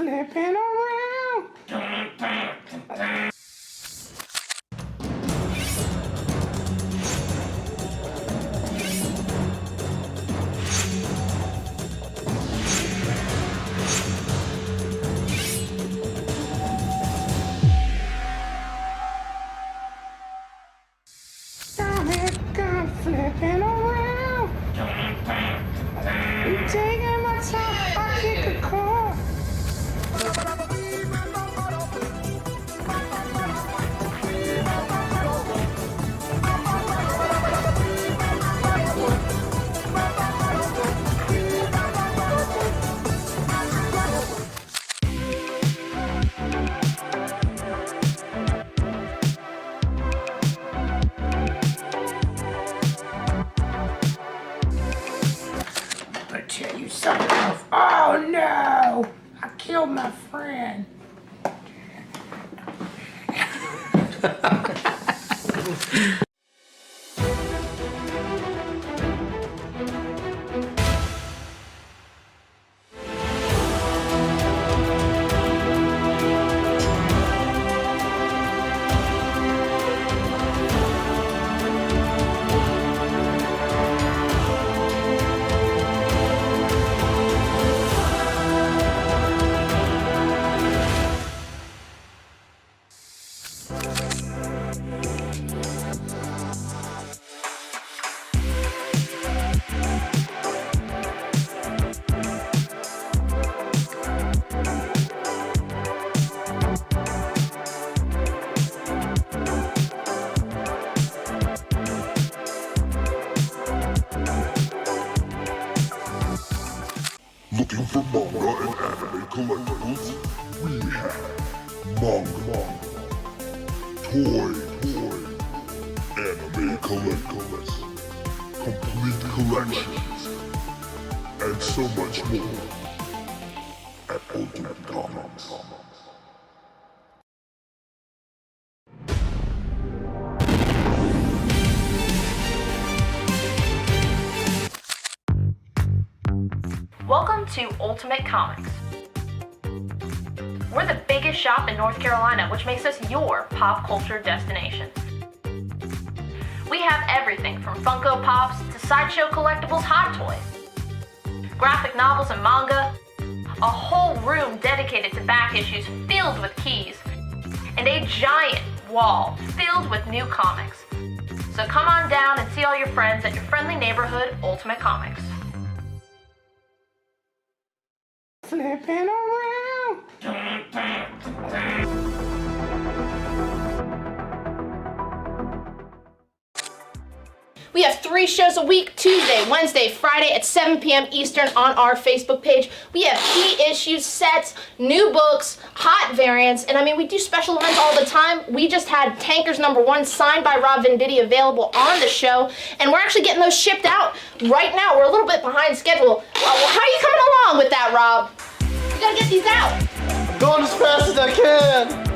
flipping around. Flipping around. I'm taking my time, I kick a car. Tell you something else. Oh no! I killed my friend. Looking for manga and anime collectibles? We have manga, toy, anime collectibles, complete collections, and so much more at Ultimate Comics. Welcome to Ultimate Comics. We're the biggest shop in North Carolina, which makes us your pop culture destination. We have everything from Funko Pops to sideshow collectibles, Hot Toys, graphic novels and manga, a whole room dedicated to back issues filled with keys, and a giant wall filled with new comics. So come on down and see all your friends at your friendly neighborhood Ultimate Comics. Flipping around. We have 3 shows a week, Tuesday, Wednesday, Friday at 7 p.m. Eastern on our Facebook page. We have key issues, sets, new books, hot variants, and I mean, we do special events all the time. We just had Tankers #1 signed by Rob Venditti available on the show, and we're actually getting those shipped out right now. We're a little bit behind schedule. How are you coming along with that, Rob? You gotta get these out. I'm going as fast as I can.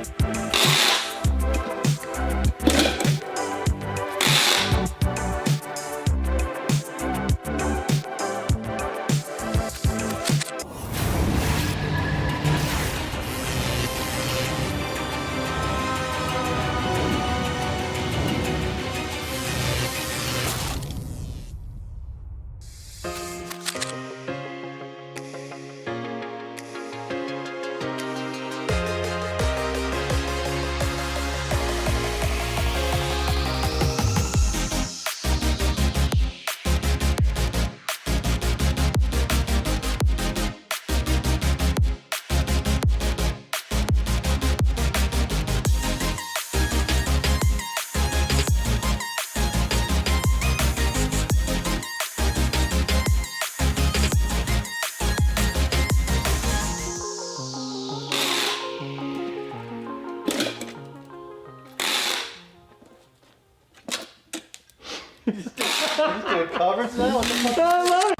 He's doing covers now? What the fuck? I love it.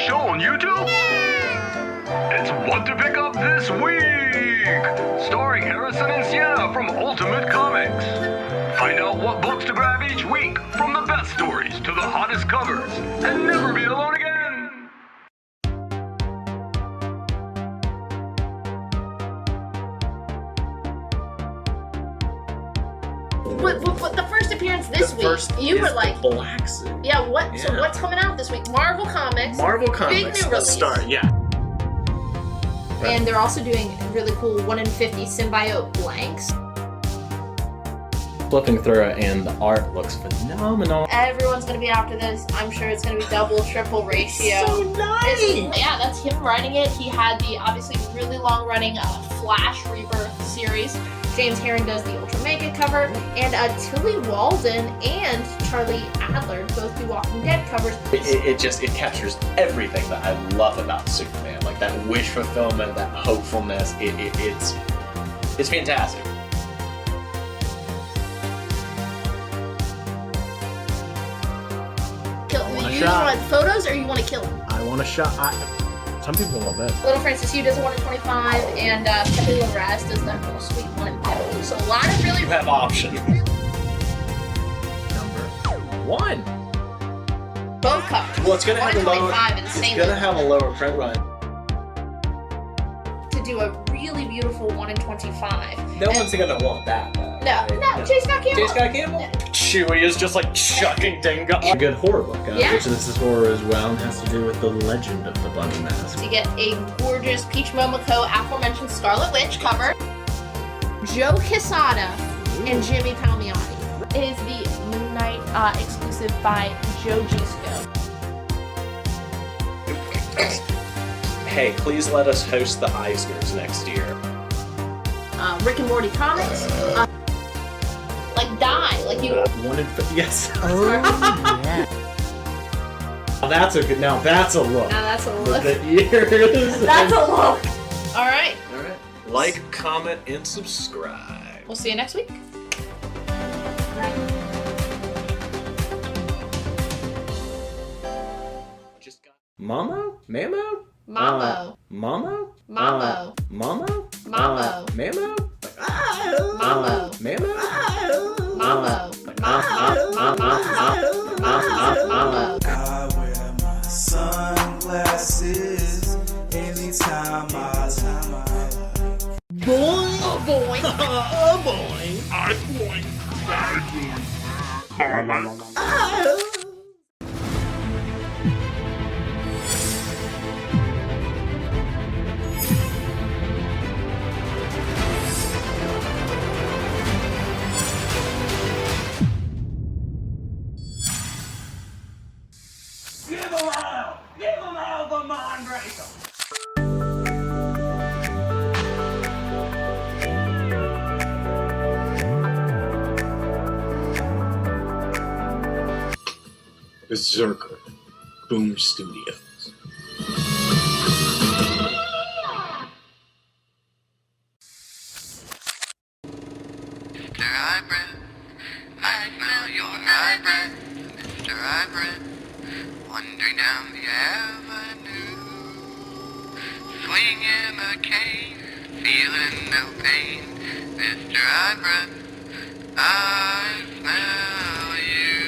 show on YouTube? It's What to Pick Up This Week, starring Harrison and Sienna from Ultimate Comics. Find out what books to grab each week, from the best stories to the hottest covers, and never be alone again. What the first appearance this week? You were like, black suit. yeah. What? So Yeah. what's coming out this week? Marvel Comics. Marvel Big Comics. new Let's release. start. Yeah. And they're also doing really cool 1 in 50 symbiote blanks. Flipping through it, and the art looks phenomenal. Everyone's gonna be after this. I'm sure it's gonna be double, triple ratio. So nice. Yeah, that's him writing it. He had the obviously really long running Flash Rebirth series. James Herring does the Ultra Mega cover, and Tilly Walden and Charlie Adler both do Walking Dead covers. It captures everything that I love about Superman, like that wish fulfillment, that hopefulness. It's fantastic. You want photos or you want to kill him? I want a shot. Some people love it. Little Francis Hugh does a 1 in 25, and Pepe Larraz does that little sweet 1 in 50. So a lot of really You have options. Number 1. both covers. Well, it's gonna have a lower. 125 in the It's same gonna book. have a lower print run. To do a really beautiful 1 in 25. No one's gonna want that, though. No, J. Scott Campbell. J. Scott Campbell. Chewie is just like chucking Dingo. A good horror book, Yeah. which this is horror as well, and has to do with the legend of the bunny mask. To get a gorgeous Peach Momoko aforementioned Scarlet Witch cover. Joe Quesada and Jimmy Palmiotti. It is the Moon Knight exclusive by Joe Gisco. Hey, please let us host the Eisners next year. Rick and Morty comics. Like Die, like you. 1 in 50. Yes. Yeah. Now that's a good. Now that's a look. Now that's a look. The ears. That's a look. All right. Alright. Like, comment, and subscribe. We'll see you next week. Just got. Mamo? Mamo? Mambo. Mamo? Mambo. Mamo? Mambo. Mamo? Mambo. Mamo? Mambo. Mambo. I wear my sunglasses anytime I Boy. Berserker, Boomer Studios. Mr. Hybrid, I smell your hybrid. Mr. Hybrid, wandering down the avenue, swinging a cane, feeling no pain. Mr. Hybrid, I smell you.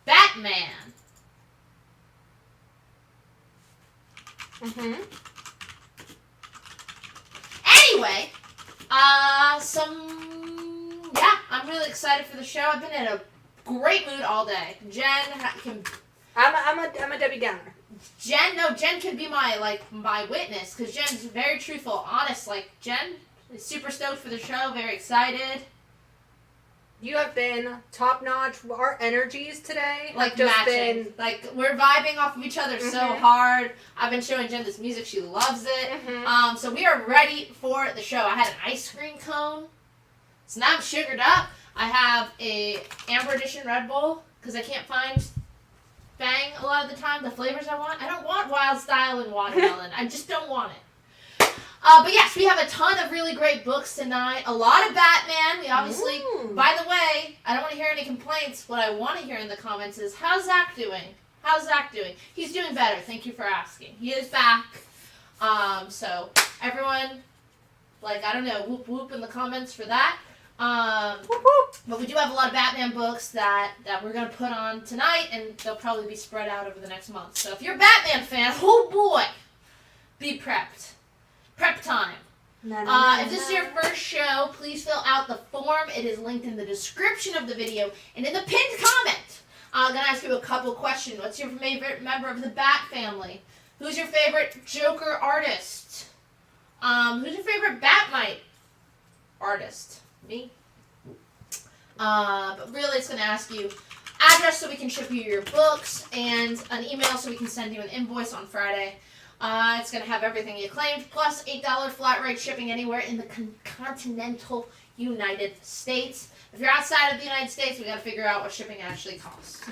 Batman. Anyway, I'm really excited for the show. I've been in a great mood all day. Jen can. I'm a Debbie Downer. Jen can be my witness because Jen's very truthful, honest. Like Jen is super stoked for the show, very excited. You have been top notch. Our energies today Like have just matching. been Like we're vibing off of each other so hard. I've been showing Jen this music; she loves it. So we are ready for the show. I had an ice cream cone, so now I'm sugared up. I have a Amber Edition Red Bull because I can't find Bang a lot of the time the flavors I want. I don't want Wild Style and watermelon. I just don't want it. But yes, we have a ton of really great books tonight. A lot of Batman. We obviously, by the way, I don't want to hear any complaints. What I want to hear in the comments is, how's Zach doing? How's Zach doing? He's doing better. Thank you for asking. He is back. So everyone, I don't know, whoop whoop in the comments for that. But we do have a lot of Batman books that we're going to put on tonight, and they'll probably be spread out over the next month. So if you're a Batman fan, oh boy, be prepped. Prep time. If this is your first show, please fill out the form. It is linked in the description of the video and in the pinned comment. I'm going to ask you a couple questions. What's your favorite member of the Bat family? Who's your favorite Joker artist? Who's your favorite Batmite artist? Me? But really it's going to ask you address so we can ship you your books and an email so we can send you an invoice on Friday. It's going to have everything you claimed, plus $8 flat rate shipping anywhere in the continental United States. If you're outside of the United States, we got to figure out what shipping actually costs.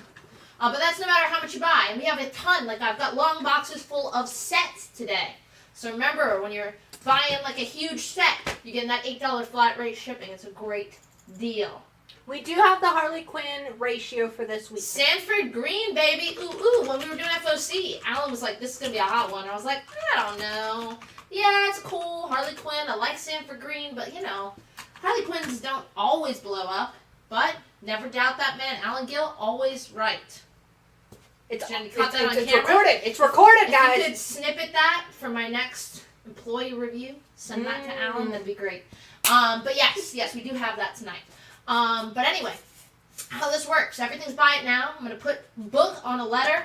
But that's no matter how much you buy. And we have a ton. I've got long boxes full of sets today. So remember, when you're buying a huge set, you're getting that $8 flat rate shipping. It's a great deal. We do have the Harley Quinn ratio for this week. Sanford Green, baby. Ooh. When we were doing FOC, Alan was like, this is going to be a hot one. I was like, I don't know. Yeah, it's cool. Harley Quinn. I like Sanford Green, but, Harley Quinns don't always blow up. But never doubt that man. Alan Gill, always right. It's recorded. It's recorded, guys. If you could snippet that for my next employee review, send that to Alan. That'd be great. But yes, we do have that tonight. But anyway, how this works. Everything's buy it now. I'm going to put book on a letter.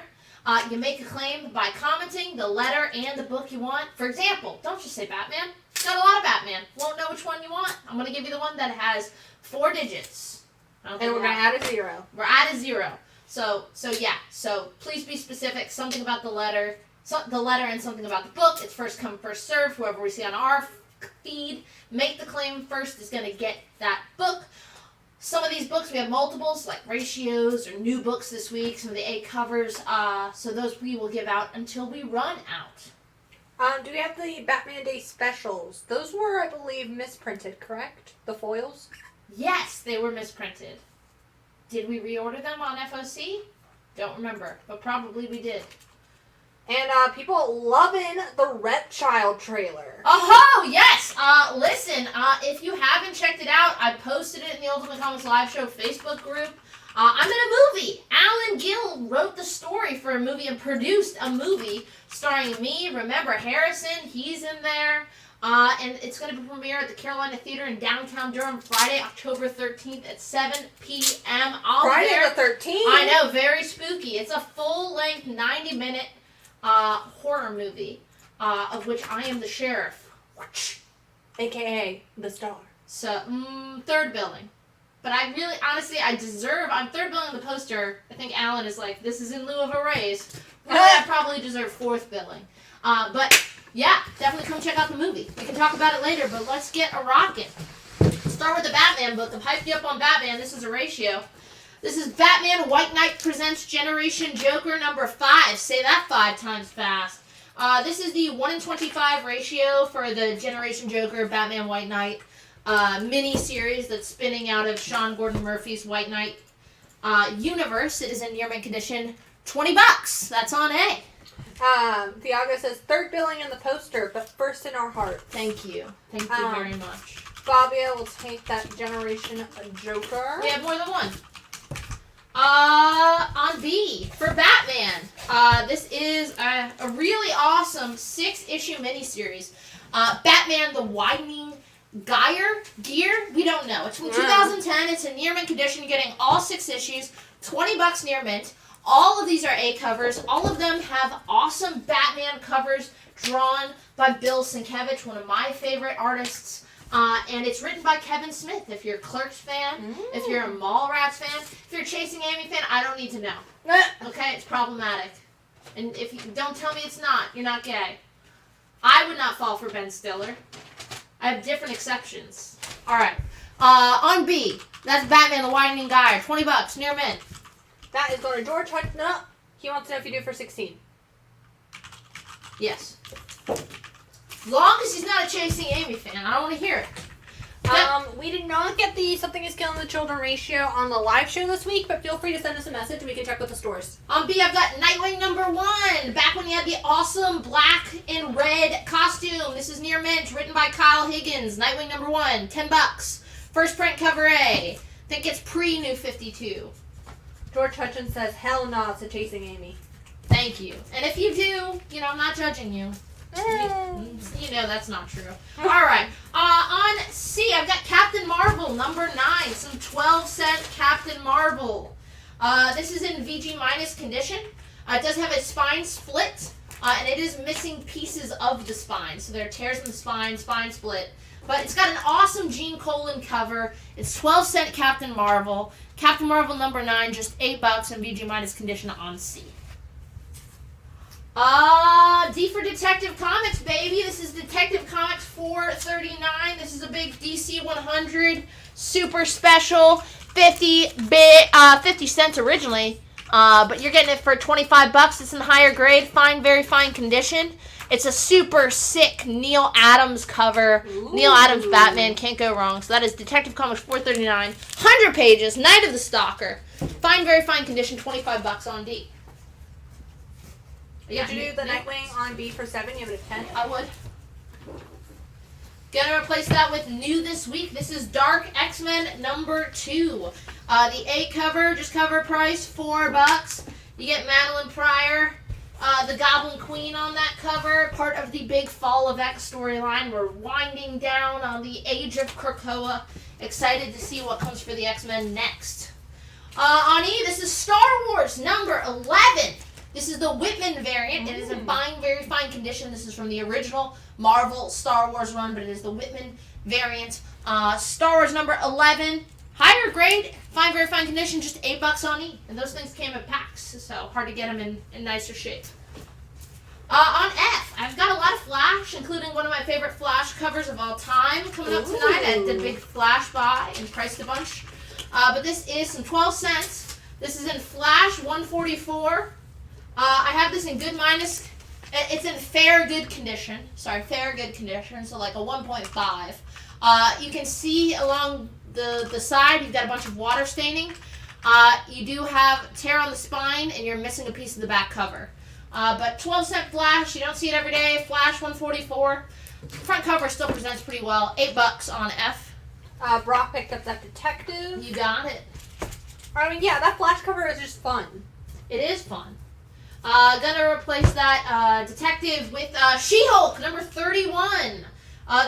You make a claim by commenting the letter and the book you want. For example, don't just say Batman. Got a lot of Batman. Won't know which one you want. I'm going to give you the one that has 4 digits. And we're going to add a 0. We're at a 0. So please be specific. Something about the letter and something about the book. It's first come, first serve. Whoever we see on our feed, make the claim first is going to get that book. Some of these books, we have multiples, like ratios or new books this week, some of the 8 covers. So those we will give out until we run out. Do we have the Batman Day specials? Those were, I believe, misprinted, correct? The foils? Yes, they were misprinted. Did we reorder them on FOC? Don't remember, but probably we did. And people loving the Repchild trailer. Oh, yes! Listen, if you haven't checked it out, I posted it in the Ultimate Comics Live Show Facebook group. I'm in a movie. Alan Gill wrote the story for a movie and produced a movie starring me. Remember Harrison, he's in there. And it's going to be premiere at the Carolina Theater in downtown Durham Friday, October 13th at 7 p.m. Friday the 13th? I know, very spooky. It's a full-length 90-minute horror movie, of which I am the sheriff. AKA the star. So, 3rd billing. But I really, honestly, I'm 3rd billing on the poster. I think Alan is like, this is in lieu of a raise. Really, I probably deserve 4th billing. But, yeah, definitely come check out the movie. We can talk about it later, but let's get a rockin'. Start with the Batman book. I've hyped you up on Batman. This is a ratio. This is Batman White Knight Presents Generation Joker number 5. Say that 5 times fast. This is the 1 in 25 ratio for the Generation Joker Batman White Knight mini-series that's spinning out of Sean Gordon Murphy's White Knight universe. It is in near mint condition. $20. That's on A. Thiago says 3rd billing in the poster, but first in our heart. Thank you. Thank you very much. Fabio will take that Generation Joker. We have more than one. On B, for Batman, this is a really awesome 6-issue miniseries. Batman the Widening Gear? We don't know. It's from 2010. It's in near mint condition. You're getting all 6 issues, $20 near mint. All of these are A covers. All of them have awesome Batman covers drawn by Bill Sienkiewicz, one of my favorite artists. And it's written by Kevin Smith. If you're a Clerks fan, if you're a Mallrats fan, if you're a Chasing Amy fan, I don't need to know. Okay, it's problematic. And if you don't tell me it's not, you're not gay. I would not fall for Ben Stiller. I have different exceptions. All right. On B, that's Batman the Widening Gyre, $20 near mint. That is going to George Hutton. No, he wants to know if you do it for 16. Yes. As long as he's not a Chasing Amy fan, I don't want to hear it. We did not get the Something is Killing the Children ratio on the live show this week, but feel free to send us a message and we can check with the stores. On B, I've got Nightwing #1. Back when he had the awesome black and red costume. This is near mint, written by Kyle Higgins. Nightwing #1, $10. First print cover A. Think it's pre-New 52. George Hutchins says, hell no, it's a Chasing Amy. Thank you. And if you do, I'm not judging you. You know that's not true. All right. On C, I've got Captain Marvel #9. Some 12-cent Captain Marvel. This is in VG- condition. It does have a spine split, and it is missing pieces of the spine. So there are tears in the spine split. But it's got an awesome Gene Colan cover. It's 12-cent Captain Marvel. Captain Marvel #9, just $8 in VG- condition on C. D for Detective Comics, baby. This is Detective Comics 439. This is a big DC 100 super special, 50 cents originally, but you're getting it for $25. It's in higher grade, fine, very fine condition. It's a super sick Neil Adams cover. Ooh. Neil Adams Batman, can't go wrong. So that is Detective Comics 439, 100 pages, Night of the Stalker, fine, very fine condition, $25 on D. Would you do the Nightwing on B for 7? You have it at 10? I would. Gonna replace that with new this week. This is Dark X-Men #2. The A cover, just cover price, $4. You get Madeline Pryor, the Goblin Queen on that cover. Part of the big Fall of X storyline. We're winding down on the Age of Krakoa. Excited to see what comes for the X-Men next. On E, this is Star Wars #11. This is the Whitman variant. It is in fine, very fine condition. This is from the original Marvel Star Wars run, but it is the Whitman variant. Star Wars #11. Higher grade, fine, very fine condition, just $8 on E. And those things came in packs, so hard to get them in nicer shape. On F, I've got a lot of Flash, including one of my favorite Flash covers of all time coming up tonight. I did a big Flash buy and priced a bunch. But this is some 12 cents. This is in Flash 144. I have this in good minus. It's in fair good condition. Fair good condition. So like a 1.5. You can see along the side, you've got a bunch of water staining. You do have tear on the spine, and you're missing a piece of the back cover. But 12-cent Flash, you don't see it every day. Flash 144. Front cover still presents pretty well. $8 on F. Brock picked up that Detective. You got it. I mean, yeah, that Flash cover is just fun. It is fun. Gonna replace that Detective with She-Hulk #31.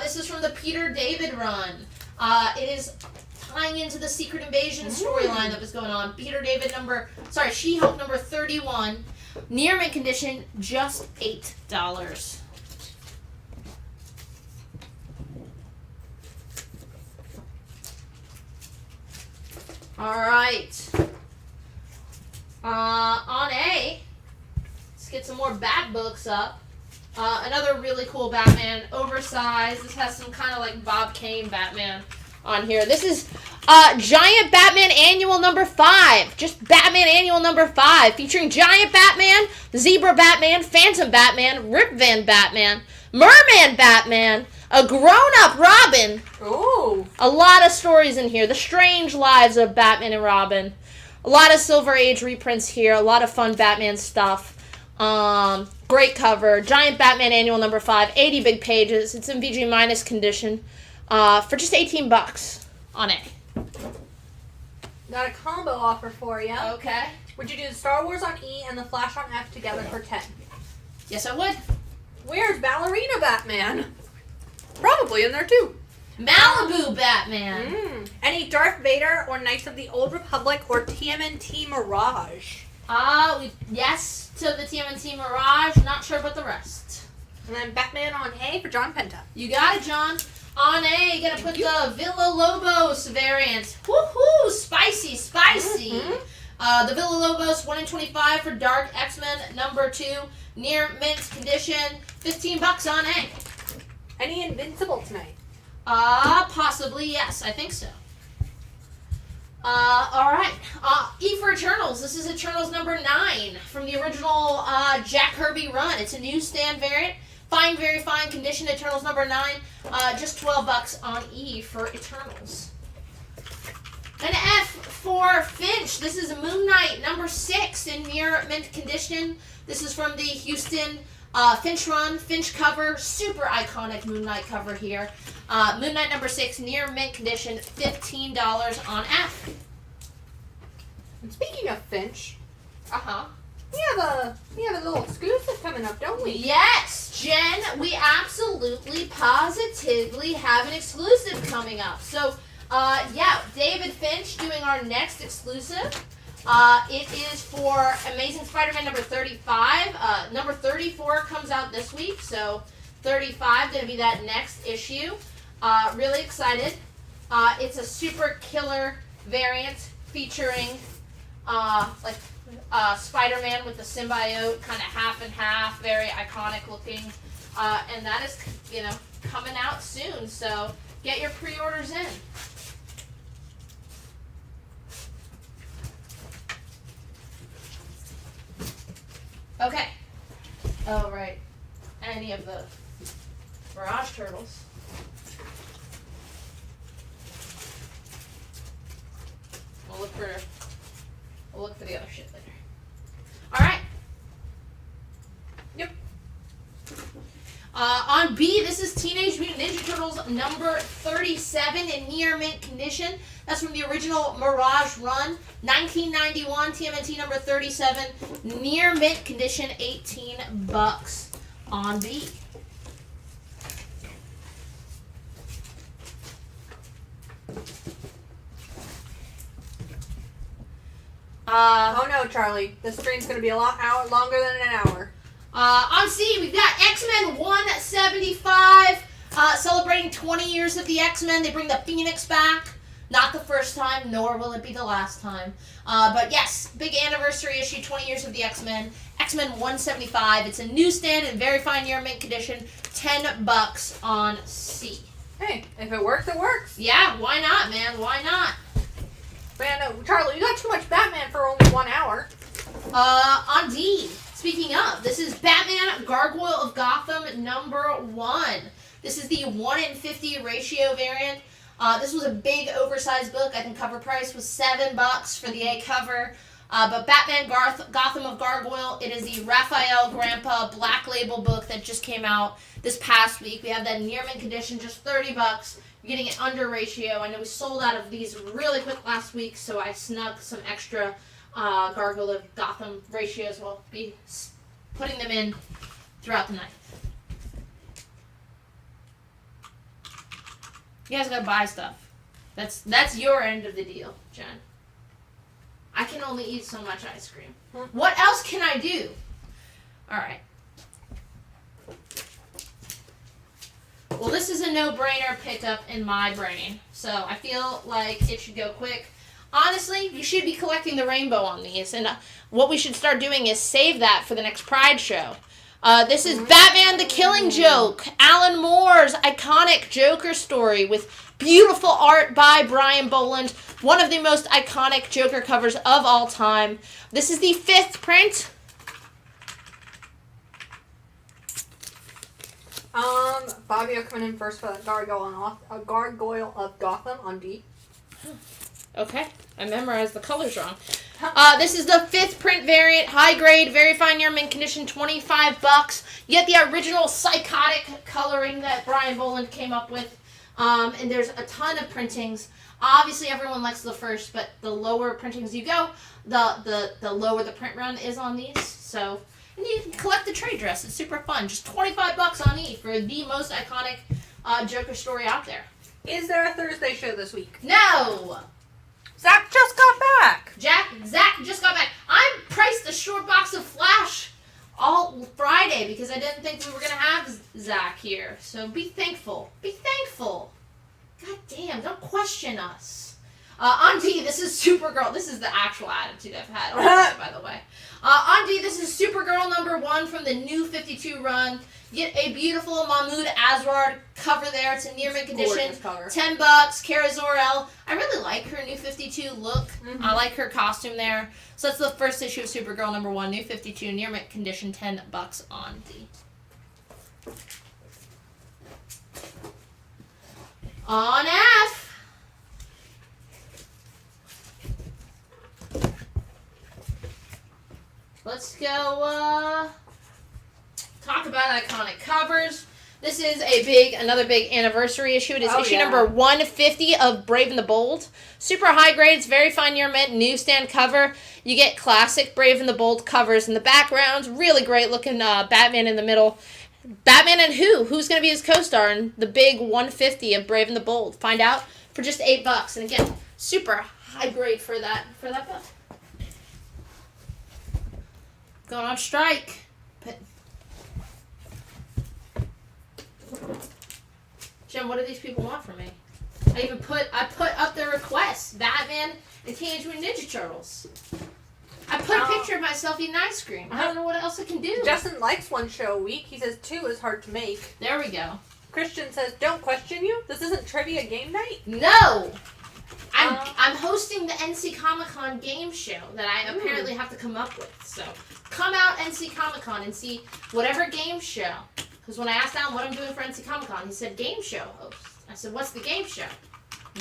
This is from the Peter David run. It is tying into the Secret Invasion storyline that was going on. She-Hulk #31. Near mint condition, just $8. All right. On A, let's get some more Bat books up. Another really cool Batman, oversized. This has some kind of like Bob Kane Batman on here. This is Giant Batman Annual #5. Just Batman Annual #5, featuring Giant Batman, Zebra Batman, Phantom Batman, Rip Van Batman, Merman Batman, a grown-up Robin. Ooh. A lot of stories in here. The strange lives of Batman and Robin. A lot of Silver Age reprints here. A lot of fun Batman stuff. Great cover. Giant Batman Annual #5. 80 big pages. It's in VG- condition. For just $18 on A. Got a combo offer for you. Okay. Would you do the Star Wars on E and the Flash on F together for 10? Yes, I would. Where's Ballerina Batman? Probably in there too. Malibu Batman. Any Darth Vader or Knights of the Old Republic or TMNT Mirage? Yes to the TMNT Mirage. Not sure about the rest. And then Batman on A for John Penta. You got it, John. On A, you gotta put the Villa Lobos variant. Woohoo! Spicy, spicy. The Villa Lobos 1 in 25 for Dark X-Men number 2. Near mint condition. $15 on A. Any Invincible tonight? Possibly, yes. I think so. Alright. E for Eternals. This is Eternals number 9 from the original Jack Kirby run. It's a newsstand variant. Fine, very fine condition. Eternals number 9. Just $12 on E for Eternals. An F for Finch. This is Moon Knight number 6 in near mint condition. This is from the Houston Finch run, Finch cover, super iconic Moon Knight cover here. Moon Knight number 6, near mint condition, $15 on F. And speaking of Finch, we have a little exclusive coming up, don't we? Yes, Jen, we absolutely, positively have an exclusive coming up. So, yeah, David Finch doing our next exclusive. It is for Amazing Spider-Man number 35. Number 34 comes out this week, so 35 going to be that next issue. Really excited. It's a super killer variant featuring Spider-Man with the symbiote, kind of half and half, very iconic looking. And that is, coming out soon, so get your pre-orders in. Okay. Oh, right. Any of the Mirage Turtles. We'll look for the other shit later. Alright. Yep. On B, this is Teenage Mutant Ninja Turtles number 37 in near mint condition. That's from the original Mirage run, 1991, TMNT number 37, near mint condition, $18 on B. Oh no, Charlie, this stream's gonna be a lot longer than an hour. On C, we've got X-Men 175, celebrating 20 years of the X-Men. They bring the Phoenix back. Not the first time, nor will it be the last time. But yes, big anniversary issue, 20 years of the X-Men. X-Men 175. It's a newsstand in very fine near mint condition. $10 on C. Hey, if it works, it works. Yeah, why not, man? Why not? Man, no, Charlie, you got too much Batman for only 1 hour. On D, speaking of, this is Batman Gargoyle of Gotham number 1. This is the 1 in 50 ratio variant. This was a big oversized book. I think cover price was $7 for the A cover. But Batman Gotham of Gargoyle, it is the Raphael Grandpa Black Label book that just came out this past week. We have that in near mint condition, just $30. You're getting it under ratio. I know we sold out of these really quick last week, so I snuck some extra Gargoyle of Gotham ratios. We'll be putting them in throughout the night. You guys gotta buy stuff. That's your end of the deal, Jen. I can only eat so much ice cream. What else can I do? Alright. Well, this is a no-brainer pickup in my brain, so I feel like it should go quick. Honestly, you should be collecting the rainbow on these, and what we should start doing is save that for the next Pride show. This is Batman the Killing Joke, Alan Moore's iconic Joker story with beautiful art by Brian Boland, one of the most iconic Joker covers of all time. This is the 5th print. Fabio coming in first for that Gargoyle of Gotham on D. Okay, I memorized the colors wrong. This is the 5th print variant, high grade, very fine near mint condition, $25. You get the original psychotic coloring that Brian Boland came up with. And there's a ton of printings. Obviously, everyone likes the first, but the lower printings you go, the lower the print run is on these. So, and you can collect the trade dress. It's super fun. Just $25 on E for the most iconic Joker story out there. Is there a Thursday show this week? No! Zach just got back. Zach just got back. I priced a short box of Flash all Friday because I didn't think we were going to have Zach here. So be thankful. Be thankful. God damn, don't question us. On D, this is Supergirl. This is the actual attitude I've had all day, by the way. On D, this is Supergirl #1 from the New 52 run. You get a beautiful Mahmoud Asrar cover there. It's a near mint condition. $10. Kara Zor-El. I really like her New 52 look. Mm-hmm. I like her costume there. So that's the first issue of Supergirl #1, New 52, near mint condition, $10 on D. On F. Let's go talk about iconic covers. This is another big anniversary issue. It is issue number 150 of Brave and the Bold. Super high grades, very fine near mint, newsstand cover. You get classic Brave and the Bold covers in the backgrounds. Really great looking Batman in the middle. Batman and who? Who's going to be his co-star in the big 150 of Brave and the Bold? Find out for just $8. And again, super high grade for that book. Going on strike. Jim, what do these people want from me? I put up their requests. Batman and Teenage Mutant Ninja Turtles. I put a picture of myself eating ice cream. I don't know what else I can do. Justin likes one show a week. He says 2 is hard to make. There we go. Christian says, don't question you. This isn't trivia game night? No! I'm hosting the NC Comic-Con game show that I apparently have to come up with. So come out NC Comic-Con and see whatever game show. Because when I asked Alan what I'm doing for NC Comic-Con, he said game show host. I said, what's the game show?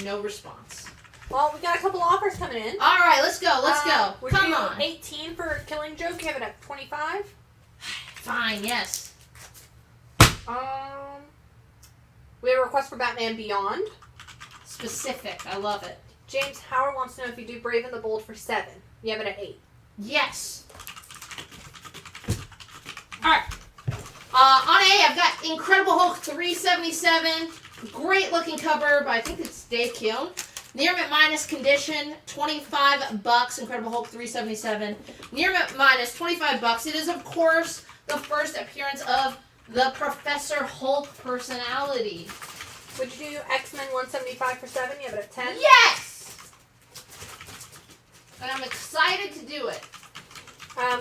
No response. Well, we got a couple offers coming in. All right, let's go. Let's go. Come on. 18 for Killing Joke. You have it at 25. Fine. Yes. We have a request for Batman Beyond. Specific. I love it. James Howard wants to know if you do Brave and the Bold for 7. You have it at 8. Yes. All right. On A, I've got Incredible Hulk 377. Great looking cover by, I think it's Dave Keown. Near mint minus condition, $25. Incredible Hulk 377. Near mint minus $25. It is, of course, the first appearance of the Professor Hulk personality. Would you do X-Men 175 for 7? You have it at 10? Yes! And I'm excited to do it.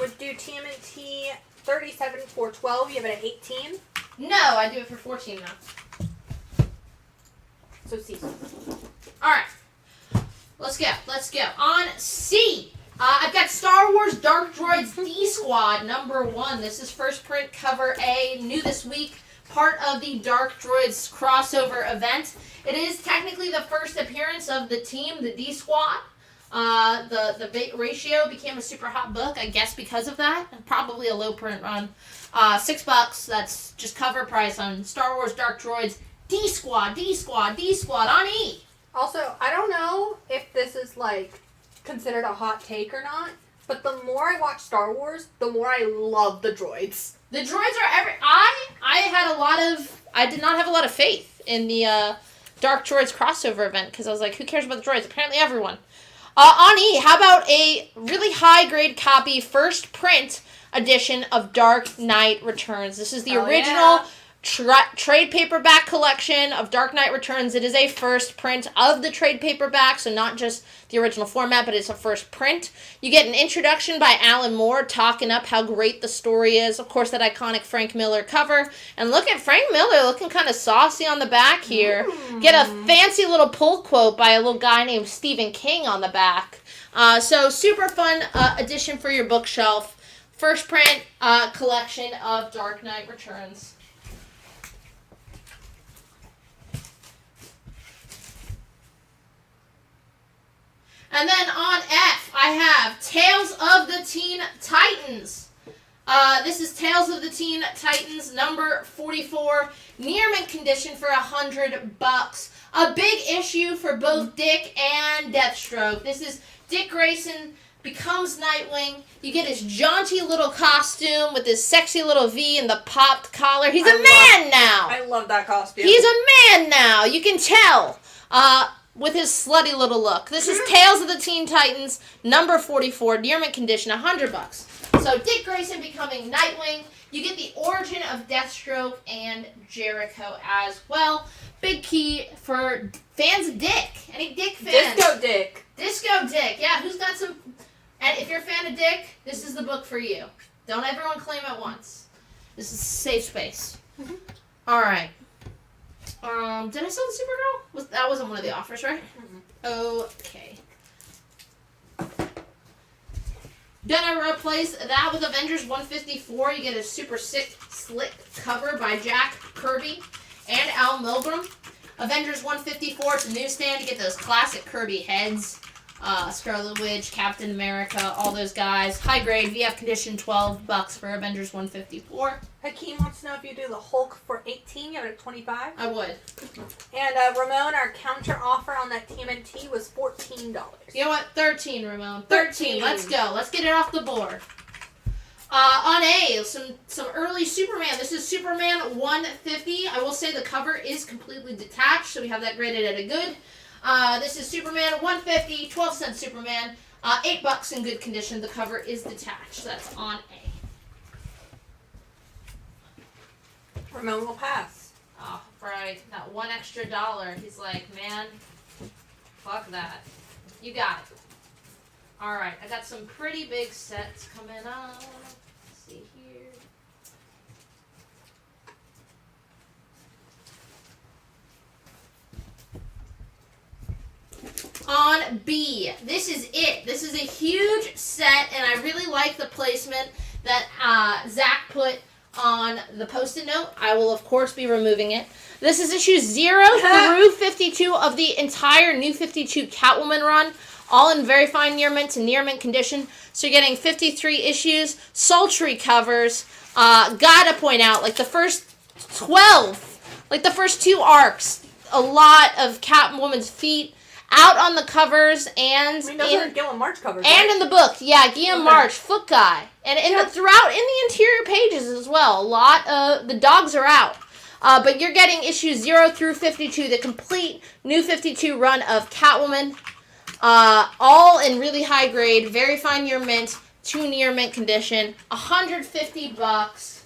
Would you do TMNT 37 for 12? You have it at 18? No, I do it for 14 now. So C. Alright. Let's go. Let's go. On C. I've got Star Wars Dark Droids D-Squad #1. This is first print cover A, new this week. Part of the Dark Droids crossover event. It is technically the first appearance of the team, the D-Squad. The ratio became a super hot book, I guess because of that. Probably a low print run. $6. That's just cover price on Star Wars Dark Droids D-Squad, D-Squad, D-Squad on E. Also, I don't know if this is considered a hot take or not, but the more I watch Star Wars, the more I love the droids. The droids are I did not have a lot of faith in the Dark Droids crossover event because I was like, who cares about the droids? Apparently everyone. On E, how about a really high grade copy, first print edition of Dark Knight Returns? This is the original trade paperback collection of Dark Knight Returns. It is a first print of the trade paperback, so not just the original format, but it's a first print. You get an introduction by Alan Moore talking up how great the story is. Of course, that iconic Frank Miller cover. And look at Frank Miller looking kind of saucy on the back here. Get a fancy little pull quote by a little guy named Stephen King on the back. So super fun addition for your bookshelf. First print collection of Dark Knight Returns. And then on F, I have Tales of the Teen Titans. This is Tales of the Teen Titans #44. Near mint condition for $100. A big issue for both Dick and Deathstroke. This is Dick Grayson becomes Nightwing. You get his jaunty little costume with his sexy little V and the popped collar. He's a man now. I love that costume. He's a man now. You can tell. With his slutty little look. This is Tales of the Teen Titans, number 44, near mint condition, $100. So Dick Grayson becoming Nightwing. You get the origin of Deathstroke and Jericho as well. Big key for fans of Dick. Any Dick fans? Disco Dick. Disco Dick. Yeah, who's got some... And if you're a fan of Dick, this is the book for you. Don't everyone claim at once. This is safe space. All right. Did I sell the Supergirl? That wasn't one of the offers, right? Okay. Gonna replace that with Avengers 154. You get a super sick, slick cover by Jack Kirby and Al Milgrom. Avengers 154, it's a newsstand. You get those classic Kirby heads. Scarlet Witch, Captain America, all those guys. High grade, VF condition, $12 for Avengers 154. Hakeem wants to know if you do the Hulk for 18, you have it at 25. I would. And Ramon, our counter offer on that TMNT was $14. You know what? 13, Ramon. 13. Let's go. Let's get it off the board. On A, some early Superman. This is Superman 150. I will say the cover is completely detached, so we have that graded at a good. This is Superman 150, 12-cent Superman, $8 in good condition. The cover is detached. That's on A. Ramon will pass. Oh, right. That $1 extra. He's like, man, fuck that. You got it. All right. I got some pretty big sets coming up. Let's see here. On B, this is it. This is a huge set, and I really like the placement that Zach put on the Post-it note. I will, of course, be removing it. This is issue 0 through 52 of the entire New 52 Catwoman run, all in very fine near mint to near mint condition. So you're getting 53 issues, sultry covers. Gotta point out, like the first 12, like the first 2 arcs, a lot of Catwoman's feet out on the covers and those are Gilliam March covers, and right? in the book. Yeah, Guillaume March, foot guy, and throughout in the interior pages as well. A lot of the dogs are out, but you're getting issues 0 through 52, the complete New 52 run of Catwoman, all in really high grade, very fine near mint to near mint condition, $150.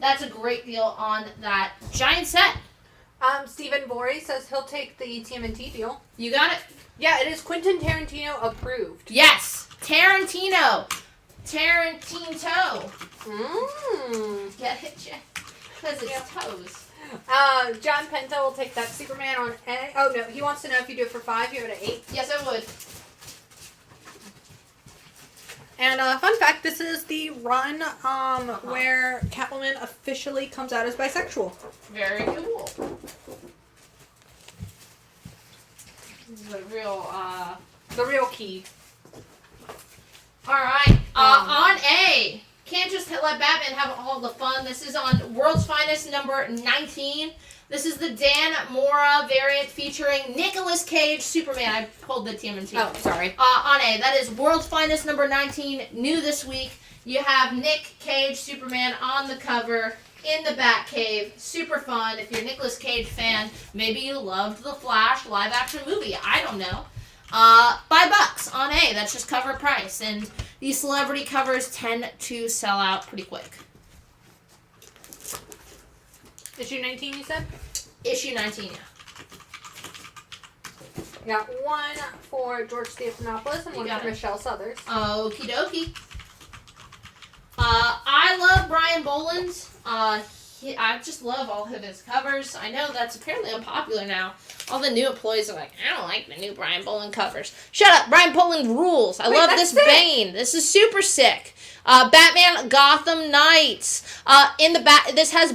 That's a great deal on that giant set. Stephen Borey says he'll take the TMNT deal. You got it? Yeah, it is Quentin Tarantino approved. Yes! Tarantino! Tarantino! Get it, Jeff? Because it's toes. John Penta will take that Superman on A. Oh, no, he wants to know if you do it for 5, you have it at 8. Yes, I would. And fun fact, this is the run where Catwoman officially comes out as bisexual. Very cool. This is the real key. Alright, on A. Can't just let Batman have all the fun. This is on World's Finest number 19. This is the Dan Mora variant featuring Nicolas Cage Superman. I pulled the TMNT. Oh, sorry. On A. That is World's Finest number 19. New this week. You have Nick Cage Superman on the cover in the Batcave. Super fun. If you're a Nicolas Cage fan, maybe you loved the Flash live action movie. I don't know. $5 on A. That's just cover price. And these celebrity covers tend to sell out pretty quick. Issue 19, you said? Issue 19, yeah. Got one for George Stephanopoulos and one for Michelle Southers. Okie dokie. I love Brian Boland's. I just love all of his covers. I know that's apparently unpopular now. All the new employees are like, I don't like the new Brian Boland covers. Shut up, Brian Boland rules. I love this sick. Bane. This is super sick. Batman Gotham Knights. This has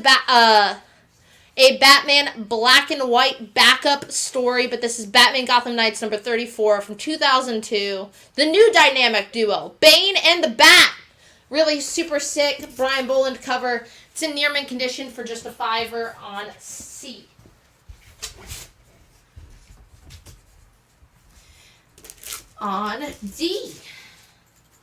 a Batman black and white backup story, but this is Batman Gotham Knights number 34 from 2002. The new dynamic duo, Bane and the Bat. Really super sick Brian Boland cover. It's in near mint condition for just a $5 on C. on D.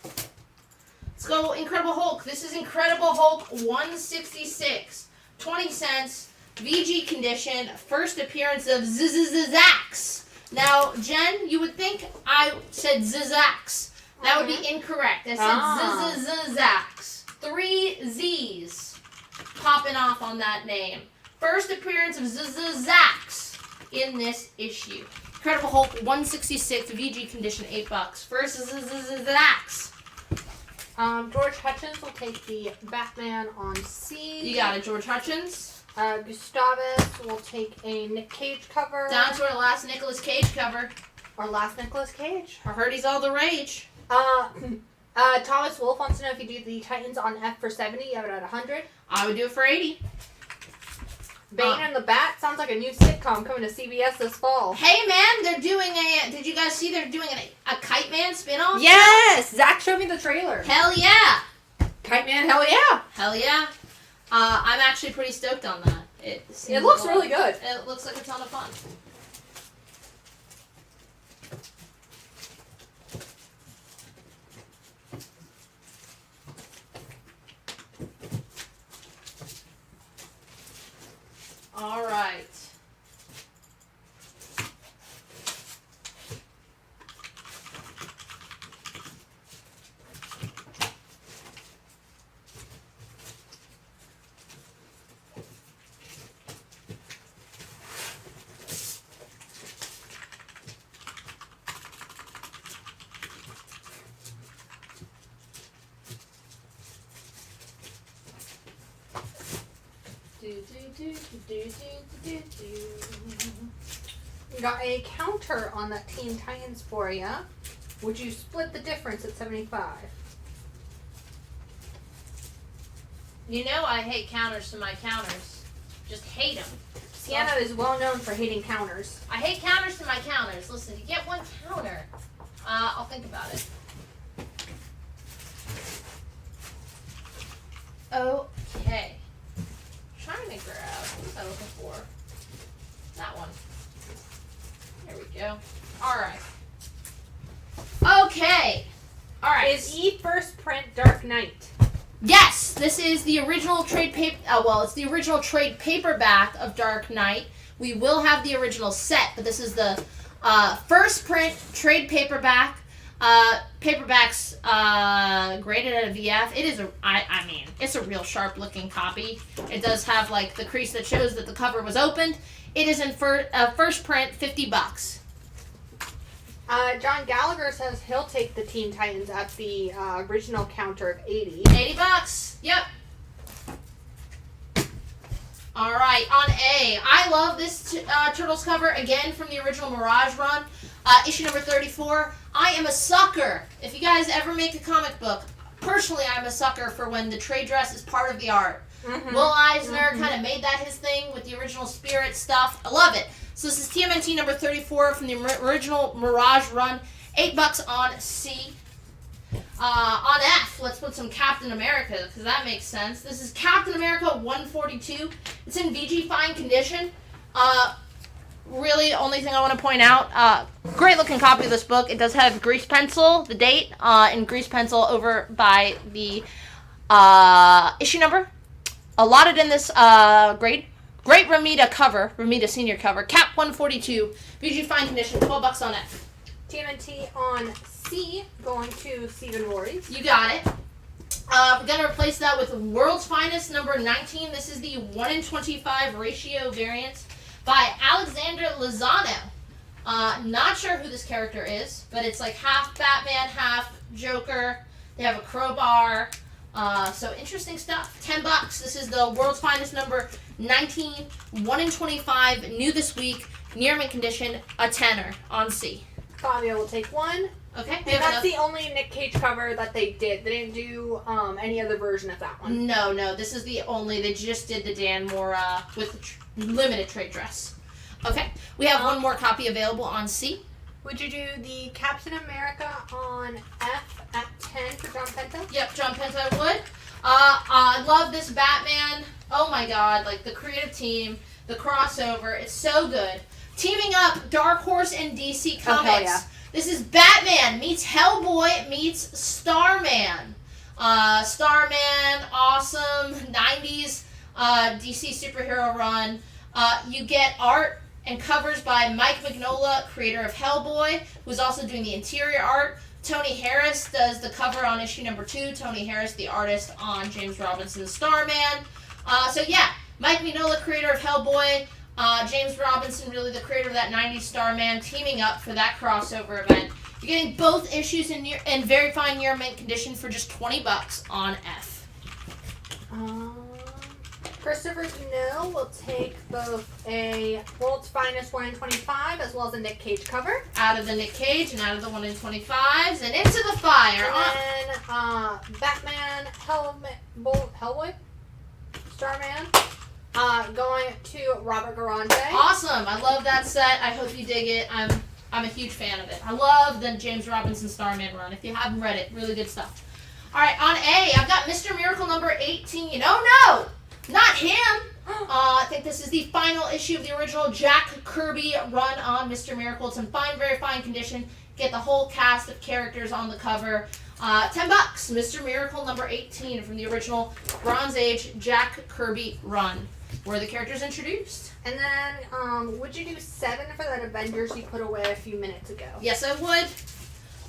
Let's go Incredible Hulk. This is Incredible Hulk 166. 20 cents. VG condition. First appearance of Zax. Now, Jen, you would think I said Zax. That would be incorrect. I said Zax. 3 Z's popping off on that name. First appearance of Zax in this issue. Incredible Hulk 166 VG condition $8. First Zax. George Hutchins will take the Batman on C. You got it, George Hutchins. Gustavus will take a Nick Cage cover. Down to our last Nicolas Cage cover. Our last Nicolas Cage. I heard he's all the rage. Thomas Wolfe wants to know if you do the Titans on F for 70, you have it at 100. I would do it for 80. Bane and the Bat sounds like a new sitcom coming to CBS this fall. Hey man, they're doing a. Did you guys see they're doing a Kite Man spinoff? Yes! Zach showed me the trailer. Hell yeah! Kite Man, hell yeah! Hell yeah! I'm actually pretty stoked on that. It looks really good. It looks like a ton of fun. All right. We got a counter on that Teen Titans for you. Would you split the difference at 75? You know I hate counters to my counters. Just hate them. Sienna is well known for hating counters. I hate counters to my counters. Listen, you get one counter. I'll think about it. Okay. Trying to grab. What was I looking for? That one. There we go. Alright. Okay. Alright. Is E first print Dark Knight? Yes! This is the original trade paper. It's the original trade paperback of Dark Knight. We will have the original set, but this is the first print trade paperback. Paperbacks graded at a VF. It is I mean, it's a real sharp looking copy. It does have like the crease that shows that the cover was opened. It is in first print, $50. John Gallagher says he'll take the Teen Titans at the original counter of 80. $80. Yep. All right, on A. I love this Turtles cover again from the original Mirage run. Issue number 34. I am a sucker. If you guys ever make a comic book, personally, I'm a sucker for when the trade dress is part of the art. Mm-hmm. Will Eisner kind of made that his thing with the original Spirit stuff. I love it. So this is TMNT number 34 from the original Mirage run. $8 on C. On F, let's put some Captain America, because that makes sense. This is Captain America 142. It's in VG fine condition. Really, only thing I want to point out, great looking copy of this book. It does have grease pencil, the date, and grease pencil over by the issue number. Allotted in this great Ramita cover, Ramita Senior cover, Cap 142, VG fine condition, $12 on F. TMNT on C, going to Stephen Voorhees. You got it. We're going to replace that with World's Finest number 19. This is the 1 in 25 ratio variant by Alexander Lozano. Not sure who this character is, but it's like half Batman, half Joker. They have a crowbar. So interesting stuff. $10. This is the World's Finest number 19, 1 in 25, new this week, near mint condition, a tenner on C. Fabio will take one. Okay. And that's the only Nick Cage cover that they did. They didn't do any other version of that one. No. This is the only. They just did the Dan Mora with limited trade dress. Okay. We have one more copy available on C. Would you do the Captain America on F at 10 for John Penta? Yep, John Penta would. I love this Batman. Oh my god, like the creative team, the crossover, it's so good. Teaming up Dark Horse and DC Comics. yeah. This is Batman meets Hellboy meets Starman. Starman, awesome 90s DC superhero run. You get art and covers by Mike Mignola, creator of Hellboy, who's also doing the interior art. Tony Harris does the cover on issue number 2. Tony Harris, the artist on James Robinson's Starman. So yeah, Mike Mignola, creator of Hellboy. James Robinson, really the creator of that 90s Starman, teaming up for that crossover event. You're getting both issues in very fine year mint condition for just $20 on F. Christopher Snow will take both a World's Finest 1 in 25 as well as a Nick Cage cover. Out of the Nick Cage and out of the 1 in 25s and into the fire. And then Batman, Hellboy, Starman, going to Robert Garante. Awesome. I love that set. I hope you dig it. I'm a huge fan of it. I love the James Robinson Starman run. If you haven't read it, really good stuff. All right, on A, I've got Mr. Miracle number 18. Oh, no! Not him! I think this is the final issue of the original Jack Kirby run on Mr. Miracle. It's in fine, very fine condition. Get the whole cast of characters on the cover. $10. Mr. Miracle number 18 from the original Bronze Age Jack Kirby run, where the characters introduced. And then, would you do 7 for that Avengers you put away a few minutes ago? Yes, I would.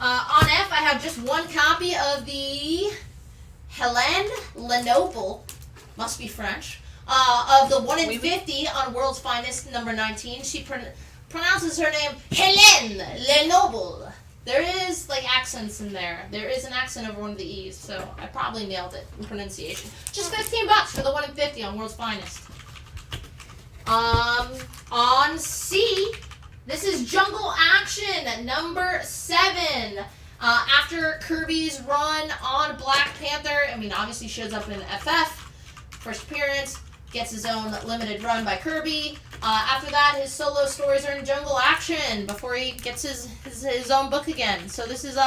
On F, I have just one copy of the Hélène Lenoble, must be French, of the 1 in 50 on World's Finest number 19. She pronounces her name Hélène Lenoble. There is, like, accents in there. There is an accent over one of the E's, so I probably nailed it in pronunciation. Just $15 for the 1 in 50 on World's Finest. On C, this is Jungle Action number 7. After Kirby's run on Black Panther, I mean, obviously shows up in FF. First appearance, gets his own limited run by Kirby. After that, his solo stories are in Jungle Action before he gets his own book again. So this is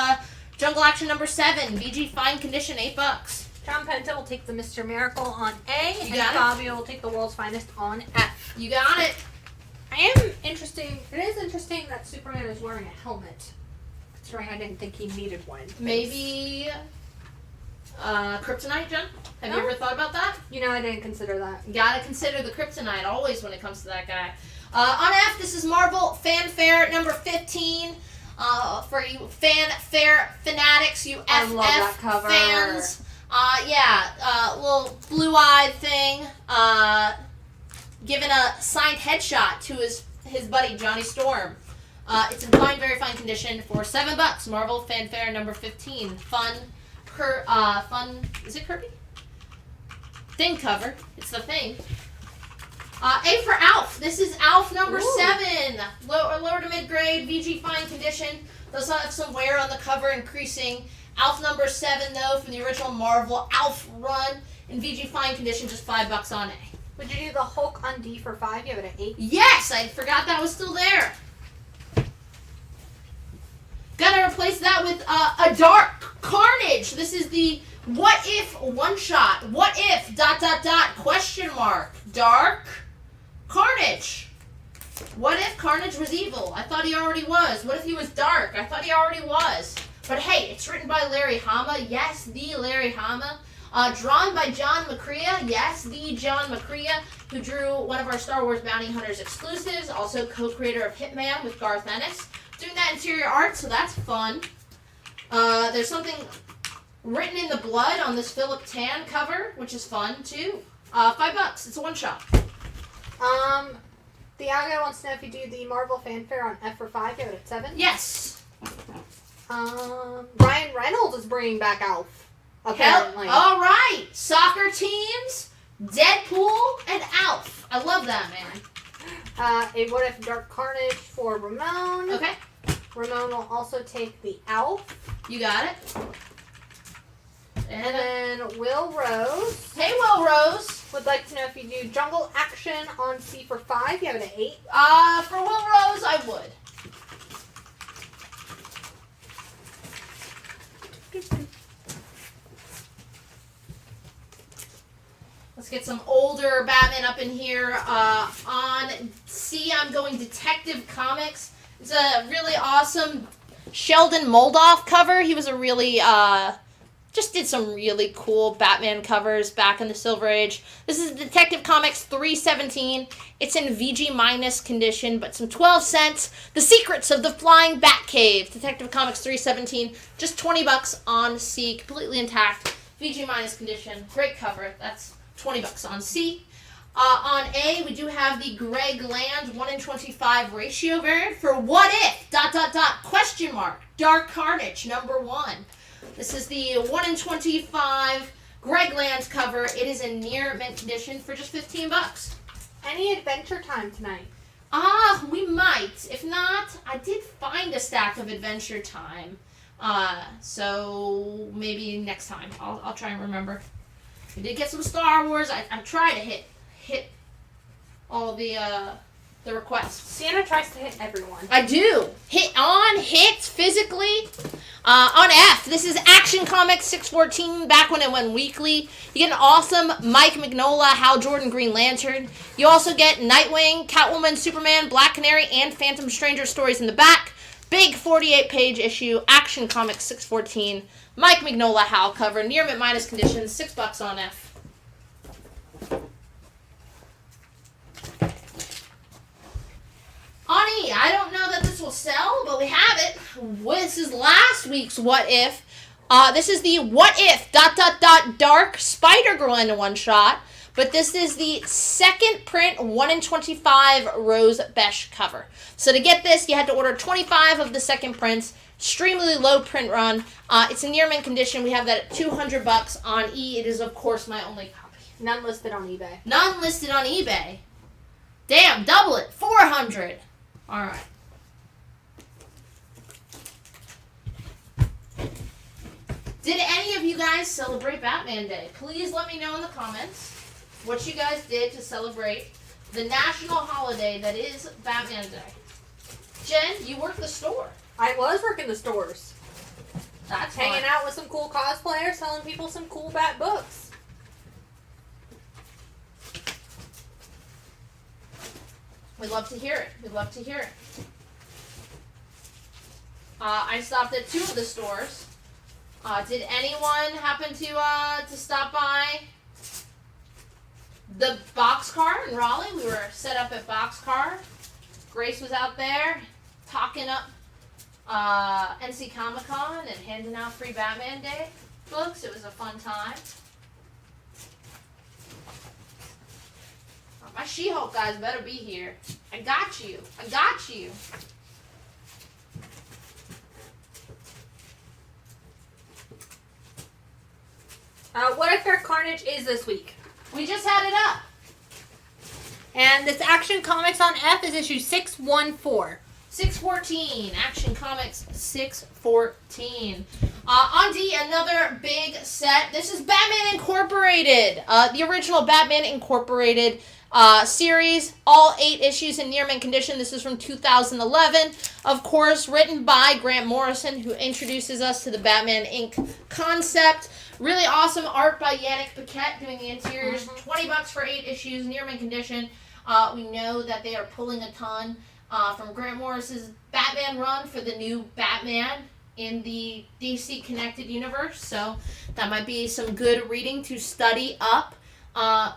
Jungle Action number 7, VG fine condition, $8. John Penta will take the Mr. Miracle on A, You and got it. Fabio will take the World's Finest on F. You got it. It is interesting that Superman is wearing a helmet. Considering I didn't think he needed one. Maybe kryptonite, Jen? Have you ever thought about that? You know, I didn't consider that. You gotta consider the kryptonite always when it comes to that guy. On F, this is Marvel Fanfare number 15. For you fanfare fanatics, you I love that FF cover. fans. Little blue-eyed thing. Giving a signed headshot to his buddy Johnny Storm. It's in fine, very fine condition for $7. Marvel Fanfare number 15. Fun. Is it Kirby? Thing cover. It's the Thing. A for Alf. This is Alf number 7. Lower to mid-grade, VG fine condition. Does have some wear on the cover, increasing. Alf number 7, though, from the original Marvel Alf run. In VG fine condition, just $5 on A. Would you do the Hulk on D for 5? You have it at 8. Yes! I forgot that was still there. Gotta replace that with a Dark Carnage. This is the What If one-shot. What if ... question mark. Dark Carnage. What if Carnage was evil? I thought he already was. What if he was dark? I thought he already was. But hey, it's written by Larry Hama. Yes, the Larry Hama. Drawn by John McCrea. Yes, the John McCrea, who drew one of our Star Wars Bounty Hunters exclusives. Also co-creator of Hitman with Garth Ennis. Doing that interior art, so that's fun. There's something written in the blood on this Philip Tan cover, which is fun too. $5. It's a one-shot. Thiago wants to know if you do the Marvel Fanfare on F for 5. You have it at 7. Yes. Ryan Reynolds is bringing back Alf. Apparently. All right. Soccer teams, Deadpool, and Alf. I love that, man. A What If Dark Carnage for Ramon. Okay. Ramon will also take the Alf. You got it. And then Will Rose. Hey, Will Rose. Would like to know if you do Jungle Action on C for 5. You have it at 8. For Will Rose, I would. Let's get some older Batman up in here. On C, I'm going Detective Comics. It's a really awesome Sheldon Moldoff cover. He was a really, just did some really cool Batman covers back in the Silver Age. This is Detective Comics 317. It's in VG minus condition, but some 12 cents. The Secrets of the Flying Batcave. Detective Comics 317. Just $20 on C. Completely intact. VG minus condition. Great cover. That's $20 on C. On A, we do have the Greg Land 1 in 25 ratio variant for What If, ... question mark, Dark Carnage, #1. This is the 1 in 25 Greg Land cover. It is in near mint condition for just $15. Any Adventure Time tonight? We might. If not, I did find a stack of Adventure Time. So maybe next time. I'll try and remember. We did get some Star Wars. I try to hit all the requests. Sienna tries to hit everyone. I do. Hits physically. On F, this is Action Comics 614, back when it went weekly. You get an awesome Mike Mignola, Hal Jordan, Green Lantern. You also get Nightwing, Catwoman, Superman, Black Canary, and Phantom Stranger stories in the back. Big 48-page issue, Action Comics 614. Mike Mignola, Hal cover, near mint minus conditions, $6 on F. Ani, I don't know that this will sell, but we have it. This is last week's What If. This is the What If ... Dark Spider-Girl in a one-shot. But this is the second print 1 in 25 Rose Besh cover. So to get this, you had to order 25 of the second prints. Extremely low print run. It's in near mint condition. We have that at $200 on E. It is, of course, my only copy. None listed on eBay. None listed on eBay. Damn, double it. $400. All right. Did any of you guys celebrate Batman Day? Please let me know in the comments what you guys did to celebrate the national holiday that is Batman Day. Jen, you work the store. I was working the stores. That's hanging fun. out with some cool cosplayers, selling people some cool Bat books. We love to hear it. We love to hear it. I stopped at 2 of the stores. Did anyone happen to stop by the Boxcar in Raleigh? We were set up at Boxcar. Grace was out there talking up NC Comic Con and handing out free Batman Day books. It was a fun time. My She-Hulk guys better be here. I got you. I got you. What If Dark Carnage is this week? We just had it up. And this Action Comics on F is issue 614. 614. Action Comics 614. On D, another big set. This is Batman Incorporated. The original Batman Incorporated series. All 8 issues in near mint condition. This is from 2011. Of course, written by Grant Morrison, who introduces us to the Batman Inc. concept. Really awesome art by Yannick Paquette doing the interiors. $20 for 8 issues, near mint condition. We know that they are pulling a ton from Grant Morrison's Batman run for the new Batman in the DC Connected Universe. So that might be some good reading to study up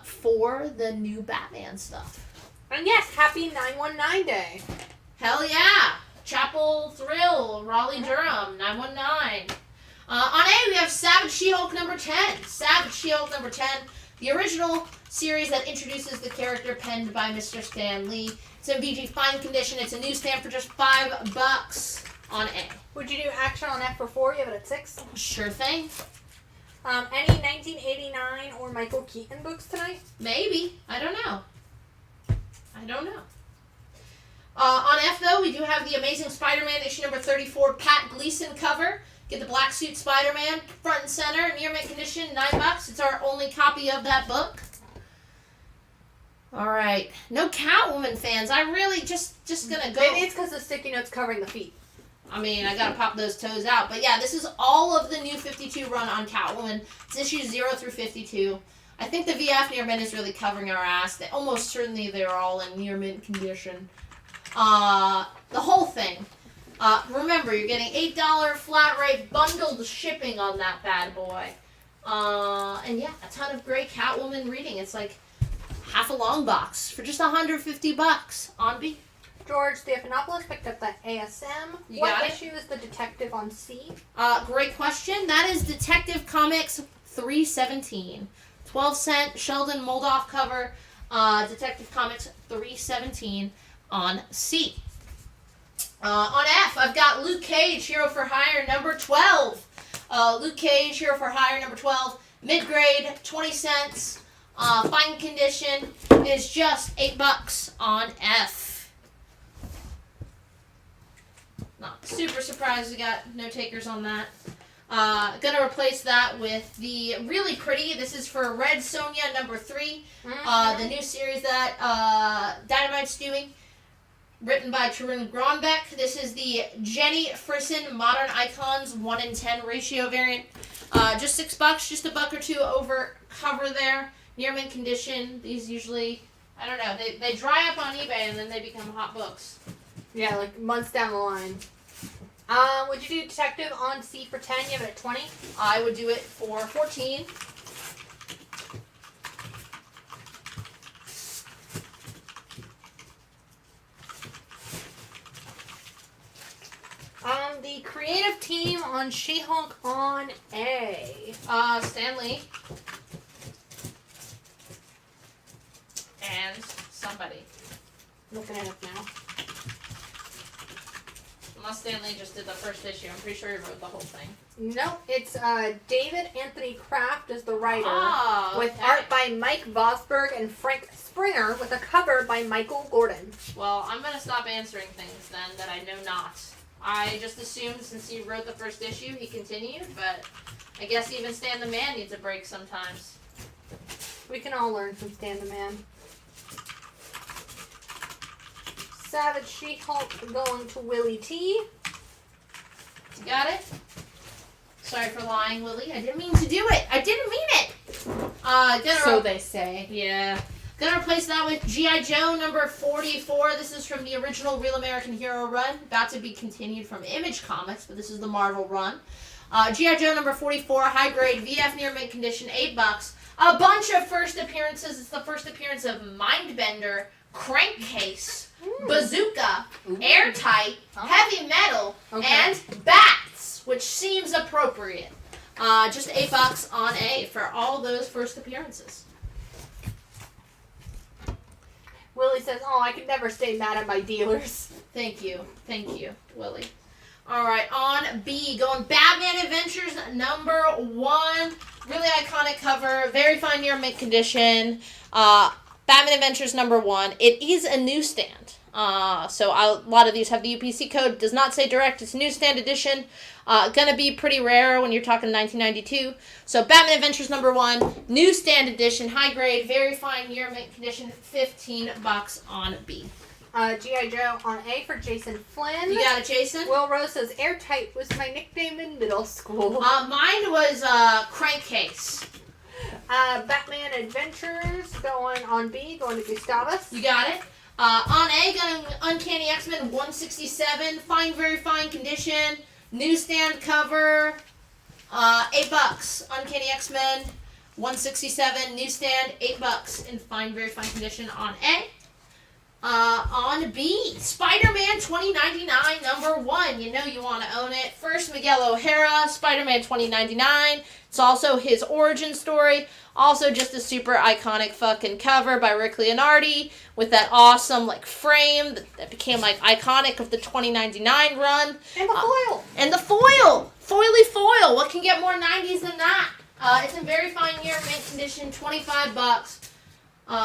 for the new Batman stuff. And yes, happy 919 Day. Hell yeah. Chapel Thrill, Raleigh-Durham, 919. On A, we have Savage She-Hulk number 10. Savage She-Hulk number 10. The original series that introduces the character penned by Mr. Stan Lee. It's in VG fine condition. It's a newsstand for just $5 on A. Would you do Action on F for 4? You have it at 6? Sure thing. Any 1989 or Michael Keaton books tonight? Maybe. I don't know. On F, though, we do have the Amazing Spider-Man issue number 34 Pat Gleason cover. Get the black suit Spider-Man front and center, near mint condition, $9. It's our only copy of that book. All right. No Catwoman fans. I really just gonna go. Maybe it's because the sticky note's covering the feet. I mean, I gotta pop those toes out. But yeah, this is all of the new 52 run on Catwoman. It's issues 0 through 52. I think the VF near mint is really covering our ass. Almost certainly they're all in near mint condition. The whole thing. Remember, you're getting $8 flat rate bundled shipping on that bad boy. And yeah, a ton of great Catwoman reading. It's like half a long box for just $150 on B. George Stephanopoulos picked up the ASM. You What got it? issue is the detective on C? Great question. That is Detective Comics 317. 12-cent Sheldon Moldoff cover. Detective Comics 317 on C. On F, I've got Luke Cage, Hero for Hire, number 12. Luke Cage, Hero for Hire, number 12. Mid-grade, 20 cents. Fine condition is just $8 on F. Not super surprised we got no takers on that. Gonna replace that with the really pretty, this is for Red Sonja, number 3. The new series that Dynamite's doing. Written by Tarun Grombeck. This is the Jenny Frisson Modern Icons 1:10 ratio variant. Just $6, just $1 or $2 over cover there. Near mint condition. These usually, I don't know, they dry up on eBay and then they become hot books. Yeah, like months down the line. Would you do detective on C for 10? You have it at 20? I would do it for 14. The creative team on She-Hulk on A. Stan Lee. And somebody. Looking at it now. Unless Stan Lee just did the first issue. I'm pretty sure he wrote the whole thing. No, it's David Anthony Kraft as the writer, with okay. art by Mike Vosberg and Frank Springer, with a cover by Michael Gordon. Well, I'm going to stop answering things then that I know not. I just assumed since he wrote the first issue, he continued, but I guess even Stan the Man needs a break sometimes. We can all learn from Stan the Man. Savage She-Hulk going to Willie T. You got it? Sorry for lying, Willie. I didn't mean to do it. I didn't mean it. So they say. Yeah. Gonna replace that with G.I. Joe number 44. This is from the original Real American Hero run. About to be continued from Image Comics, but this is the Marvel run. G.I. Joe number 44, high grade, VF near mint condition, $8. A bunch of first appearances. It's the first appearance of Mindbender, Crankcase, Bazooka, Airtight, Heavy Metal, and Bats, which seems appropriate. Just $8 on A for all those first appearances. Willie says, "Oh, I could never stay mad at my dealers." Thank you, Willie. All right, on B, going Batman Adventures number 1. Really iconic cover, very fine near mint condition. Batman Adventures number 1. It is a newsstand. So a lot of these have the UPC code. Does not say direct. It's newsstand edition. Gonna be pretty rare when you're talking 1992. So Batman Adventures number 1, newsstand edition, high grade, very fine near mint condition, $15 on B. G.I. Joe on A for Jason Flynn. You got it, Jason? Will Rose says, "Airtight was my nickname in middle school." Mine was Crankcase. Batman Adventures going on B, going to Gustavus. You got it. On A, going Uncanny X-Men 167, fine, very fine condition, newsstand cover, $8. Uncanny X-Men 167, newsstand, $8 in fine, very fine condition on A. On B, Spider-Man 2099, number 1. You know you want to own it. First, Miguel O'Hara, Spider-Man 2099. It's also his origin story. Also just a super iconic fucking cover by Rick Leonardi with that awesome like frame that became like iconic of the 2099 run. And the foil. And the foil. Foily foil. What can get more 90s than that? It's in very fine year, mint condition, $25.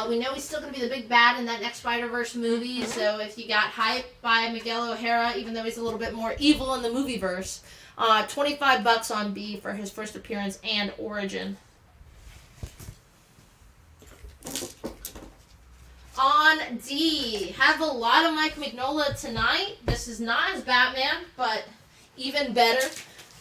We know he's still going to be the big bad in that next Spider-Verse movie, so if you got hype by Miguel O'Hara, even though he's a little bit more evil in the movieverse, $25 on B for his first appearance and origin. On D, have a lot of Mike Mignola tonight. This is not as Batman, but even better.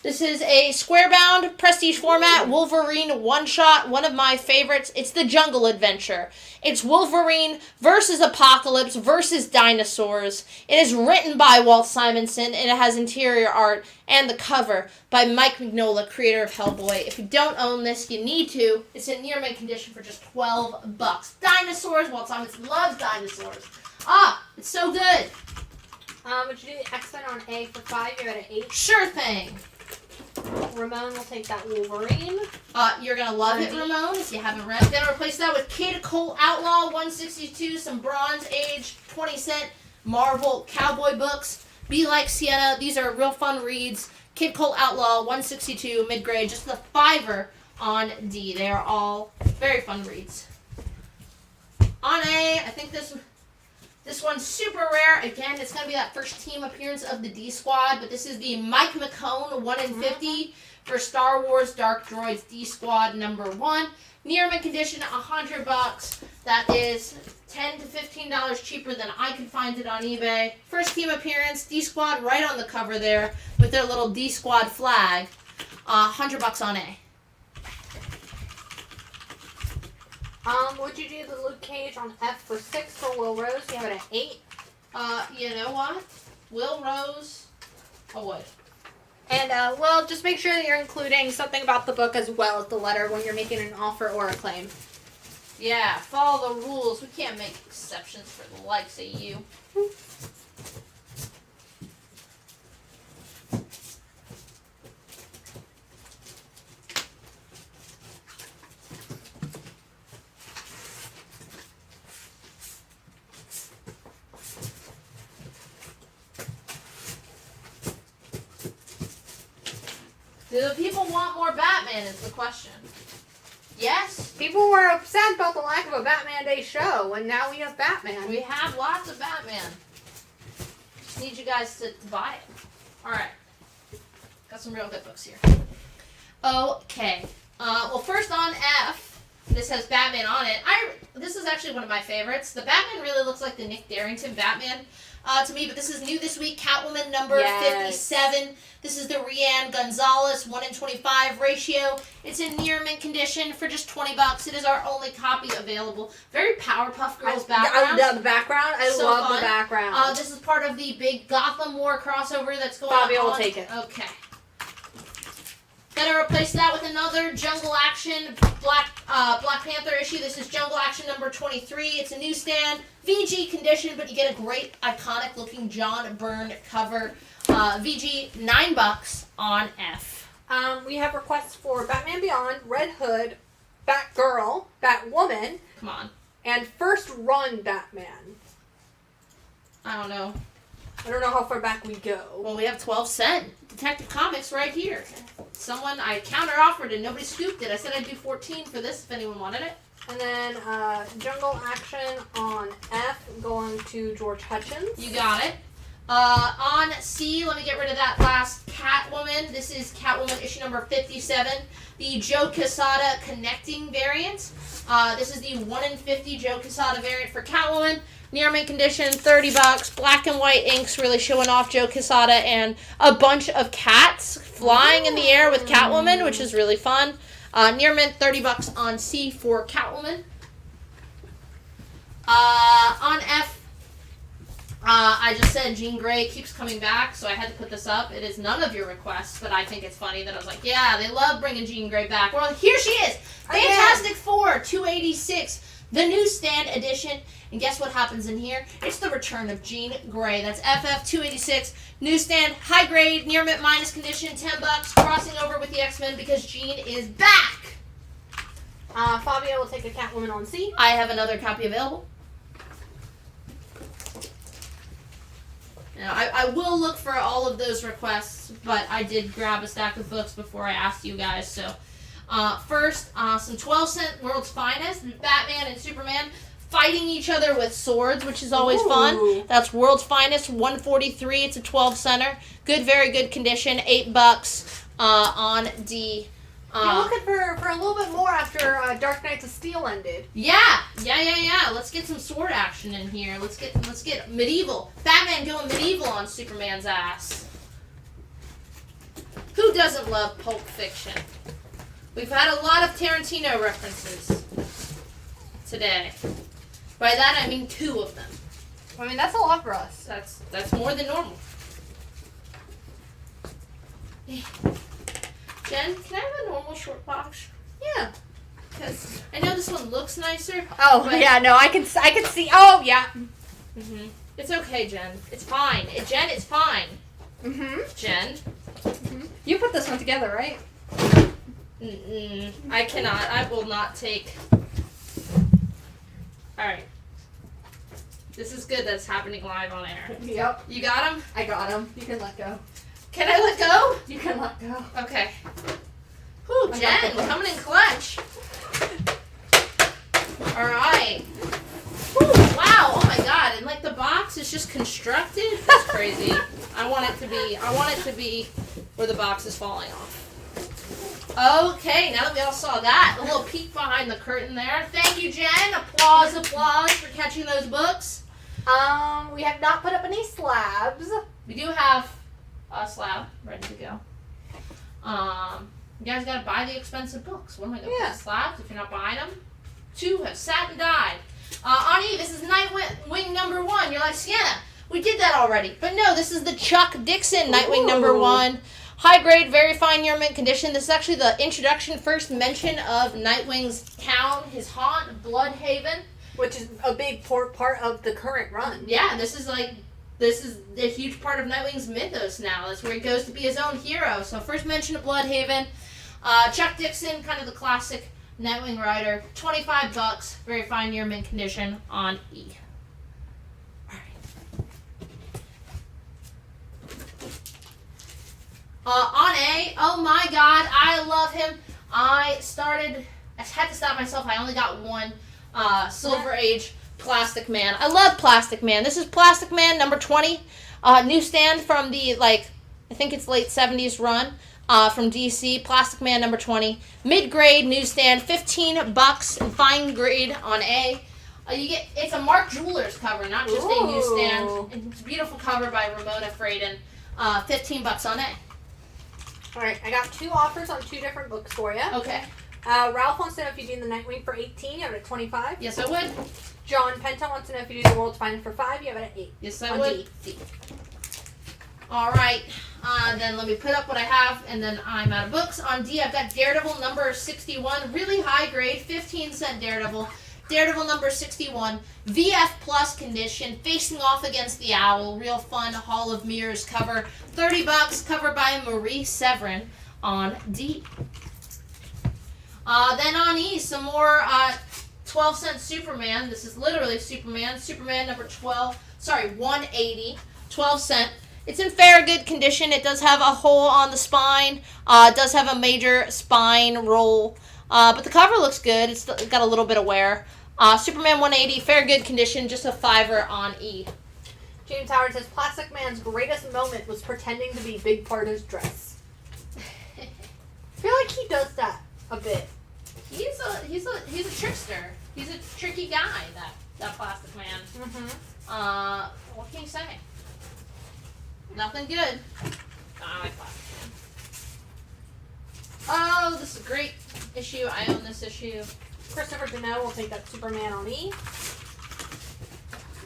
This is a square-bound prestige format Wolverine one-shot, one of my favorites. It's the Jungle Adventure. It's Wolverine versus Apocalypse versus dinosaurs. It is written by Walt Simonson, and it has interior art and the cover by Mike Mignola, creator of Hellboy. If you don't own this, you need to. It's in near mint condition for just $12. Dinosaurs. Walt Simonson loves dinosaurs. Ah, it's so good. Would you do the X-Men on A for 5? You're at an 8. Sure thing. Ramon will take that Wolverine. You're gonna love it, Ramon, if you haven't read. Gonna replace that with Kid Colt Outlaw 162, some Bronze Age 20-cent Marvel cowboy books. Be Like Sienna. These are real fun reads. Kid Colt Outlaw 162 mid-grade, just the $5 on D. They are all very fun reads. On A, I think this one's super rare. Again, it's going to be that first team appearance of the D Squad, but this is the Mike McCone 1 in 50 for Star Wars Dark Droids D Squad #1. Near mint condition, $100. That is $10 to $15 cheaper than I could find it on eBay. First team appearance, D Squad right on the cover there with their little D Squad flag. $100 on A. Would you do the Luke Cage on F for 6 for Will Rose? You have it at 8. You know what? Will Rose. I would. And, well, just make sure that you're including something about the book as well as the letter when you're making an offer or a claim. Yeah, follow the rules. We can't make exceptions for the likes of you. Do the people want more Batman is the question. Yes? People were upset about the lack of a Batman Day show, and now we have Batman. We have lots of Batman. Just need you guys to buy it. Alright. Got some real good books here. Okay. Well, first on F, this has Batman on it. This is actually one of my favorites. The Batman really looks like the Nick Darrington Batman to me, but this is new this week. Catwoman number 57. This is the Rianne Gonzalez 1 in 25 ratio. It's in near mint condition for just $20. It is our only copy available. Very Powerpuff Girls background. The background. I love the background. This is part of the big Gotham War crossover that's going Bobby on. will take it. Okay. Gonna replace that with another Jungle Action Black Panther issue. This is Jungle Action number 23. It's a newsstand, VG condition, but you get a great iconic looking John Byrne cover. VG $9 on F. We have requests for Batman Beyond, Red Hood, Batgirl, Batwoman. Come on. And First Run Batman. I don't know. I don't know how far back we go. Well, we have 12 cent Detective Comics right here. Someone, I counter-offered and nobody scooped it. I said I'd do 14 for this if anyone wanted it. And then Jungle Action on F going to George Hutchins. You got it. On C, let me get rid of that last Catwoman. This is Catwoman issue number 57. The Joe Quesada connecting variant. This is the 1 in 50 Joe Quesada variant for Catwoman. Near mint condition, $30. Black and white inks really showing off Joe Quesada and a bunch of cats flying in the air with Catwoman, which is really fun. Near mint, $30 on C for Catwoman. On F, I just said Jean Grey keeps coming back, so I had to put this up. It is none of your requests, but I think it's funny that I was like, yeah, they love bringing Jean Grey back. Well, here she is. Fantastic Four, 286. The newsstand edition. And guess what happens in here? It's the return of Jean Grey. That's FF286. Newsstand, high grade, near mint minus condition, $10. Crossing over with the X-Men because Jean is back. Fabio will take a Catwoman on C. I have another copy available. Now, I will look for all of those requests, but I did grab a stack of books before I asked you guys. So, first, some 12 cent World's Finest, Batman and Superman fighting each other with swords, which is always fun. That's World's Finest, 143. It's a 12 center. Good, very good condition. $8 on D. You're looking for a little bit more after Dark Knights of Steel ended. Yeah. Let's get some sword action in here. Let's get medieval. Batman going medieval on Superman's ass. Who doesn't love Pulp Fiction? We've had a lot of Tarantino references today. By that I mean 2 of them. I mean, that's a lot for us. That's more than normal. Jen, can I have a normal short box? Yeah. Because I know this one looks nicer. Oh, but yeah, no, I can see. Oh, yeah. It's okay, Jen. It's fine. Jen, it's fine. Jen. You put this one together, right? I cannot. I will not take. Alright. This is good that it's happening live on air. Yep. You got him? I got him. You can let go. Can I let go? You can let go. Okay. Whew, Jen, coming in clutch. Alright. Wow, oh my god, and like the box is just constructed. That's crazy. I want it to be where the box is falling off. Okay, now that we all saw that, a little peek behind the curtain there. Thank you, Jen. Applause for catching those books. We have not put up any slabs. We do have a slab ready to go. You guys gotta buy the expensive books. What am I gonna put slabs if you're not buying them? 2 have sat and died. Ani, this is Nightwing number 1. You're like, Sienna, we did that already. But no, this is the Chuck Dixon Nightwing number 1. High grade, very fine year mint condition. This is actually the introduction, first mention of Nightwing's town, his haunt, Bloodhaven. Which is a big part of the current run. Yeah, this is a huge part of Nightwing's mythos now. That's where he goes to be his own hero. So first mention of Bloodhaven. Chuck Dixon, kind of the classic Nightwing rider. $25, very fine year mint condition on E. On A, oh my god, I love him. I had to stop myself. I only got 1 Silver Age Plastic Man. I love Plastic Man. This is Plastic Man number 20. Newsstand from the, I think it's late 70s run from DC. Plastic Man number 20. Mid-grade newsstand, $15 and fine grade on A. It's a Mark Jewelers cover, not just a newsstand. It's a beautiful cover by Ramona Fraden. $15 on A. Alright, I got 2 offers on 2 different books for you. Okay. Ralph wants to know if you do the Nightwing for 18, you have it at 25. Yes, I would. John Penta wants to know if you do the World's Finest for 5, you have it at 8. Yes, I would. D. Alright, then let me put up what I have, and then I'm out of books. On D, I've got Daredevil number 61, really high grade, 15-cent Daredevil. Daredevil number 61, VF Plus condition, facing off against the owl, real fun Hall of Mirrors cover, $30, cover by Marie Severin on D. Then on E, some more 12-cent Superman. This is literally Superman. Superman number 180, 12 cent. It's in fair good condition. It does have a hole on the spine. It does have a major spine roll. But the cover looks good. It's got a little bit of wear. Superman 180, fair good condition, just a $5 on E. James Howard says Plastic Man's greatest moment was pretending to be Big Pardo's dress. I feel like he does that a bit. He's a trickster. He's a tricky guy, that Plastic Man. What can you say? Nothing good. I like Plastic Man. Oh, this is a great issue. I own this issue. Christopher Deneau will take that Superman on E.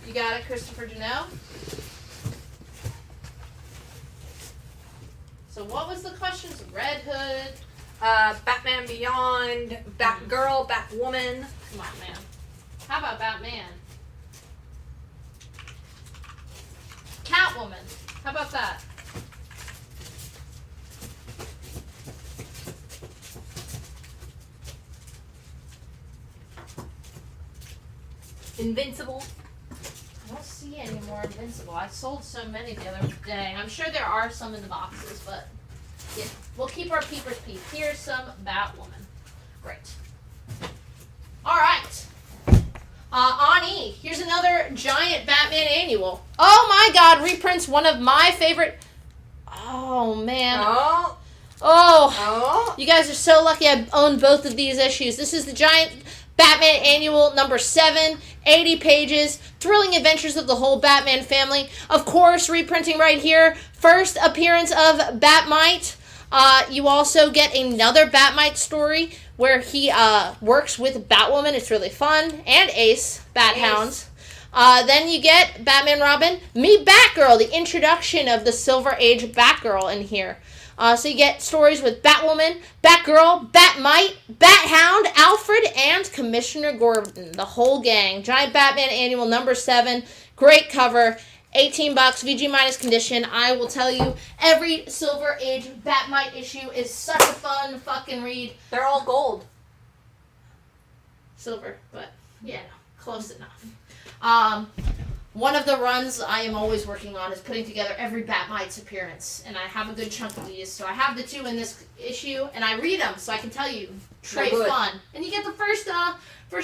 You got it, Christopher Deneau. So what was the questions? Red Hood. Batman Beyond, Batgirl, Batwoman. Come on, man. How about Batman? Catwoman. How about that? Invincible. I don't see any more Invincible. I sold so many the other day. I'm sure there are some in the boxes, but yeah, we'll keep our peepers peep. Here's some Batwoman. Great. All right. On E, here's another giant Batman annual. Oh my God! Reprints one of my favorite. Oh man. Oh. You guys are so lucky. I own both of these issues. This is the giant Batman Annual number 7, 80 pages, thrilling adventures of the whole Batman family. Of course, reprinting right here, first appearance of Batmite. You also get another Batmite story where he works with Batwoman. It's really fun. And Ace, Bat-Hounds. Then you get Batman Robin, Meet Batgirl, the introduction of the Silver Age Batgirl in here. So you get stories with Batwoman, Batgirl, Batmite, Bat-Hound, Alfred, and Commissioner Gordon. The whole gang. Giant Batman Annual number 7. Great cover. $18, VG minus condition. I will tell you, every Silver Age Batmite issue is such a fun fucking read. They're all gold. Silver, but yeah, close enough. One of the runs I am always working on is putting together every Batmite's appearance, and I have a good chunk of these. So I have the 2 in this issue, and I read them, so I can tell you, trade fun. And you get the first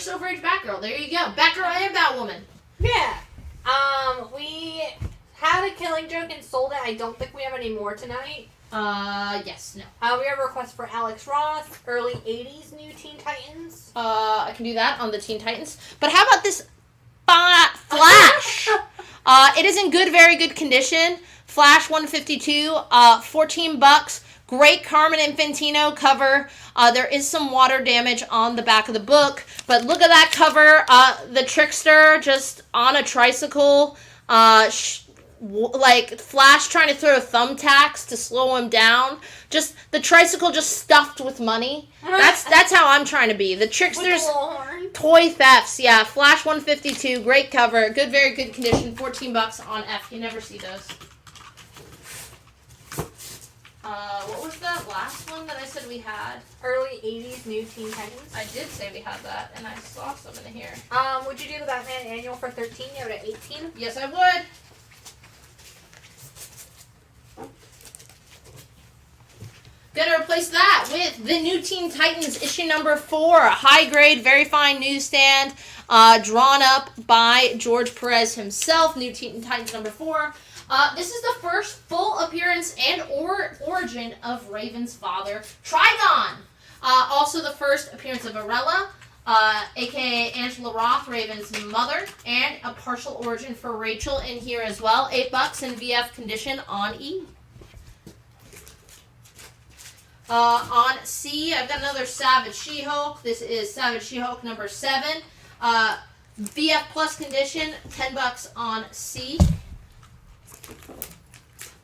Silver Age Batgirl. There you go, Batgirl and Batwoman. Yeah. We had a Killing Joke and sold it. I don't think we have any more tonight. Yes, no. We have a request for Alex Ross, early 80s New Teen Titans. I can do that on the Teen Titans. But how about this Flash? It is in very good condition. Flash 152, $14. Great Carmen Infantino cover. There is some water damage on the back of the book, but look at that cover. The Trickster just on a tricycle, like Flash trying to throw thumbtacks to slow him down. Just the tricycle just stuffed with money. That's how I'm trying to be. The Trickster's toy thefts. Yeah, Flash 152, great cover, very good condition. $14 on F. You never see those. What was that last one that I said we had? Early 80s New Teen Titans. I did say we had that, and I saw some in here. Would you do the Batman Annual for 13? You have it at 18? Yes, I would. Gonna replace that with the New Teen Titans issue number 4. High grade, very fine newsstand. Drawn up by George Perez himself. New Teen Titans number 4. This is the first full appearance and origin of Raven's father, Trigon. Also the first appearance of Arella, aka Angela Roth, Raven's mother, and a partial origin for Rachel in here as well. $8 in VF condition on E. On C, I've got another Savage She-Hulk. This is Savage She-Hulk number 7. VF plus condition, $10 on C.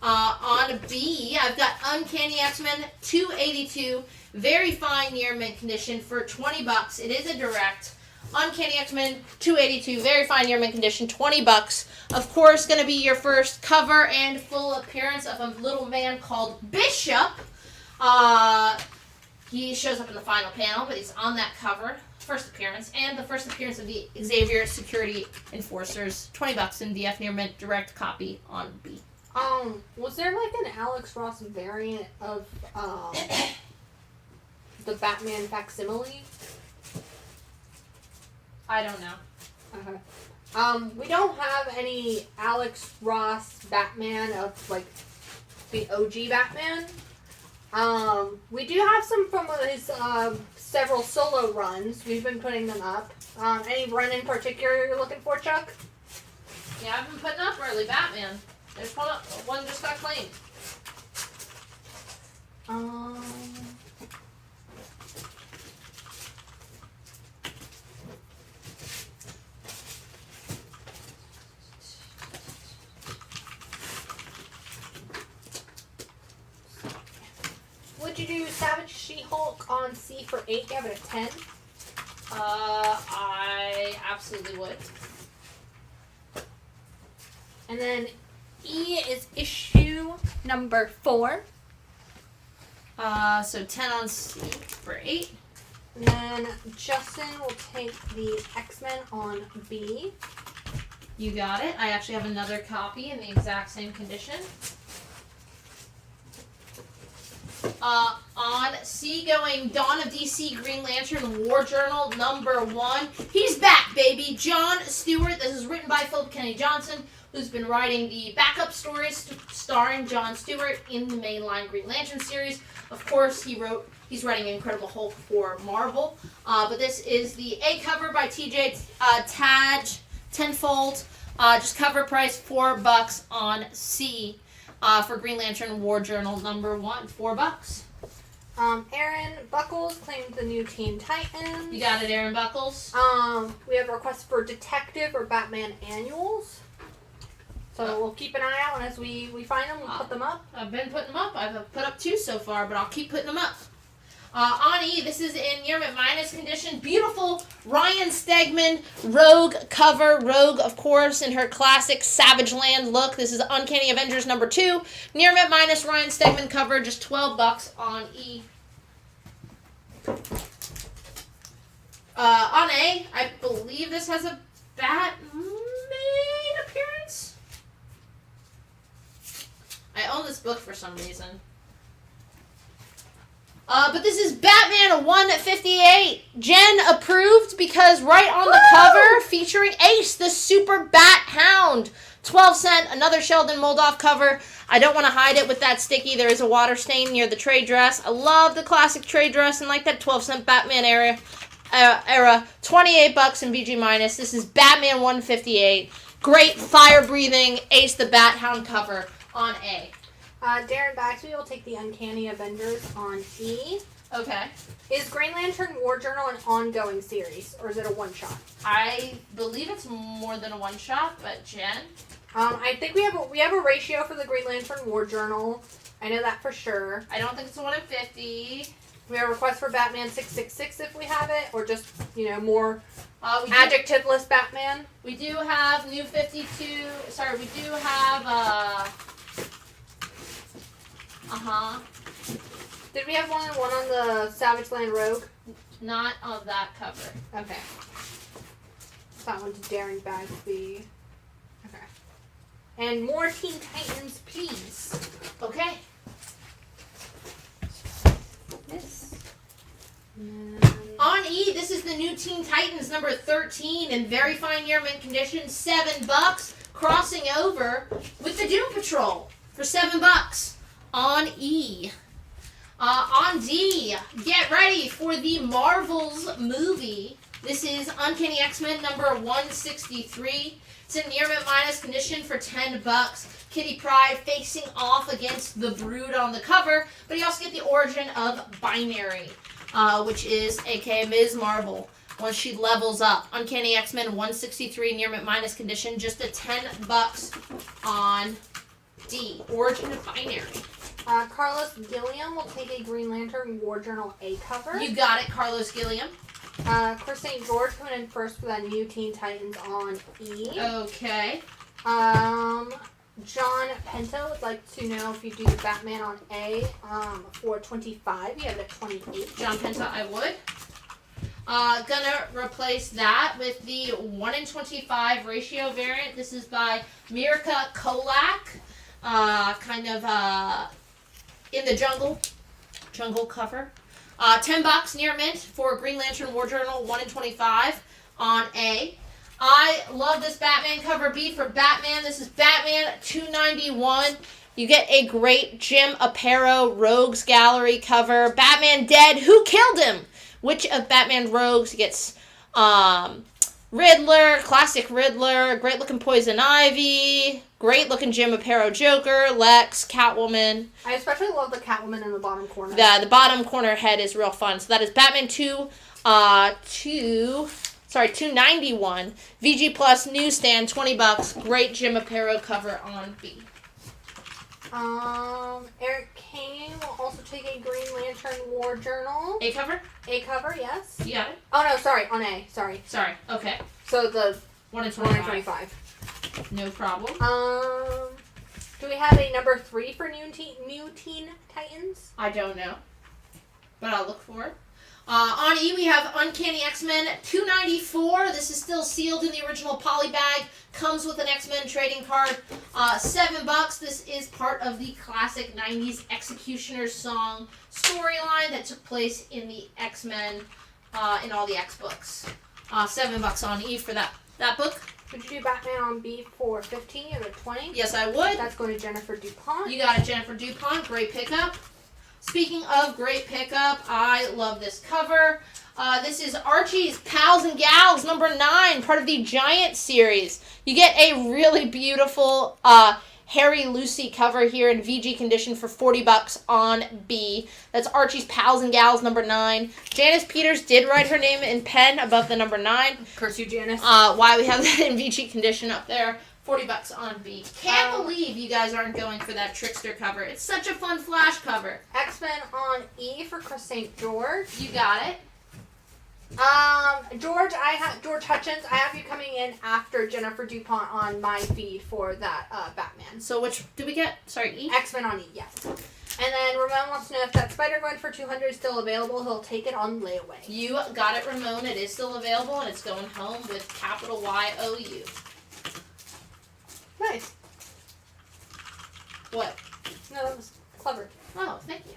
On B, I've got Uncanny X-Men 282, very fine near mint condition for $20. It is a direct. Uncanny X-Men 282, very fine near mint condition, $20. Of course, going to be your first cover and full appearance of a little man called Bishop. He shows up in the final panel, but he's on that cover. First appearance, and the first appearance of the Xavier Security Enforcers. $20 in VF near mint, direct copy on B. Was there like an Alex Ross variant of the Batman facsimile? I don't know. Okay. We don't have any Alex Ross Batman of like the OG Batman. We do have some from his several solo runs. We've been putting them up. Any run in particular you're looking for, Chuck? Yeah, I've been putting up early Batman. There's one just got claimed. Would you do Savage She-Hulk on C for 8? Give it a 10. I absolutely would. And then E is issue number 4. So 10 on C for 8. And then Justin will take the X-Men on B. You got it. I actually have another copy in the exact same condition. On C going Dawn of DC Green Lantern War Journal number 1. He's back, baby. John Stewart. This is written by Philip Kennedy Johnson, who's been writing the backup stories starring John Stewart in the mainline Green Lantern series. Of course, he's writing Incredible Hulk for Marvel. But this is the A cover by TJ Taj, tenfold. Just cover price $4 on C. for Green Lantern War Journal number 1, $4. Aaron Buckles claimed the new Teen Titans. You got it, Aaron Buckles. We have requests for Detective or Batman annuals. So we'll keep an eye out, and as we find them, we'll put them up. I've been putting them up. I've put up 2 so far, but I'll keep putting them up. On E, this is in near minus condition. Beautiful Ryan Stegman Rogue cover. Rogue, of course, in her classic Savage Land look. This is Uncanny Avengers number 2. Near minus Ryan Stegman cover, just $12 on E. On A, I believe this has a Batman appearance. I own this book for some reason. But this is Batman 158. Jen approved because right on the cover, featuring Ace, the Super Bat Hound. 12 cent, another Sheldon Moldoff cover. I don't want to hide it with that sticky. There is a water stain near the trade dress. I love the classic trade dress and like that 12 cent Batman era. 28 bucks in VG minus. This is Batman 158. Great fire-breathing Ace the Bat Hound cover on A. Darren Baxby will take the Uncanny Avengers on E. Okay. Is Green Lantern War Journal an ongoing series, or is it a one-shot? I believe it's more than a one-shot, but Jen? I think we have a ratio for the Green Lantern War Journal. I know that for sure. I don't think it's a 1 in 50. We have a request for Batman 666 if we have it, or just, more adjectiveless Batman. We do have New 52. Sorry, we do have, Did we have one on the Savage Land Rogue? Not on that cover. Okay. That one's Darren Bagsby. Okay. And more Teen Titans, please. Okay. This. On E, this is the new Teen Titans number 13 in very fine year mint condition, $7, crossing over with the Doom Patrol for $7 on E. On D, get ready for the Marvels movie. This is Uncanny X-Men number 163. It's in near mint minus condition for $10. Kitty Pryde facing off against the Brood on the cover, but you also get the origin of Binary, which is aka Ms. Marvel once she levels up. Uncanny X-Men 163 near mint minus condition, just a $10 on D. Origin of Binary. Carlos Gilliam will take a Green Lantern War Journal A cover. You got it, Carlos Gilliam. Chris St. George coming in first for that new Teen Titans on E. Okay. John Penta would like to know if you do the Batman on A for 25. You have it at 28. John Penta, I would. Gonna replace that with the 1 in 25 ratio variant. This is by Mirka Kolak. In the jungle cover. $10 near mint for Green Lantern War Journal 1 in 25 on A. I love this Batman cover B for Batman. This is Batman 291. You get a great Jim Aparo Rogues Gallery cover. Batman dead. Who killed him? Which of Batman Rogues gets Riddler, classic Riddler, great looking Poison Ivy, great looking Jim Aparo Joker, Lex, Catwoman. I especially love the Catwoman in the bottom corner. The bottom corner head is real fun. So that is Batman 291. VG Plus newsstand, $20. Great Jim Aparo cover on B. Eric Kane will also take a Green Lantern War Journal. A cover? A cover, yes. You got it? Oh, no, sorry. On A. Sorry. Okay. So the 1 in 25. No problem. Do we have a number 3 for New Teen Titans? I don't know, but I'll look for it. On E, we have Uncanny X-Men 294. This is still sealed in the original poly bag. Comes with an X-Men trading card. $7. This is part of the classic 90s Executioner's Song storyline that took place in the X-Men, in all the X books. $7 on E for that book. Would you do Batman on B for 15 or 20? Yes, I would. That's going to Jennifer DuPont. You got it, Jennifer DuPont. Great pickup. Speaking of great pickup, I love this cover. This is Archie's Pals and Gals, number 9, part of the Giant series. You get a really beautiful Harry Lucy cover here in VG condition for $40 on B. That's Archie's Pals and Gals number 9. Janice Peters did write her name in pen above the number 9. Curse you, Janice. Why we have that in VG condition up there. $40 on B. Can't believe you guys aren't going for that Trickster cover. It's such a fun Flash cover. X-Men on E for Chris St. George. You got it. George Hutchins, I have you coming in after Jennifer DuPont on my feed for that Batman. So which did we get? Sorry, E? X-Men on E, yes. And then Ramon wants to know if that Spider-Gwen for 200 is still available. He'll take it on layaway. You got it, Ramon. It is still available, and it's going home with capital Y-O-U. Nice. What? No, that was clever. Oh, thank you.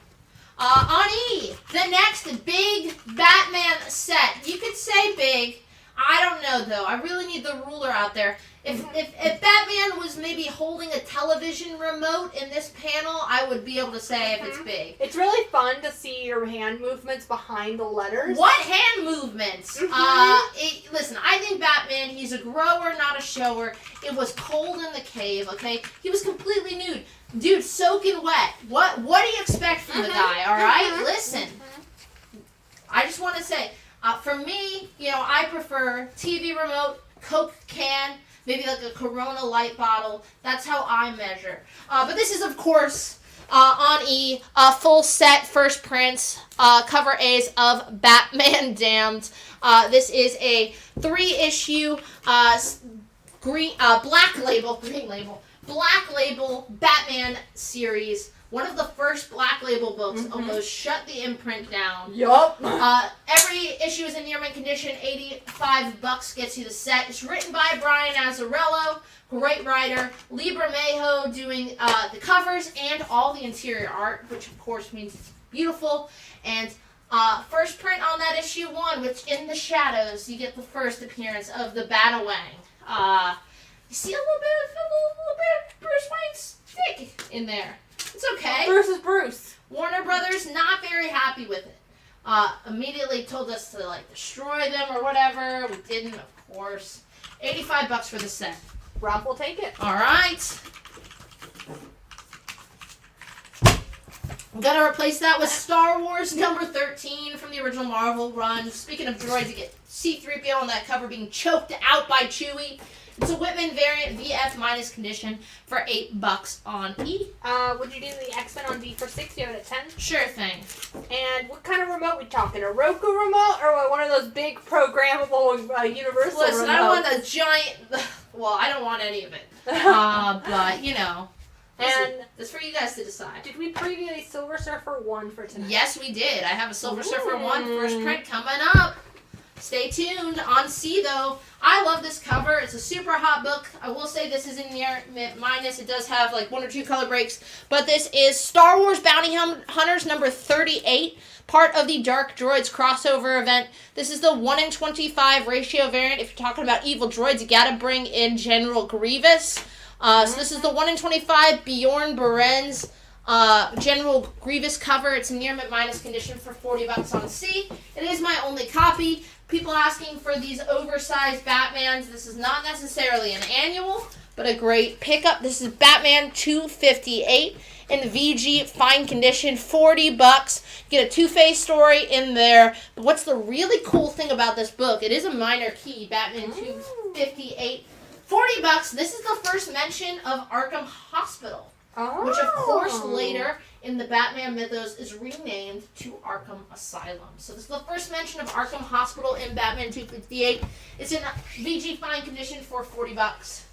On E, the next big Batman set. You could say big. I don't know, though. I really need the ruler out there. If Batman was maybe holding a television remote in this panel, I would be able to say if it's big. It's really fun to see your hand movements behind the letters. What hand movements? Listen, I think Batman, he's a grower, not a shower. It was cold in the cave, okay? He was completely nude. Dude, soaking wet. What do you expect from the guy, all right? Listen. I just want to say, for me, I prefer TV remote, Coke can, maybe like a Corona light bottle. That's how I measure. But this is, of course, on E, full set first prints, cover A's of Batman Damned. This is a 3-issue Black Label Batman series. One of the first Black Label books almost shut the imprint down. Yup. Every issue is in near mint condition. $85 gets you the set. It's written by Brian Azzarello, great writer. Libra Mayho doing the covers and all the interior art, which of course means it's beautiful. And first print on that issue 1, which in the shadows you get the first appearance of the Batawang. You see a little bit of Bruce Wayne's stick in there. It's okay. Bruce is Bruce. Warner Brothers not very happy with it. Immediately told us to destroy them or whatever. We didn't, of course. $85 for the set. Ralph will take it. All right. I'm gonna replace that with Star Wars number 13 from the original Marvel run. Speaking of droids, you get C-3PO on that cover being choked out by Chewie. It's a Whitman variant VF minus condition for $8 on E. Would you do the X-Men on D for 6? You have it at 10? Sure thing. And what kind of remote we talking? A Roku remote or one of those big programmable universal remotes? Listen, I want a giant... Well, I don't want any of it. But, And it's for you guys to decide. Did we preview a Silver Surfer 1 for tonight? Yes, we did. I have a Silver Surfer 1 first print coming up. Stay tuned. On C, though, I love this cover. It's a super hot book. I will say this is in near minus. It does have 1 or 2 color breaks. But this is Star Wars Bounty Hunters number 38, part of the Dark Droids crossover event. This is the 1 in 25 ratio variant. If you're talking about evil droids, you gotta bring in General Grievous. So this is the 1 in 25 Bjorn Beren's General Grievous cover. It's a near mint minus condition for $40 on C. It is my only copy. People asking for these oversized Batmans. This is not necessarily an annual, but a great pickup. This is Batman 258 in the VG fine condition, $40. Get a Two-Face story in there. But what's the really cool thing about this book? It is a minor key, Batman 258. $40. This is the first mention of Arkham Hospital, which of course later in the Batman mythos is renamed to Arkham Asylum. So this is the first mention of Arkham Hospital in Batman 258. It's in VG fine condition for $40.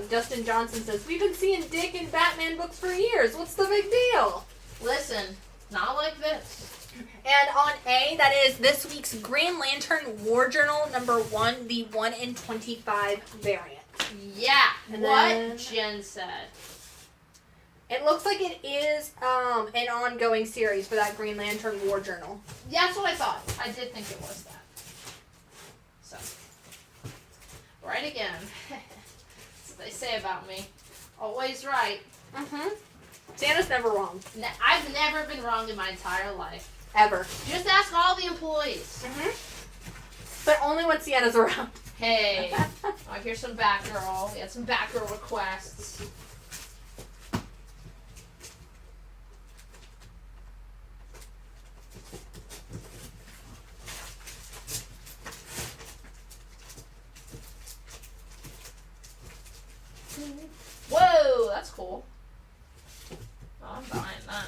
Justin Johnson says, we've been seeing Dick in Batman books for years. What's the big deal? Listen, not like this. And on A, that is this week's Green Lantern War Journal number 1, the 1 in 25 variant. Yeah, and what Jen said. It looks like it is an ongoing series for that Green Lantern War Journal. Yeah, that's what I thought. I did think it was that. So, right again. That's what they say about me. Always right. Santa's never wrong. I've never been wrong in my entire life. Ever. Just ask all the employees. But only when Sienna's around. Hey, I here's some Batgirl. We had some Batgirl requests. Whoa, that's cool. Oh, I'm buying that.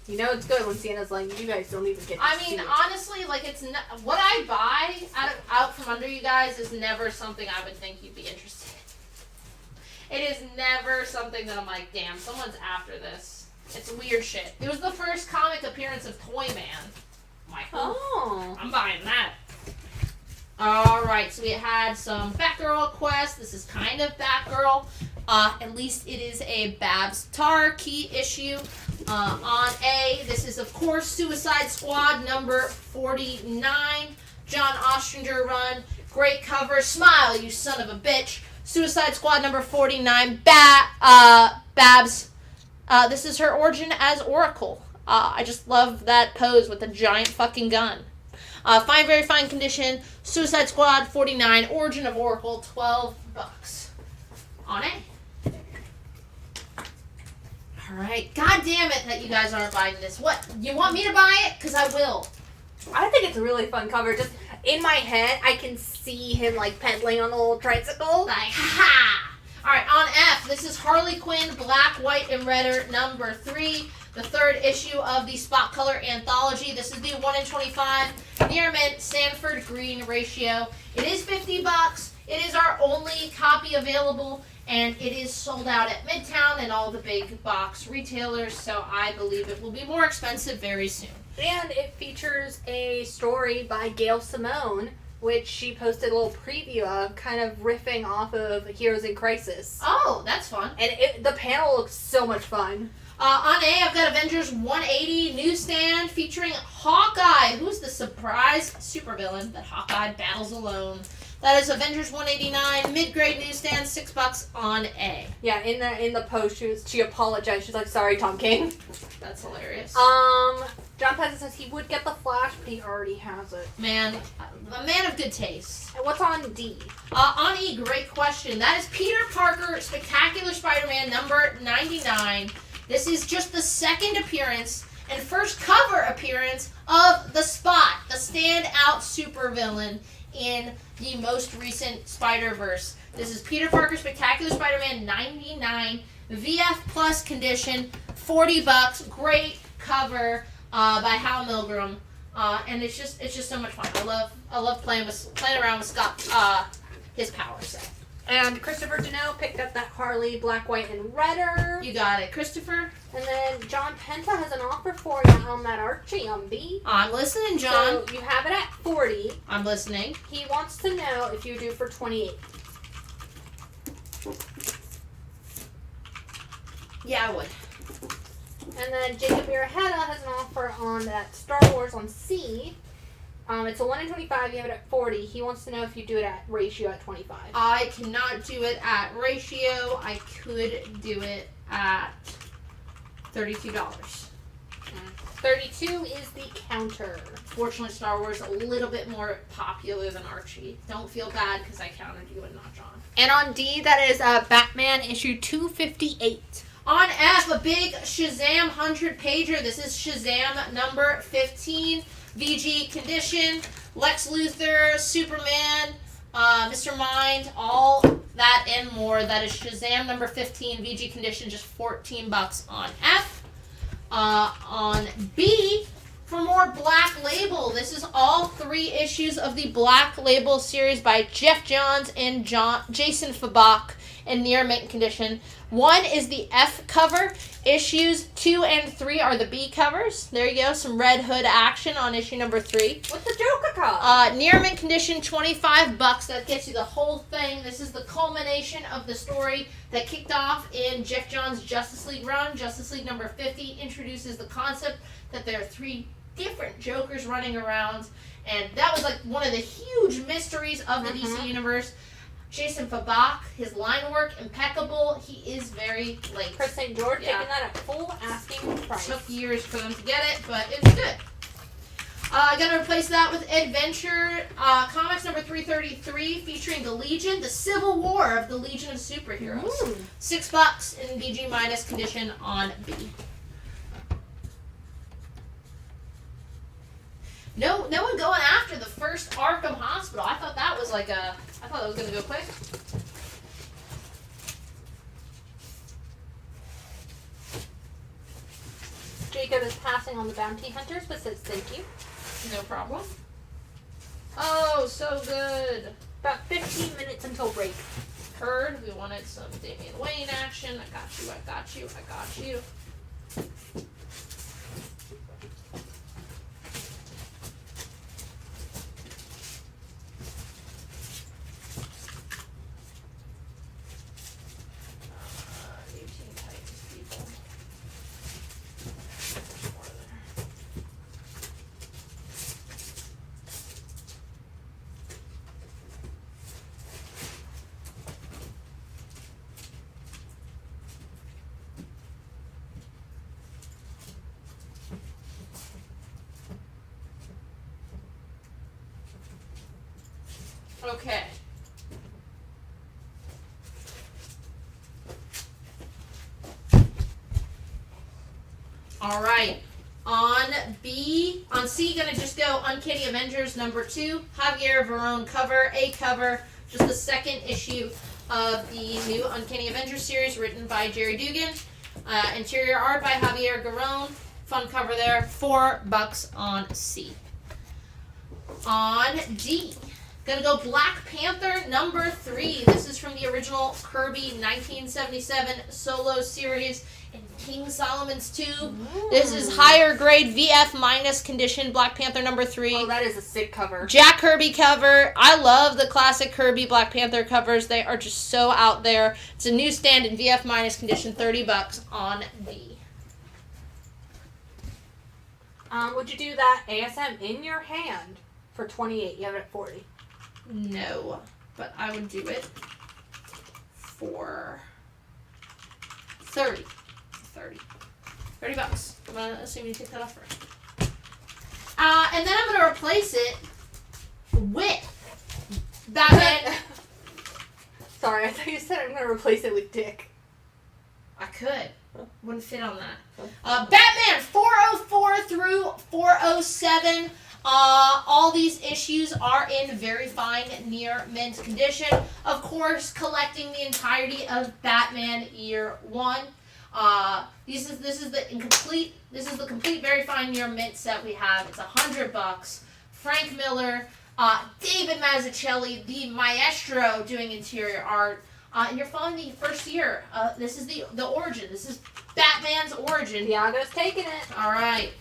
You know it's good when Sienna's like, you guys don't even get to I see mean, it. honestly, like, it's not, what I buy out from under you guys is never something I would think you'd be interested in. It is never something that I'm like, damn, someone's after this. It's weird shit. It was the first comic appearance of Toy Man. I'm like, Oh. I'm buying that. Alright, so we had some Batgirl quests. This is kind of Batgirl. At least it is a Babs Tar key issue. On A, this is, of course, Suicide Squad number 49. John Ostrander run. Great cover. Smile, you son of a bitch. Suicide Squad number 49. Babs. This is her origin as Oracle. I just love that pose with the giant fucking gun. Fine, very fine condition. Suicide Squad 49. Origin of Oracle. $12. On A. Alright. God damn it that you guys aren't buying this. What? You want me to buy it? Because I will. I think it's a really fun cover. Just in my head, I can see him like pedaling on a little tricycle. Like, ha! Alright, on F, this is Harley Quinn, Black, White, and Redder, number 3. The 3rd issue of the Spot Color Anthology. This is the 1 in 25 Near Mint Sanford Green ratio. It is $50. It is our only copy available, and it is sold out at Midtown and all the big box retailers, so I believe it will be more expensive very soon. And it features a story by Gail Simone, which she posted a little preview of, kind of riffing off of Heroes in Crisis. Oh, that's fun. And the panel looks so much fun. On A, I've got Avengers 180 newsstand featuring Hawkeye, who's the surprise supervillain that Hawkeye battles alone. That is Avengers 189 mid-grade newsstand, $6 on A. Yeah, in the post she apologized. She's like, "Sorry, Tom King." That's hilarious. John Pezza says he would get the Flash, but he already has it. Man, a man of good taste. And what's on D? On E, great question. That is Peter Parker, Spectacular Spider-Man number 99. This is just the 2nd appearance and first cover appearance of the Spot, the standout supervillain in the most recent Spider-Verse. This is Peter Parker, Spectacular Spider-Man 99, VF Plus condition, $40. Great cover by Hal Milgram, and it's just so much fun. I love playing around with Scott, his power set. And Christopher Deneau picked up that Harley Black, White, and Redder. You got it, Christopher. And then John Penta has an offer for you on that Archie on B. I'm listening, John. So you have it at 40. I'm listening. He wants to know if you do for 28. Yeah, I would. And then Jacob Iraheta has an offer on that Star Wars on C. It's a 1 in 25. You have it at 40. He wants to know if you do it at ratio at 25. I cannot do it at ratio. I could do it at $32. 32 is the counter. Fortunately, Star Wars a little bit more popular than Archie. Don't feel bad because I countered you and not John. And on D, that is Batman issue 258. On F, a big Shazam 100-pager. This is Shazam number 15. VG condition, Lex Luthor, Superman, Mr. Mind, all that and more. That is Shazam number 15, VG condition, just $14 on F. On B, for more Black Label, this is all 3 issues of the Black Label series by Jeff Johns and Jason Fabak in near mint condition. 1 is the F cover. Issues 2 and 3 are the B covers. There you go, some Red Hood action on issue number 3. What's the Joker cover? Near mint condition, $25. That gets you the whole thing. This is the culmination of the story that kicked off in Jeff Johns' Justice League run. Justice League number 50 introduces the concept that there are 3 different Jokers running around, and that was like one of the huge mysteries of the DC universe. Jason Fabak, his line work, impeccable. He is very late. Chris St. George taking that at full asking price. Took years for them to get it, but it was good. Gonna replace that with Adventure Comics number 333, featuring the Legion, the Civil War of the Legion of Superheroes. $6 in BG minus condition on B. No one going after the first Arkham Hospital. I thought that was like I thought that was gonna go quick. Jacob is passing on the bounty hunters, but says thank you. No problem. Oh, so good. About 15 minutes until break. Heard. We wanted some Damian Wayne action. I got you. I got you. I got you. Okay. All right. On C, gonna just go Uncanny Avengers number 2, Javier Verón cover, A cover, just the second issue of the new Uncanny Avengers series written by Jerry Dugan. Interior art by Javier Verón. Fun cover there. $4 on C. On D. Gonna go Black Panther number 3. This is from the original Kirby 1977 solo series in King Solomon's 2. This is higher grade VF minus condition Black Panther number 3. Oh, that is a sick cover. Jack Kirby cover. I love the classic Kirby Black Panther covers. They are just so out there. It's a newsstand in VF minus condition, $30 on D. Would you do that ASM in your hand for 28? You have it at 40. No, but I would do it for 30. $30. I'm gonna assume you take that off first. And then I'm gonna replace it with Batman. Sorry, I thought you said I'm gonna replace it with Dick. I could. Wouldn't fit on that. Batman 404 through 407. All these issues are in very fine near mint condition. Of course, collecting the entirety of Batman Year 1. This is the complete very fine near mint set we have. It's $100. Frank Miller, David Mazzucchelli, the maestro, doing interior art. And you're following the first year. This is the origin. This is Batman's origin. Tiago's taking it. All right.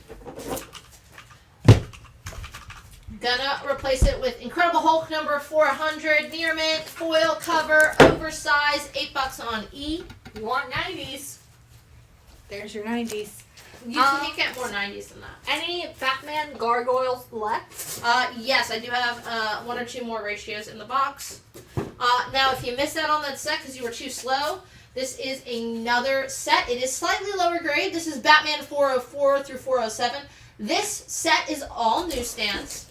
Gonna replace it with Incredible Hulk number 400, near mint, foil cover, oversized, $8 on E. You want 90s? There's your 90s. You can't get more 90s than that. Any Batman gargoyles left? Yes, I do have 1 or 2 more ratios in the box. Now, if you missed out on that set because you were too slow, this is another set. It is slightly lower grade. This is Batman 404 through 407. This set is all newsstands.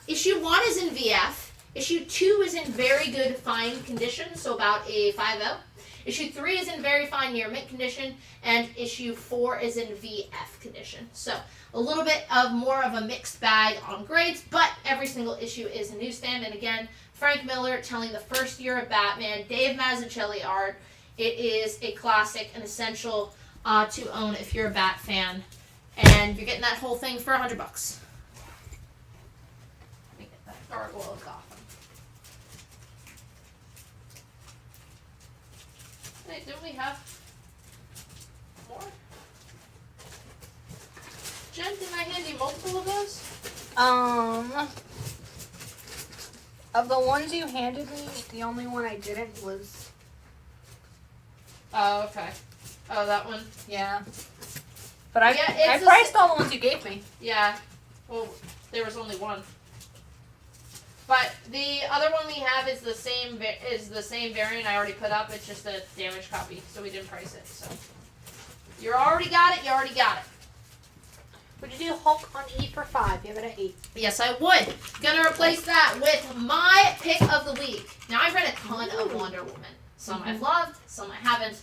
Issue 1 is in VF. Issue 2 is in very good fine condition, so about a 5.0. Issue 3 is in very fine near mint condition, and issue 4 is in VF condition. So a little bit of more of a mixed bag on grades, but every single issue is a newsstand. And again, Frank Miller telling the first year of Batman, Dave Mazzucchelli art. It is a classic, an essential to own if you're a Bat fan, and you're getting that whole thing for $100. Let me get that Gargoyle of Gotham. Hey, don't we have more? Jen, didn't I hand you multiple of those? Of the ones you handed me, the only one I didn't was... Oh, okay. Oh, that one? Yeah. But I Yeah, it's priced all the ones you gave me. Yeah. Well, there was only one. But the other one we have is the same variant I already put up. It's just a damaged copy, so we didn't price it. So you already got it. You already got it. Would you do Hulk on E for 5? You have it at 8. Yes, I would. Gonna replace that with my pick of the week. Now, I've read a ton of Wonder Woman. Some I've loved, some I haven't.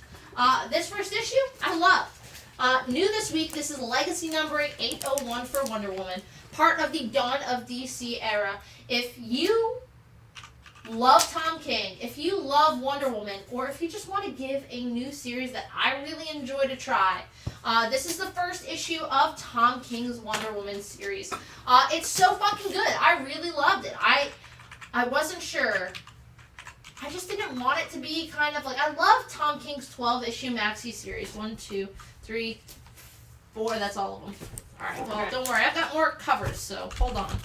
This first issue, I love. New this week, this is legacy numbering 801 for Wonder Woman, part of the Dawn of DC era. If you love Tom King, if you love Wonder Woman, or if you just want to give a new series that I really enjoyed a try, this is the first issue of Tom King's Wonder Woman series. It's so fucking good. I really loved it. I wasn't sure. I just didn't want it to be kind of like, I love Tom King's 12-issue maxi series. 1, 2, 3, 4, that's all of them. Alright, well, don't worry. I've got more covers, so hold on.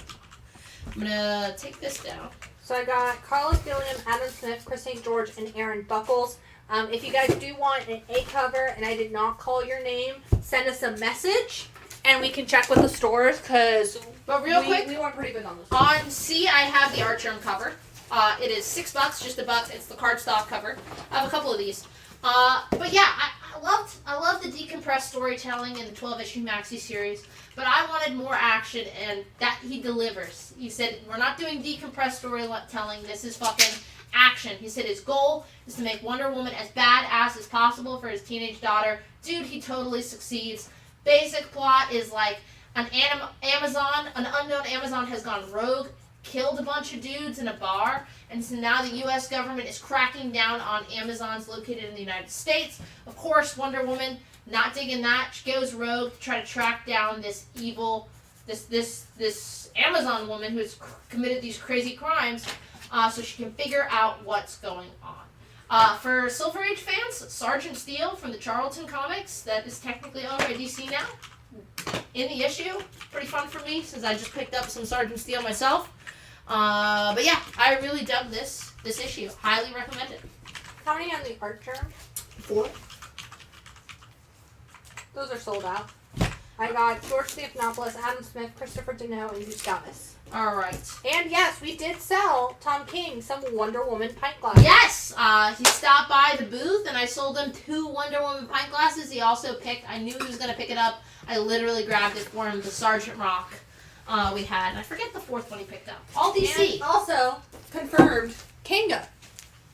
I'm gonna take this down. So I got Carlos Gilliam, Adam Smith, Chris St. George, and Aaron Buckles. If you guys do want an A cover and I did not call your name, send us a message and we can check with the stores because quick, we went pretty big on this. On C, I have the Archerm cover. It is $6, just $1. It's the cardstock cover. I have a couple of these. But yeah, I loved the decompressed storytelling in the 12-issue maxi series, but I wanted more action, and that he delivers. He said, we're not doing decompressed storytelling, this is fucking action. He said his goal is to make Wonder Woman as badass as possible for his teenage daughter. Dude, he totally succeeds. Basic plot is like an unknown Amazon has gone rogue, killed a bunch of dudes in a bar, and so now the U.S. government is cracking down on Amazons located in the United States. Of course, Wonder Woman, not digging that, she goes rogue to try to track down this evil, this Amazon woman who has committed these crazy crimes, so she can figure out what's going on. For Silver Age fans, Sergeant Steel from the Charlton comics, that is technically owned by DC now, in the issue. Pretty fun for me, since I just picked up some Sergeant Steel myself. But yeah, I really dug this issue. Highly recommend it. How many on the Archer? 4. Those are sold out. I got George Stephanopoulos, Adam Smith, Christopher Deneau, and Gustavus. Alright. And yes, we did sell Tom King some Wonder Woman pint glasses. Yes! He stopped by the booth and I sold him 2 Wonder Woman pint glasses. He also picked, I knew he was going to pick it up. I literally grabbed it for him, the Sergeant Rock we had. And I forget the 4th one he picked up. All DC. And also, confirmed, Kanga.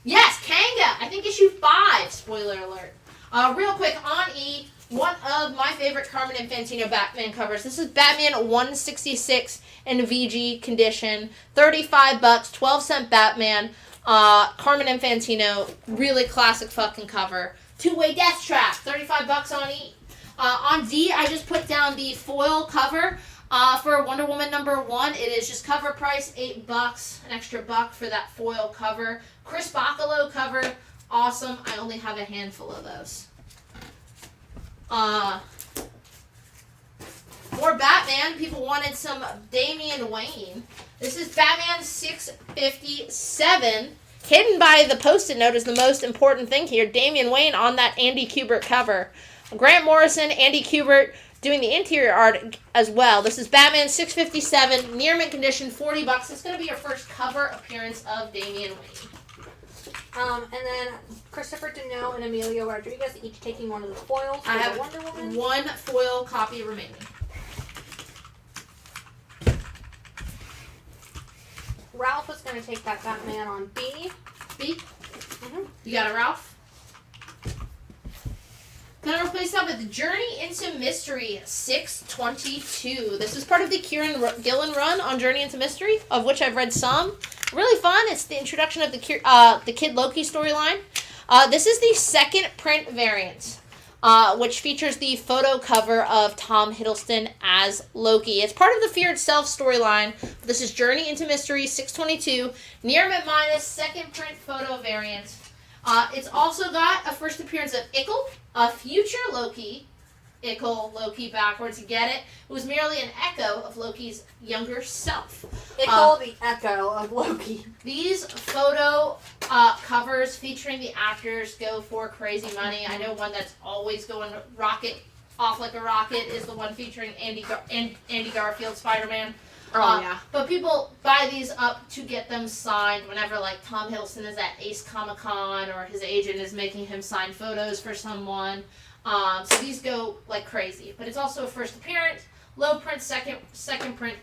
Yes, Kanga! I think issue 5, spoiler alert. Real quick, on E, one of my favorite Carmen Infantino Batman covers. This is Batman 166 in VG condition. $35, 12-cent Batman. Carmen Infantino, really classic fucking cover. 2-way death trap, $35 on E. On D, I just put down the foil cover for Wonder Woman #1. It is just cover price, $8, an extra $1 for that foil cover. Chris Bacalo cover, awesome. I only have a handful of those. More Batman. People wanted some Damian Wayne. This is Batman 657. Hidden by the post-it note is the most important thing here. Damian Wayne on that Andy Kubert cover. Grant Morrison, Andy Kubert doing the interior art as well. This is Batman 657, near mint condition, $40. It's going to be your first cover appearance of Damian Wayne. And then Christopher Deneau and Emilio Rodriguez each taking one of the foils. I have Wonder Woman. 1 foil copy remaining. Ralph is going to take that Batman on B. B? Mm-hmm. You got it, Ralph? Gonna replace that with Journey into Mystery 622. This is part of the Kieran Gillen run on Journey into Mystery, of which I've read some. Really fun. It's the introduction of the Kid Loki storyline. This is the second print variant, which features the photo cover of Tom Hiddleston as Loki. It's part of the Fear Itself storyline. This is Journey into Mystery 622, near mint minus, second print photo variant. It's also got a first appearance of Ickle, a future Loki. Ickle, Loki backwards, you get it? It was merely an echo of Loki's younger self. Ickle, the echo of Loki. These photo covers featuring the actors go for crazy money. I know one that's always going off like a rocket is the one featuring Andy Garfield, Spider-Man. Yeah. But people buy these up to get them signed whenever, like, Tom Hiddleston is at Ace Comic-Con or his agent is making him sign photos for someone. So these go like crazy. But it's also a first appearance. low print second print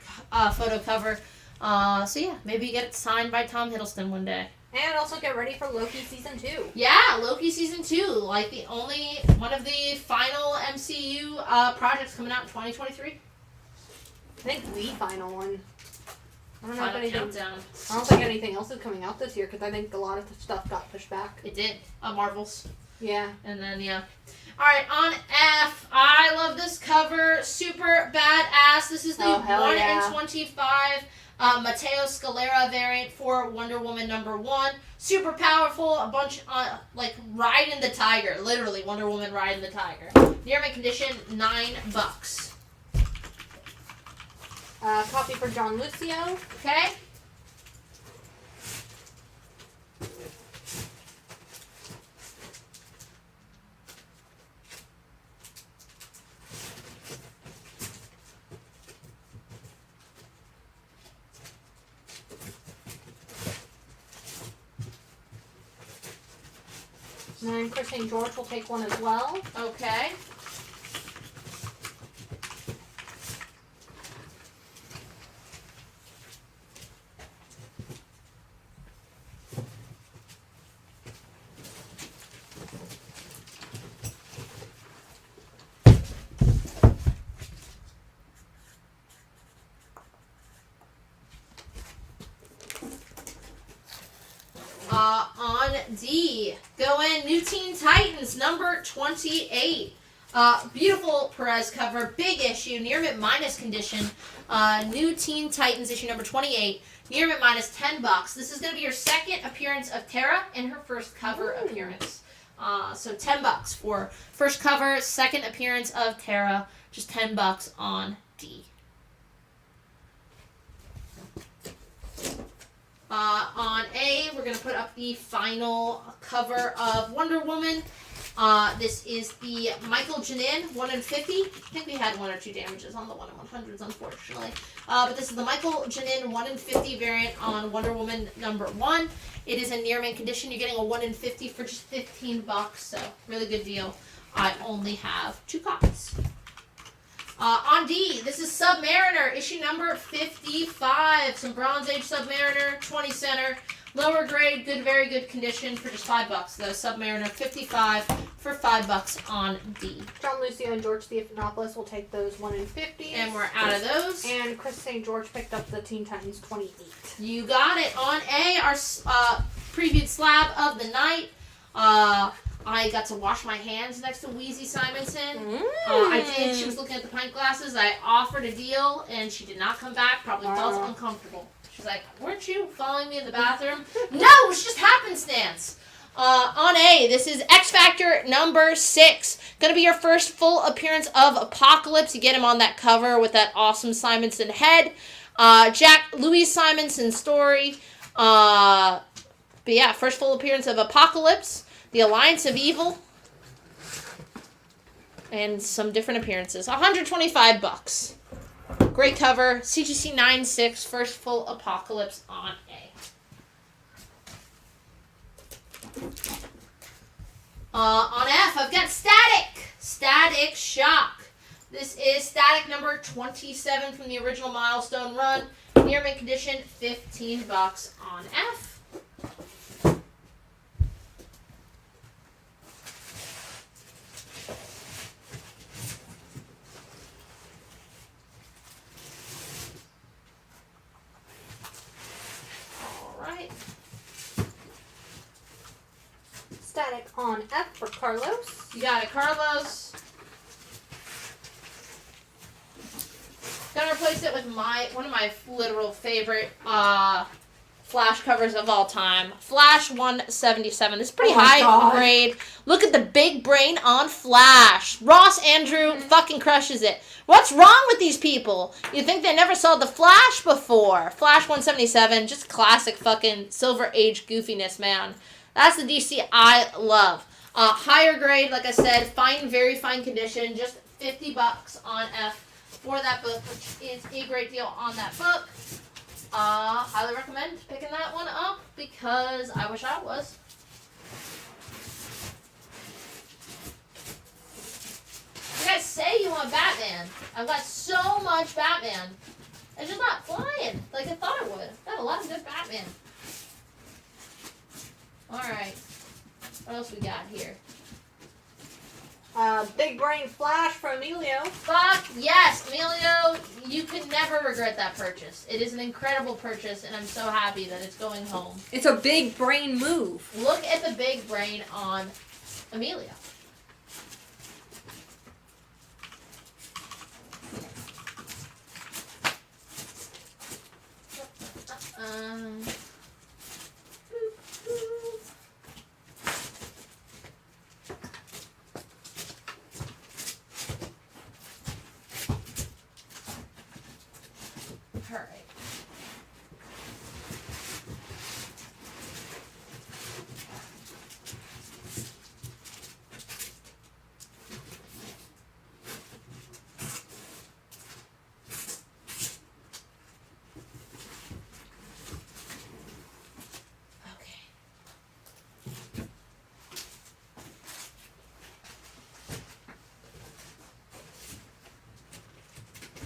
photo cover. So yeah, maybe you get it signed by Tom Hiddleston one day. And also get ready for Loki season 2. Yeah, Loki season 2, like one of the final MCU projects coming out in 2023. I think the final one. I don't know Final if anything. countdown. I don't think anything else is coming out this year because I think a lot of the stuff got pushed back. It did. Marvels. Yeah. And then yeah. All right, on F, I love this cover. Super badass. This is the 1 in 25 Matteo Scalera variant for Wonder Woman #1. Super powerful. A bunch like riding the tiger. Literally, Wonder Woman riding the tiger. Near mint condition, $9. Copy for John Lucio. Okay. And then Chris St. George will take one as well. Okay. On D, going New Teen Titans #28. Beautiful Perez cover, big issue, near mint minus condition. New Teen Titans issue #28, near mint minus $10. This is going to be your second appearance of Tara and her first cover appearance. So $10 for first cover, second appearance of Tara, just $10 on D. On A, we're going to put up the final cover of Wonder Woman. This is the Michael Janin 1 in 50. I think we had 1 or 2 damages on the 1 in 100s, unfortunately. But this is the Michael Janin 1 in 50 variant on Wonder Woman #1. It is in near mint condition. You're getting a 1 in 50 for just $15, so really good deal. I only have 2 copies. On D, this is Submariner, issue #55. Some Bronze Age Submariner, 20 center. Lower grade, good, very good condition for just $5 though. Submariner 55 for $5 on D. John Lucio and George Stephanopoulos will take those 1 in 50. And we're out of those. And Chris St. George picked up the Teen Titans 28. You got it. On A, our previewed slab of the night. I got to wash my hands next to Wheezy Simonson. I did. She was looking at the pint glasses. I offered a deal, and she did not come back. Probably felt uncomfortable. She's like, weren't you following me in the bathroom? No, it was just happenstance. On A, this is X Factor #6. Going to be your first full appearance of Apocalypse. You get him on that cover with that awesome Simonson head. Louis Simonson story. But yeah, first full appearance of Apocalypse. The Alliance of Evil. And some different appearances. $125. Great cover. CGC 96. First full Apocalypse on A. On F, I've got Static. Static Shock. This is Static #27 from the original Milestone run. Near mint condition, $15 on F. Static on F for Carlos. You got it, Carlos. Gonna replace it with one of my literal favorite Flash covers of all time. Flash 177. This is pretty high grade. Look at the big brain on Flash. Ross Andrew fucking crushes it. What's wrong with these people? You think they never saw the Flash before? Flash 177. Just classic fucking Silver Age goofiness, man. That's the DC I love. Higher grade, like I said, fine, very fine condition. Just $50 on F for that book, which is a great deal on that book. Highly recommend picking that one up because I wish I was. I say you want Batman. I've got so much Batman. It's just not flying like I thought it would. I've got a lot of good Batman. Alright. What else we got here? Big Brain Flash for Emilio. Fuck yes, Emilio, you could never regret that purchase. It is an incredible purchase, and I'm so happy that it's going home. It's a big brain move. Look at the big brain on Emilio. Alright.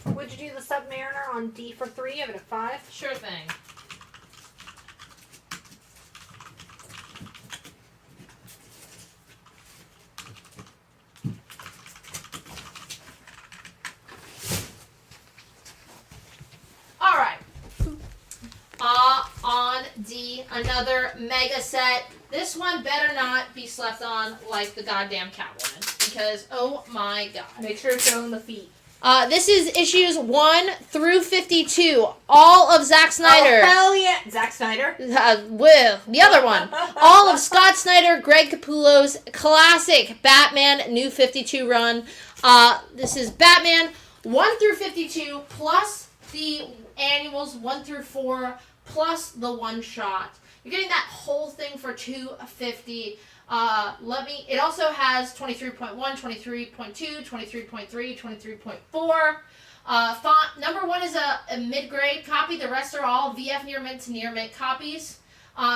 Would you do the Submariner on D for 3? Give it a 5. Sure thing. Alright. On D, another mega set. This one better not be slept on like the goddamn Catwoman. Because, oh my god. Make sure to show them the feet. This is issues 1 through 52. All of Zack Snyder. Oh, hell yeah. Zack Snyder? Well, the other one. All of Scott Snyder, Greg Capullo's classic Batman New 52 run. This is Batman 1 through 52 plus the annuals 1 through 4 plus the one shot. You're getting that whole thing for $250. It also has 23.1, 23.2, 23.3, 23.4. Font number 1 is a mid-grade copy. The rest are all VF near mint to near mint copies.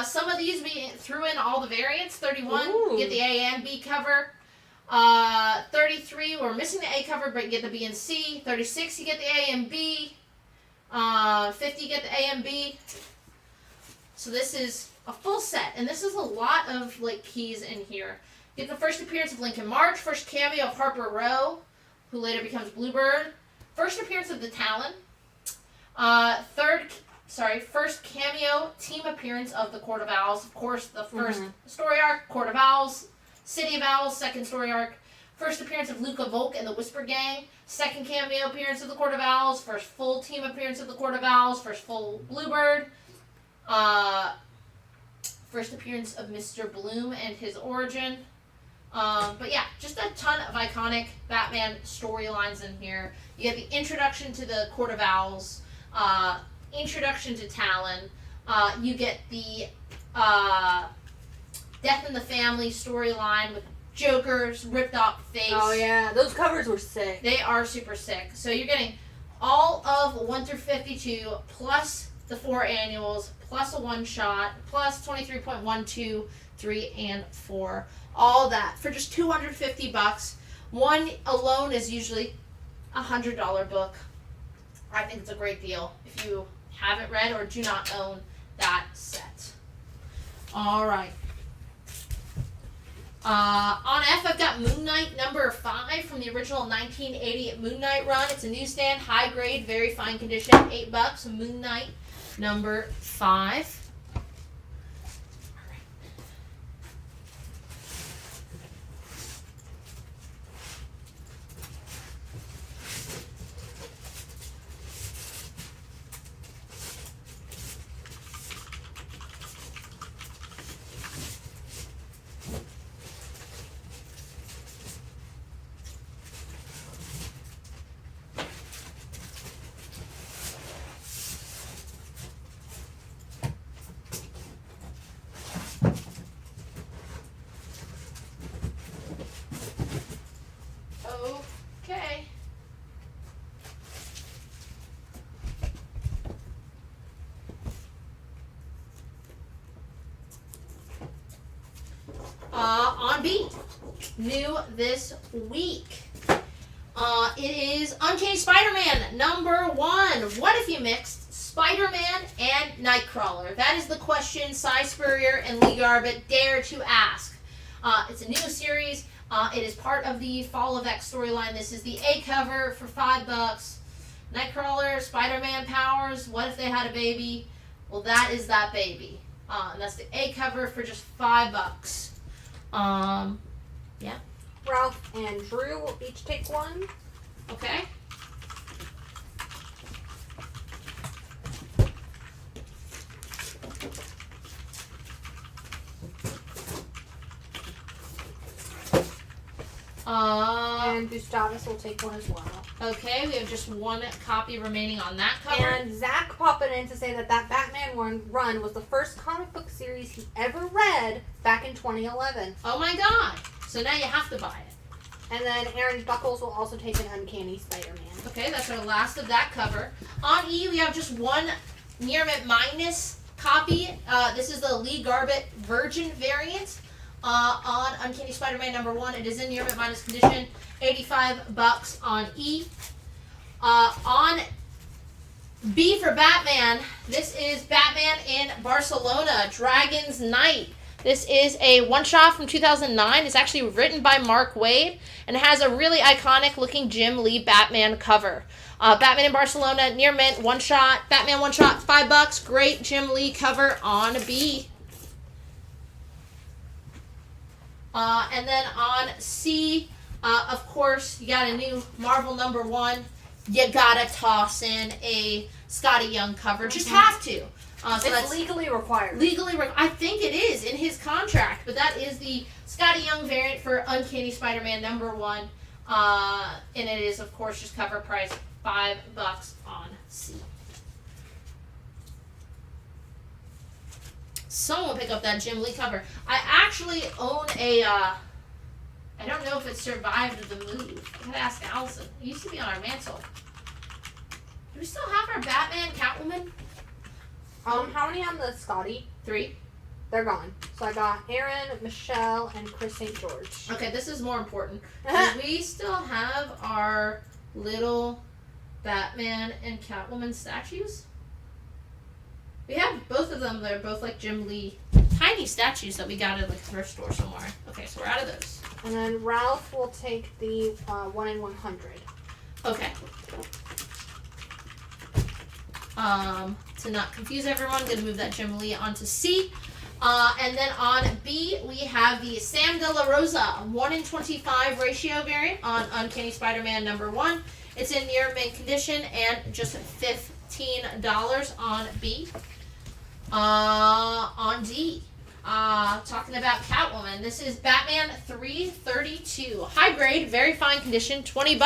Some of these we threw in all the variants. 31, you get the A and B cover. 33, we're missing the A cover, but you get the B and C. 36, you get the A and B. 50, you get the A and B. So this is a full set, and this is a lot of like keys in here. You get the first appearance of Lincoln March, first cameo of Harper Row, who later becomes Bluebird, first appearance of the Talon, first cameo team appearance of the Court of Owls. Of course, the first story arc, Court of Owls, City of Owls, second story arc, first appearance of Luca Volk and the Whisper Gang, second cameo appearance of the Court of Owls, first full team appearance of the Court of Owls, first full Bluebird. First appearance of Mr. Bloom and his origin. But yeah, just a ton of iconic Batman storylines in here. You get the introduction to the Court of Owls, introduction to Talon. You get the Death in the Family storyline with Joker's ripped off face. Oh yeah, those covers were sick. They are super sick. So you're getting all of 1 through 52 plus the 4 annuals, plus a one shot, plus 23.1, 2, 3, and 4. All that for just $250. One alone is usually a $100 book. I think it's a great deal if you haven't read or do not own that set. All right. On F, I've got Moon Knight number 5 from the original 1980 Moon Knight run. It's a newsstand, high grade, very fine condition, $8. Moon Knight number 5. Okay. On B, new this week. It is Uncanny Spider-Man #1. What if you mixed Spider-Man and Nightcrawler? That is the question Cy Spurrier and Lee Garbett dare to ask. It's a new series. It is part of the Fall of X storyline. This is the A cover for $5. Nightcrawler, Spider-Man powers. What if they had a baby? Well, that is that baby. And that's the A cover for just $5. Yeah. Ralph and Drew will each take one. Okay. And Gustavus will take one as well. Okay, we have just one copy remaining on that cover. And Zach popping in to say that Batman run was the first comic book series he ever read back in 2011. Oh my god. So now you have to buy it. And then Aaron Buckles will also take an Uncanny Spider-Man. Okay, that's our last of that cover. On E, we have just one Near Mint Minus copy. This is the Lee Garbett Virgin variant. On Uncanny Spider-Man #1, it is in Near Mint Minus condition. $85 on E. On B for Batman, this is Batman in Barcelona, Dragon's Night. This is a one-shot from 2009. It's actually written by Mark Waid and has a really iconic looking Jim Lee Batman cover. Batman in Barcelona, Near Mint, one-shot. Batman one-shot, $5. Great Jim Lee cover on B. And then on C, of course, you got a new Marvel #1. You gotta toss in a Scotty Young cover. Just have to. So it's that's legally required. I think it is in his contract, but that is the Scotty Young variant for Uncanny Spider-Man #1. And it is, of course, just cover price $5 on C. Someone pick up that Jim Lee cover. I actually own a, I don't know if it survived the move. I gotta ask Allison. It used to be on our mantle. Do we still have our Batman Catwoman? How many on the Scotty? 3. They're gone. So I got Aaron, Michelle, and Chris St. George. Okay, this is more important. Do we still have our little Batman and Catwoman statues? We have both of them. They're both like Jim Lee tiny statues that we got at like a thrift store somewhere. Okay, so we're out of those. And then Ralph will take the 1 in 100. Okay. To not confuse everyone, I'm going to move that Jim Lee onto C. And then on B, we have the Sam De La Rosa 1 in 25 ratio variant on Uncanny Spider-Man #1. It's in near mint condition and just $15 on B. On D, talking about Catwoman, this is Batman 332. High grade, very fine condition, $20.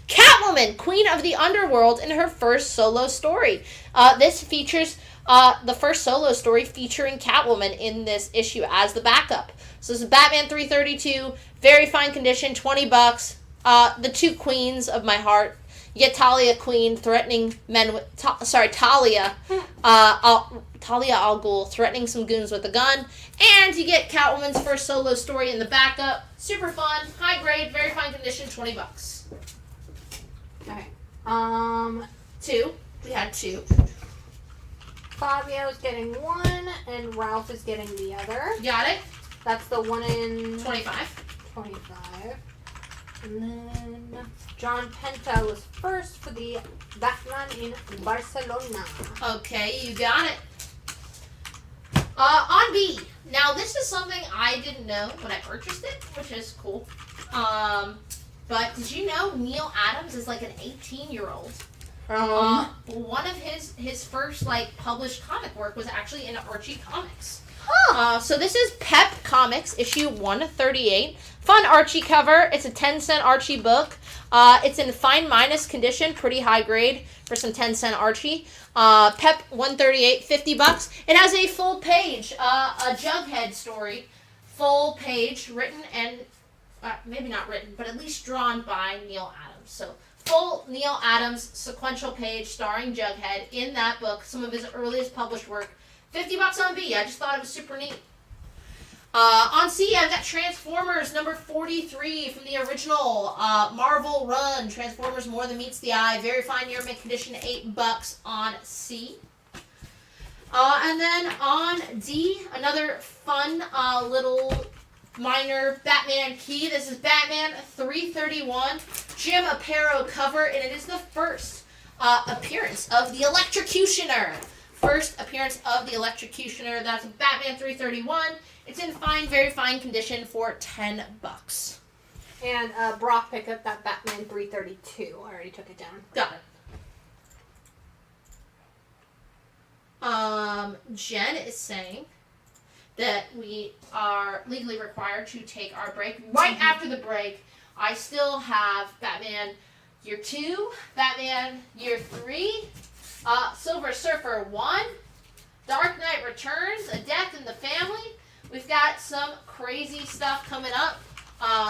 Catwoman, Queen of the Underworld in her first solo story. This features the first solo story featuring Catwoman in this issue as the backup. So this is Batman 332, very fine condition, $20. The two queens of my heart. You get Talia Queen threatening men with... Talia Al Ghul threatening some goons with a gun. And you get Catwoman's first solo story in the backup. Super fun, high grade, very fine condition, $20. Okay. 2. We had 2. Fabio's getting 1, and Ralph is getting the other. Got it? That's the 1 in... 25. 25. And then John Penta was first for the Batman in Barcelona. Okay, you got it. On B. Now, this is something I didn't know when I purchased it, which is cool. But did you know Neil Adams is like an 18-year-old? One of his first like published comic work was actually in Archie Comics. So this is Pep Comics, issue 138. Fun Archie cover. It's a 10-cent Archie book. It's in fine minus condition, pretty high grade for some 10-cent Archie. Pep 138, $50. It has a full page, a Jughead story, full page, written and maybe not written, but at least drawn by Neil Adams. So full Neil Adams sequential page starring Jughead in that book, some of his earliest published work. $50 on B. I just thought it was super neat. On C, I've got Transformers number 43 from the original Marvel run. Transformers More Than Meets the Eye. Very fine year, mint condition, $8 on C. And then on D, another fun little minor Batman key. This is Batman 331, Jim Aparo cover, and it is the first appearance of the Electrocutioner. First appearance of the Electrocutioner. That's Batman 331. It's in fine, very fine condition for $10. And Brock picked up that Batman 332. I already took it down. Got it. Jen is saying that we are legally required to take our break. Right after the break, I still have Batman Year 2, Batman Year 3, Silver Surfer 1, Dark Knight Returns, A Death in the Family. We've got some crazy stuff coming up,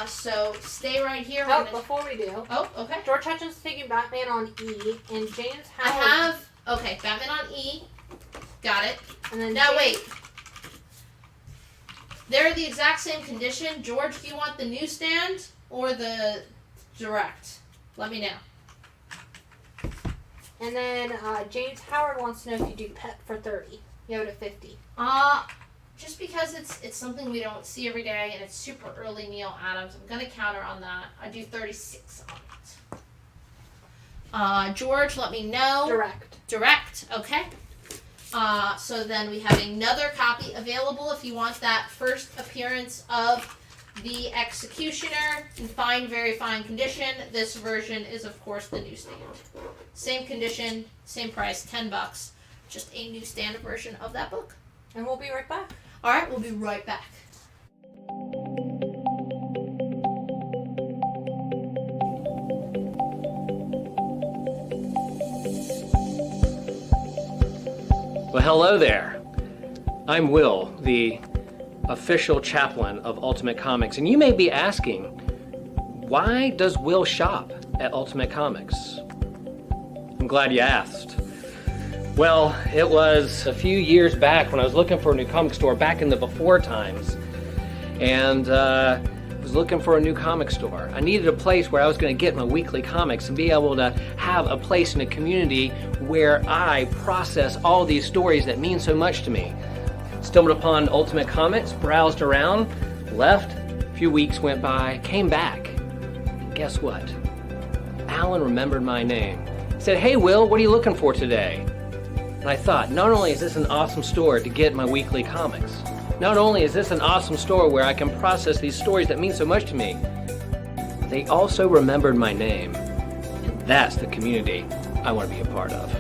so stay right here. Before we do. Oh, okay. George Hutchins taking Batman on E, and James Howard. I have, okay, Batman on E. Got it. And then now wait. They're the exact same condition. George, do you want the newsstand or the direct? Let me know. And then James Howard wants to know if you do pet for 30. Yoda 50. Just because it's something we don't see every day and it's super early Neil Adams, I'm gonna counter on that. I do 36 on it. George, let me know. Direct, okay. So then we have another copy available if you want that first appearance of the Executioner in fine, very fine condition. This version is, of course, the newsstand. Same condition, same price, $10. Just a newsstand version of that book. And we'll be right back. All right, we'll be right back. Well, hello there. I'm Will, the official chaplain of Ultimate Comics, and you may be asking, why does Will shop at Ultimate Comics? I'm glad you asked. Well, it was a few years back when I was looking for a new comic store back in the before times, and I was looking for a new comic store. I needed a place where I was going to get my weekly comics and be able to have a place in a community where I process all these stories that mean so much to me. Stumbled upon Ultimate Comics, browsed around, left, a few weeks went by, came back. And guess what? Alan remembered my name. He said, "Hey Will, what are you looking for today?" And I thought, not only is this an awesome store to get my weekly comics, not only is this an awesome store where I can process these stories that mean so much to me, they also remembered my name. And that's the community I want to be a part of.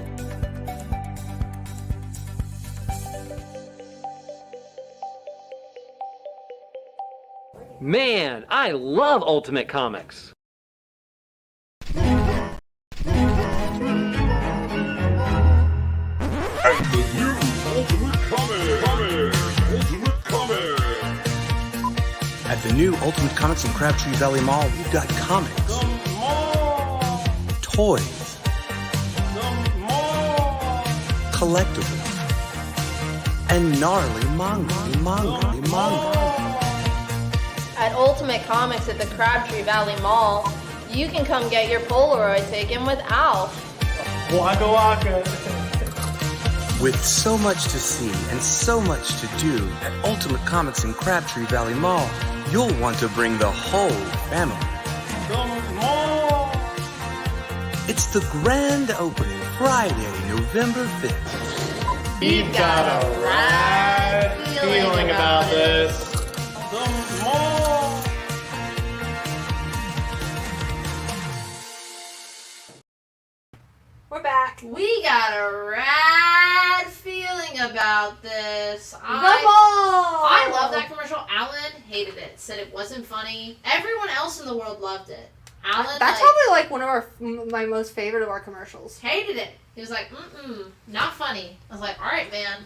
Man, I love Ultimate Comics. And the new Ultimate Comics. At the new Ultimate Comics in Crabtree Valley Mall, we've got comics, toys, collectibles, and gnarly manga. At Ultimate Comics at the Crabtree Valley Mall, you can come get your Polaroid taken with Alf. Waka waka. With so much to see and so much to do at Ultimate Comics in Crabtree Valley Mall, you'll want to bring the whole family. It's the grand opening Friday, November 5th. We've got a rad feeling about this. We're back. We got a rad feeling about this. I love that commercial. Alan hated it. Said it wasn't funny. Everyone else in the world loved it. Alan, that's probably like one of my most favorite of our commercials. Hated it. He was like, not funny. I was like, all right, man.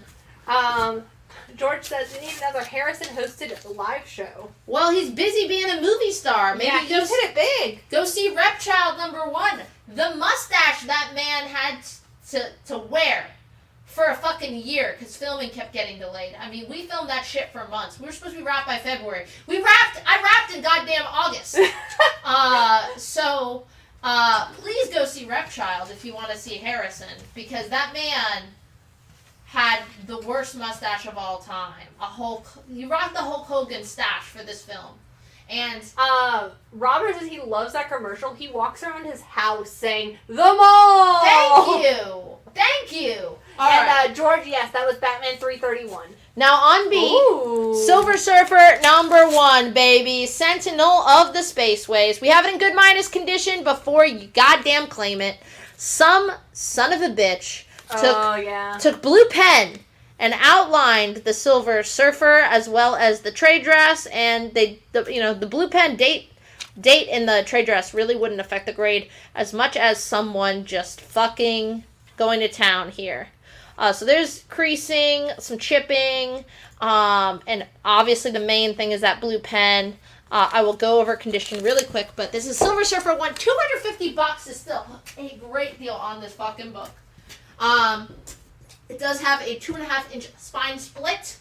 George says we need another Harrison-hosted live show. Well, he's busy being a movie star. Maybe he's hit it big. Go see Repchild #1. The mustache that man had to wear for a fucking year because filming kept getting delayed. I mean, we filmed that shit for months. We were supposed to be wrapped by February. I wrapped in goddamn August. So please go see Repchild if you want to see Harrison, because that man had the worst mustache of all time. He rocked the Hulk Hogan stash for this film. And Robert says he loves that commercial. He walks around his house saying, "The mall!" Thank you! George, yes, that was Batman 331. Now on B, Silver Surfer #1, baby. Sentinel of the Spaceways. We have it in good minus condition before you goddamn claim it. Some son of a bitch took blue pen and outlined the Silver Surfer as well as the trade dress, and the blue pen date in the trade dress really wouldn't affect the grade as much as someone just fucking going to town here. So there's creasing, some chipping, and obviously the main thing is that blue pen. I will go over condition really quick, but this is Silver Surfer 1. $250 is still a great deal on this fucking book. It does have a 2.5-inch spine split.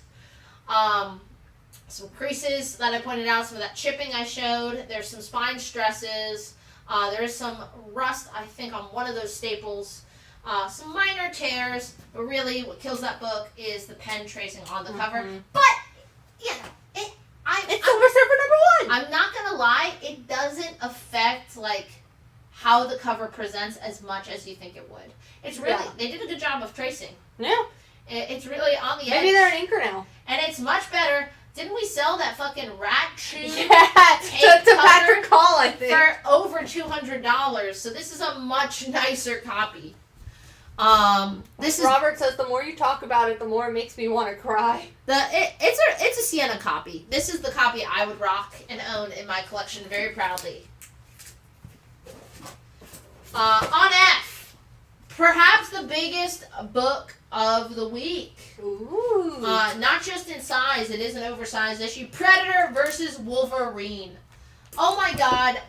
Some creases that I pointed out, some of that chipping I showed. There's some spine stresses. There is some rust, I think, on one of those staples. Some minor tears, but really what kills that book is the pen tracing on the cover. But, it's Silver Surfer #1! I'm not gonna lie, it doesn't affect, how the cover presents as much as you think it would. It's really, they did a good job of tracing. Yeah. It's really on the edge. Maybe they're an inker now. And it's much better. Didn't we sell that fucking rat shoe to Patrick Hall, I think, for over $200? So this is a much nicer copy. Robert says the more you talk about it, the more it makes me want to cry. It's a Sienna copy. This is the copy I would rock and own in my collection very proudly. On F, perhaps the biggest book of the week. Ooh. Not just in size, it is an oversized issue. Predator versus Wolverine. Oh my god,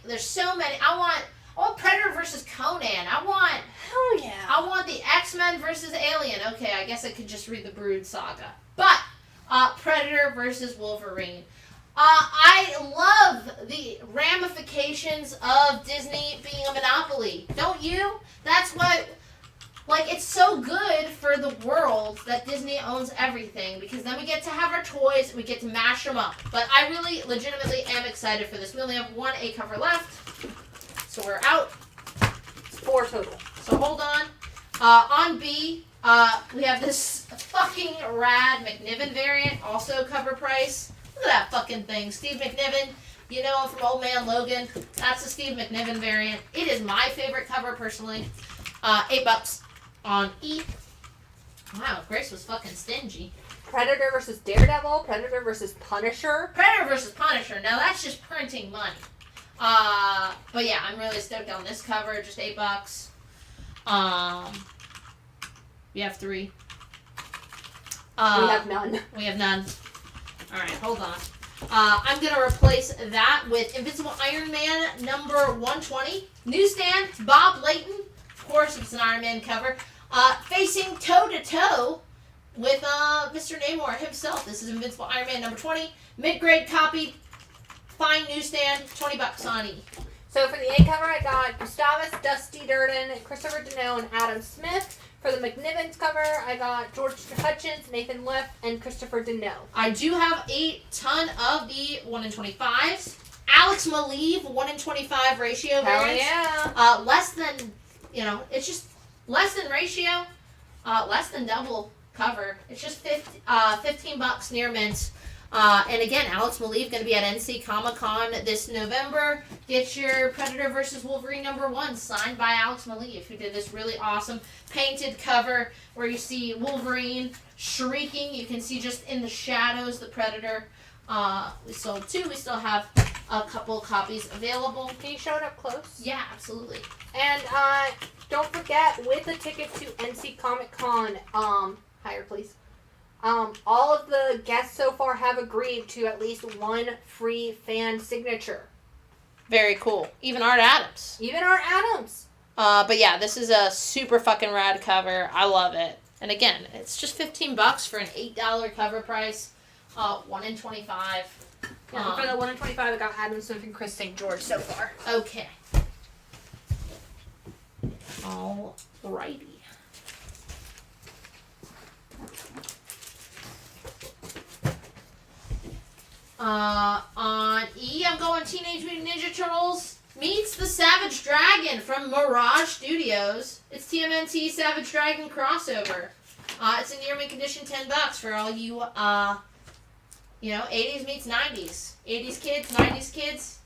there's so many. I want Predator versus Conan. Hell yeah. I want the X-Men versus Alien. Okay, I guess I could just read the Brood Saga. But, Predator versus Wolverine. I love the ramifications of Disney being a monopoly. Don't you? That's what, it's so good for the world that Disney owns everything, because then we get to have our toys and we get to mash them up. But I really, legitimately am excited for this. We only have one A cover left, so we're out. It's 4 total. So hold on. On B, we have this fucking rad McNiven variant, also cover price. Look at that fucking thing. Steve McNiven, you know him from Old Man Logan. That's the Steve McNiven variant. It is my favorite cover, personally. $8 on E. Wow, Grace was fucking stingy. Predator versus Daredevil. Predator versus Punisher. Predator versus Punisher. Now that's just printing money. But yeah, I'm really stoked on this cover. Just $8. We have 3. We have none. We have none. Alright, hold on. I'm going to replace that with Invincible Iron Man #120. Newsstand, Bob Layton. Of course, it's an Iron Man cover. Facing toe-to-toe with Mr. Namor himself. This is Invincible Iron Man #20. Mid-grade copy. Fine newsstand. $20 on E. So for the A cover, I got Gustavus, Dusty Durden, Christopher Deneau, and Adam Smith. For the McNiven's cover, I got George Hutchins, Nathan Leff, and Christopher Deneau. I do have a ton of the 1-in-25s. Alex Maleev 1-in-25 ratio variants. Yeah. Less than, it's just less than ratio, less than double cover. It's just $15 near mint. And again, Alex Maleev going to be at NC Comic-Con this November. Get your Predator vs. Wolverine #1 signed by Alex Maleev, who did this really awesome painted cover where you see Wolverine shrieking. You can see just in the shadows the Predator. We sold 2. We still have a couple copies available. Can you show it up close? Yeah, absolutely. And don't forget, with a ticket to NC Comic-Con, higher please. All of the guests so far have agreed to at least 1 free fan signature. Very cool. Even Art Adams. Even Art Adams. But yeah, this is a super fucking rad cover. I love it. And again, it's just $15 for an $8 cover price. 1 in 25. Yeah, for the 1 in 25, I got Adam Smith and Chris St. George so far. Okay. Alrighty. On E, I'm going Teenage Mutant Ninja Turtles meets the Savage Dragon from Mirage Studios. It's TMNT Savage Dragon crossover. It's in near mint condition, $10 for all you, 80s meets 90s. 80s kids, 90s kids,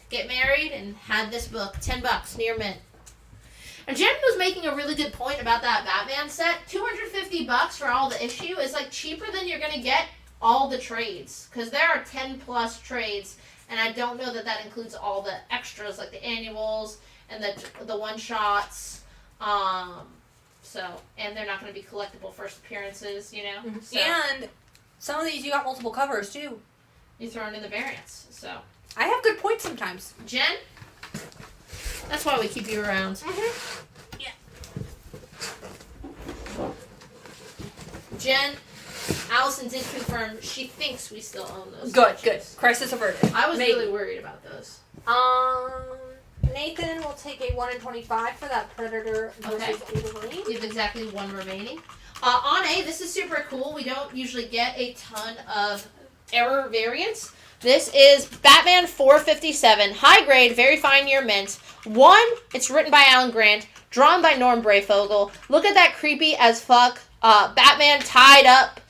get married and had this book. $10 near mint. And Jen was making a really good point about that Batman set. $250 for all the issue is like cheaper than you're gonna get all the trades, because there are 10 plus trades, and I don't know that that includes all the extras like the annuals and the one shots. And they're not going to be collectible first appearances, Mm-hmm. So And some of these you got multiple covers too. You throw in the variants. So I have good points sometimes. Jen, that's why we keep you around. Mm-hmm. Yeah. Jen, Allison did confirm she thinks we still own those. Good. sketches. Crisis averted. I was Maybe. really worried about those. Nathan will take a 1 in 25 for that Predator versus Wolverine. You have exactly one remaining. On A, this is super cool. We don't usually get a ton of error variants. This is Batman 457, high grade, very fine year mint. It's written by Alan Grant, drawn by Norm Brayfogle. Look at that creepy as fuck Batman tied up,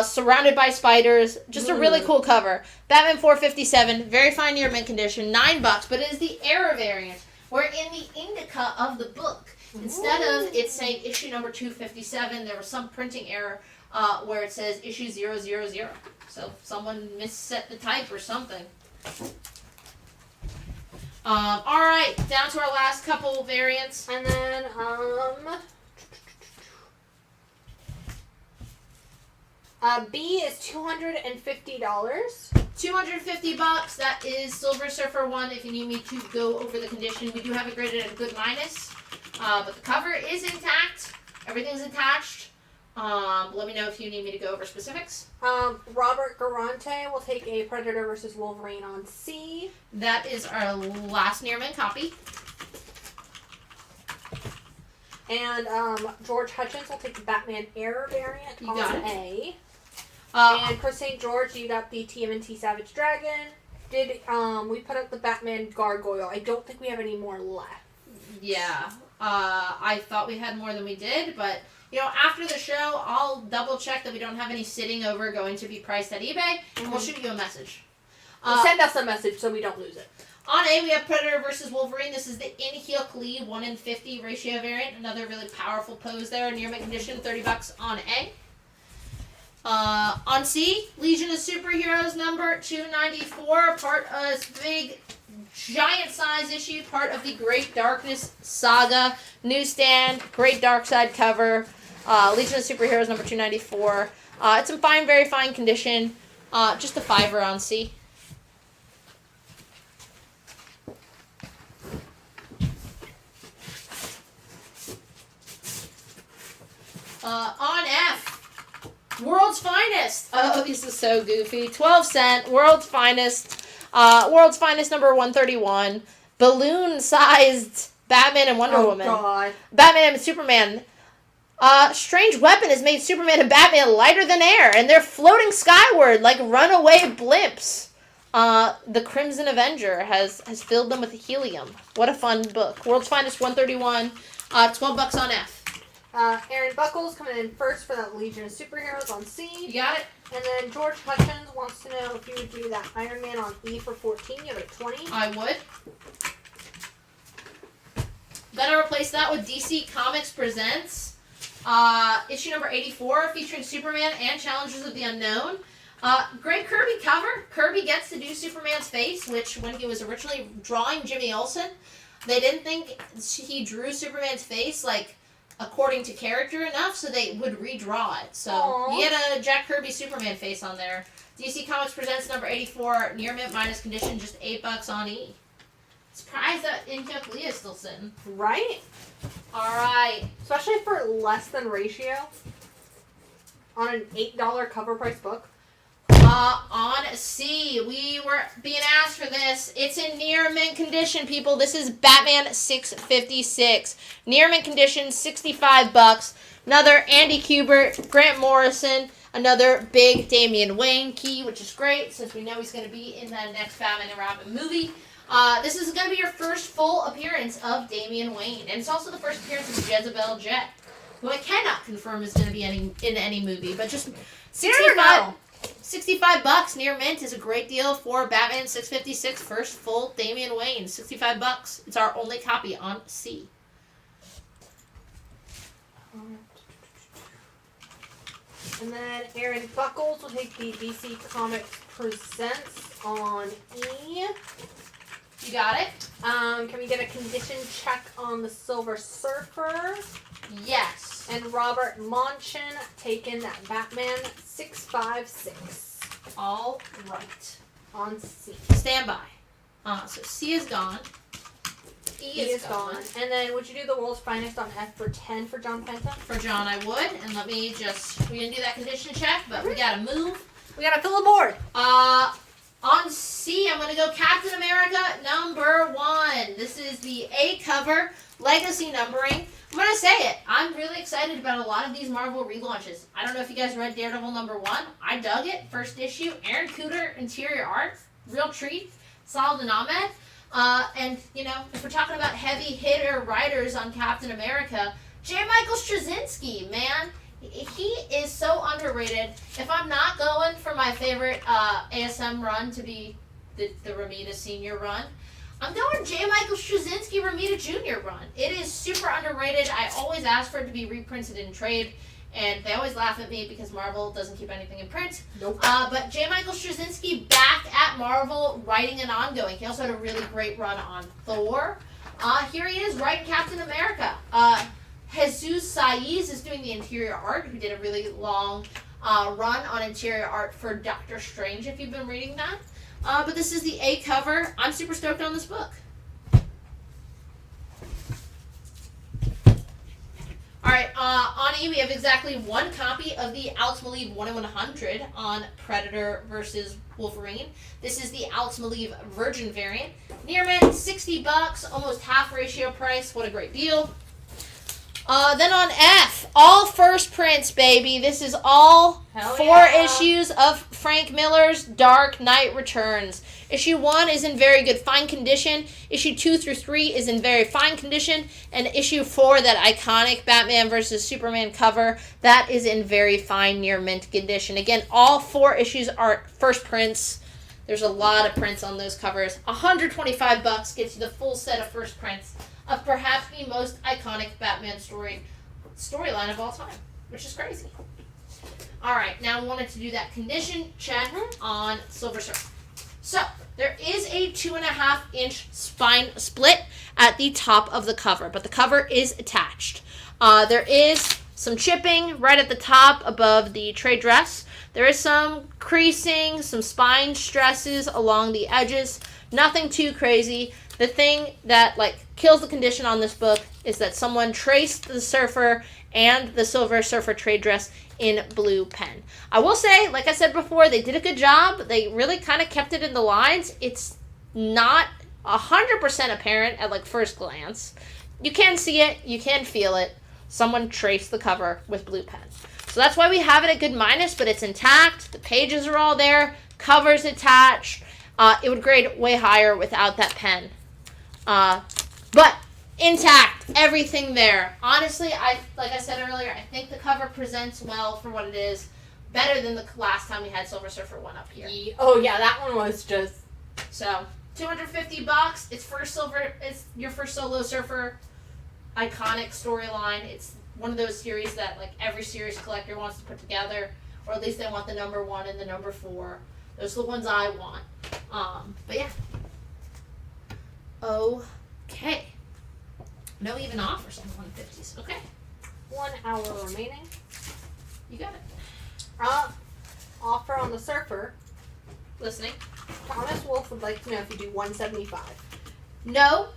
surrounded by spiders. Just a really cool cover. Batman 457, very fine year mint condition, $9, but it is the error variant, where in the indica of the book, instead of it saying issue number 257, there was some printing error where it says issue 000. So someone misset the type or something. Alright, down to our last couple variants. And then, B is $250. $250. That is Silver Surfer 1 if you need me to go over the condition. We do have it graded at a good minus. But the cover is intact. Everything's attached. Let me know if you need me to go over specifics. Robert Garante will take a Predator versus Wolverine on C. That is our last near mint copy. And George Hutchins will take the Batman Error variant You on got it. A. And Chris St. George, you got the TMNT Savage Dragon. We put up the Batman Gargoyle. I don't think we have any more left. Yeah. I thought we had more than we did, but after the show, I'll double check that we don't have any sitting over going to be priced at eBay, and we'll shoot you a message. Send us a message so we don't lose it. On A, we have Predator versus Wolverine. This is the In-Hyuk Lee 1 in 50 ratio variant. Another really powerful pose there. Near mint condition, $30 on A. On C, Legion of Superheroes number 294. Part of this big, giant size issue. Part of the Great Darkness saga. Newsstand, Great Dark Side cover. Legion of Superheroes number 294. It's in fine, very fine condition. Just a $5 on C. On F, World's Finest. Oh, this is so goofy. 12 cent, World's Finest. World's Finest number 131. Balloon-sized Batman and Wonder Woman. God. Batman and Superman. Strange weapon has made Superman and Batman lighter than air, and they're floating skyward like runaway blimps. The Crimson Avenger has filled them with helium. What a fun book. World's Finest 131. $12 on F. Aaron Buckles coming in first for that Legion of Superheroes on C. You got it? And then George Hutchins wants to know if you would do that Iron Man on E for 14. You have it at 20. I would. Gonna replace that with DC Comics Presents. Issue number 84 featuring Superman and Challengers of the Unknown. Great Kirby cover. Kirby gets to do Superman's face, which when he was originally drawing Jimmy Olsen, they didn't think he drew Superman's face according to character enough, so they would redraw it. So you get a Jack Kirby Superman face on there. DC Comics Presents number 84, near mint minus condition, just $8 on E. Surprised that In-Hyuk Lee is still sitting. Right? Alright. Especially for less than ratio. on an $8 cover price book? On C, we were being asked for this. It's in near mint condition, people. This is Batman 656. Near mint condition, $65. Another Andy Kubert, Grant Morrison, another big Damian Wayne key, which is great since we know he's going to be in the next Batman and Robin movie. This is going to be your first full appearance of Damian Wayne, and it's also the first appearance of Jezebel Jet, who I cannot confirm is going to be in any movie, but just $65 near mint is a great deal for Batman 656 first full Damian Wayne. $65. It's our only copy on C. And then Aaron Buckles will take the DC Comics Presents on E. You got it? Can we get a condition check on the Silver Surfer? Yes. And Robert Monchin taking that Batman 656. All right. On C. Stand by. So C is gone. E is gone. And then would you do the World's Finest on F for 10 for John Penta? For John, I would. And let me we're going to do that condition check, but we got to move. We got to fill the board. On C, I'm going to go Captain America #1. This is the A cover, legacy numbering. I'm going to say it. I'm really excited about a lot of these Marvel relaunches. I don't know if you guys read Daredevil #1. I dug it. First issue. Aaron Cooter, interior art. Real treat. Saladin Ahmed. And, you know, if we're talking about heavy hitter writers on Captain America, J. Michael Straczynski, man. He is so underrated. If I'm not going for my favorite ASM run to be the Romita Senior run, I'm going J. Michael Straczynski Romita Jr. run. It is super underrated. I always ask for it to be reprinted in trade, and they always laugh at me because Marvel doesn't keep anything in print. Nope. But J. Michael Straczynski back at Marvel writing an ongoing. He also had a really great run on Thor. Here he is writing Captain America. Jesus Saiz is doing the interior art, who did a really long run on interior art for Doctor Strange, if you've been reading that. But this is the A cover. I'm super stoked on this book. Alright, on E we have exactly one copy of the Alex Maleev 1/100 on Predator versus Wolverine. This is the Alex Maleev Virgin variant. Near mint, $60, almost half ratio price. What a great deal. Then on F, all first prints, baby. This is all four issues of Frank Miller's Dark Knight Returns. Issue 1 is in very good fine condition. Issue 2 through 3 is in very fine condition. And issue 4, that iconic Batman versus Superman cover, that is in very fine near mint condition. Again, all 4 issues are first prints. There's a lot of prints on those covers. $125 gets you the full set of first prints of perhaps the most iconic Batman storyline of all time, which is crazy. All right, now I wanted to do that condition check on Silver Surfer. So there is a 2.5-inch spine split at the top of the cover, but the cover is attached. There is some chipping right at the top above the trade dress. There is some creasing, some spine stresses along the edges. Nothing too crazy. The thing that kills the condition on this book is that someone traced the Surfer and the Silver Surfer trade dress in blue pen. I will say, like I said before, they did a good job. They really kind of kept it in the lines. It's not 100% apparent at first glance. You can see it, you can feel it. Someone traced the cover with blue pen. So that's why we have it at good minus, but it's intact. The pages are all there. Cover's attached. It would grade way higher without that pen. But intact, everything there. Honestly, like I said earlier, I think the cover presents well for what it is. Better than the last time we had Silver Surfer 1 up here. Oh yeah, that one was just... So, $250. It's your first Solo Surfer iconic storyline. It's one of those series that every series collector wants to put together, or at least they want the #1 and the #4. Those are the ones I want. But yeah. Okay. No even offers on the 150s. Okay. 1 hour remaining. You got it. Offer on the Surfer. Listening. Thomas Wolfe would like to know if you do 175. No,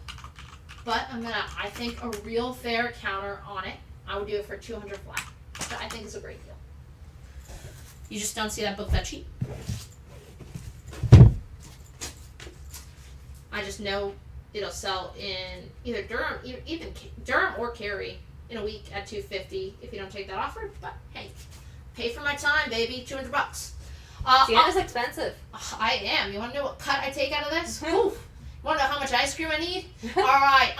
but I think a real fair counter on it. I would do it for 200 flat. So I think it's a great deal. You just don't see that book that cheap. I just know it'll sell in either Durham, even Durham or Cary in a week at $250 if you don't take that offer. But hey, pay for my time, baby. $200. Sienna's expensive. I am. You want to know what cut I take out of this? Oof. You want to know how much ice cream I need? All right,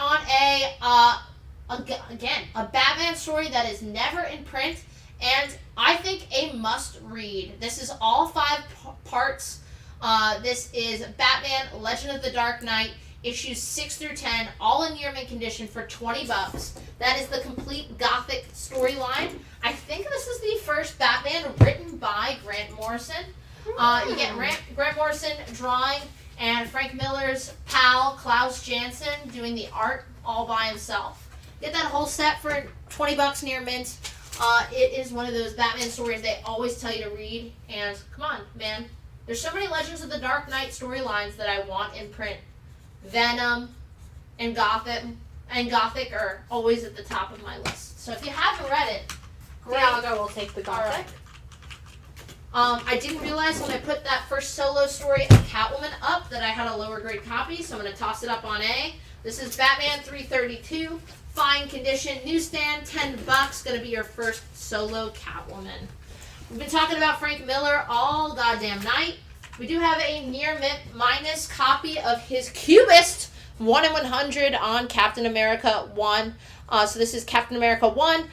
on again, a Batman story that is never in print, and I think a must-read. This is all 5 parts. This is Batman: Legend of the Dark Knight, issues 6 through 10, all in near mint condition for $20. That is the complete Gothic storyline. I think this is the first Batman written by Grant Morrison. You get Grant Morrison drawing, and Frank Miller's pal Klaus Janson doing the art all by himself. Get that whole set for $20 near mint. It is one of those Batman stories they always tell you to read. And come on, man. There's so many Legends of the Dark Knight storylines that I want in print. Venom and Gothic are always at the top of my list. So if you haven't read it, great. Dialga will take the Gothic. I didn't realize when I put that first solo story of Catwoman up that I had a lower grade copy, so I'm going to toss it up on A. This is Batman 332, fine condition, newsstand, $10. Going to be your first solo Catwoman. We've been talking about Frank Miller all goddamn night. We do have a near mint minus copy of his Cubist 1 in 100 on Captain America 1. So this is Captain America 1.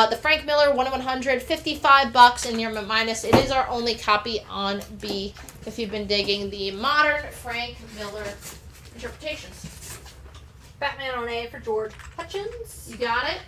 The Frank Miller 1 in 100, $55 in near mint minus. It is our only copy on B if you've been digging the modern Frank Miller interpretations. Batman on A for George Hutchins. You got it?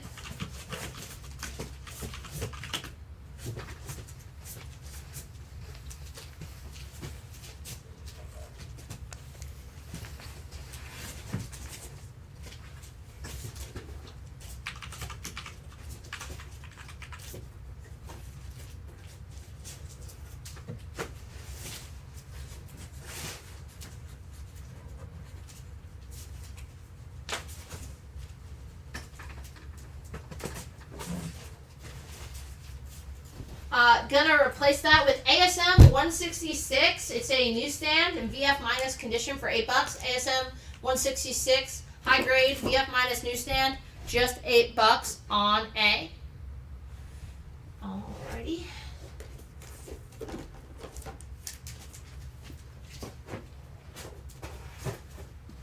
Gonna replace that with ASM 166. It's a newsstand and VF minus condition for $8. ASM 166, high grade, VF minus newsstand, just $8 on A. Alrighty.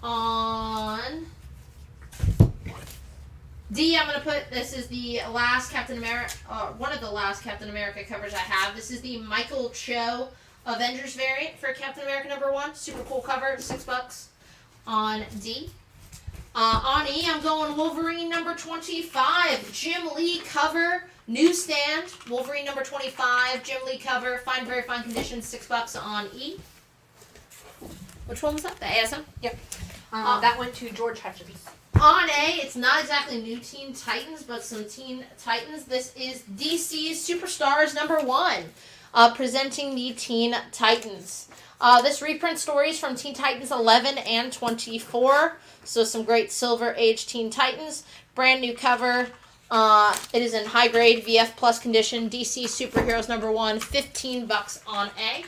On D, I'm going to put, this is the last Captain America, one of the last Captain America covers I have. This is the Michael Cho Avengers variant for Captain America #1. Super cool cover, $6 on D. On E, I'm going Wolverine #25. Jim Lee cover, newsstand. Wolverine #25, Jim Lee cover, fine, very fine condition, $6 on E. Which one was that? The ASM? Yep. That went to George Hutchins. On A, it's not exactly New Teen Titans, but some Teen Titans. This is DC's Superstars #1, presenting the Teen Titans. This reprint stories from Teen Titans 11 and 24, so some great Silver Age Teen Titans. Brand new cover. It is in high grade VF plus condition. DC Superheroes #1, $15 on A.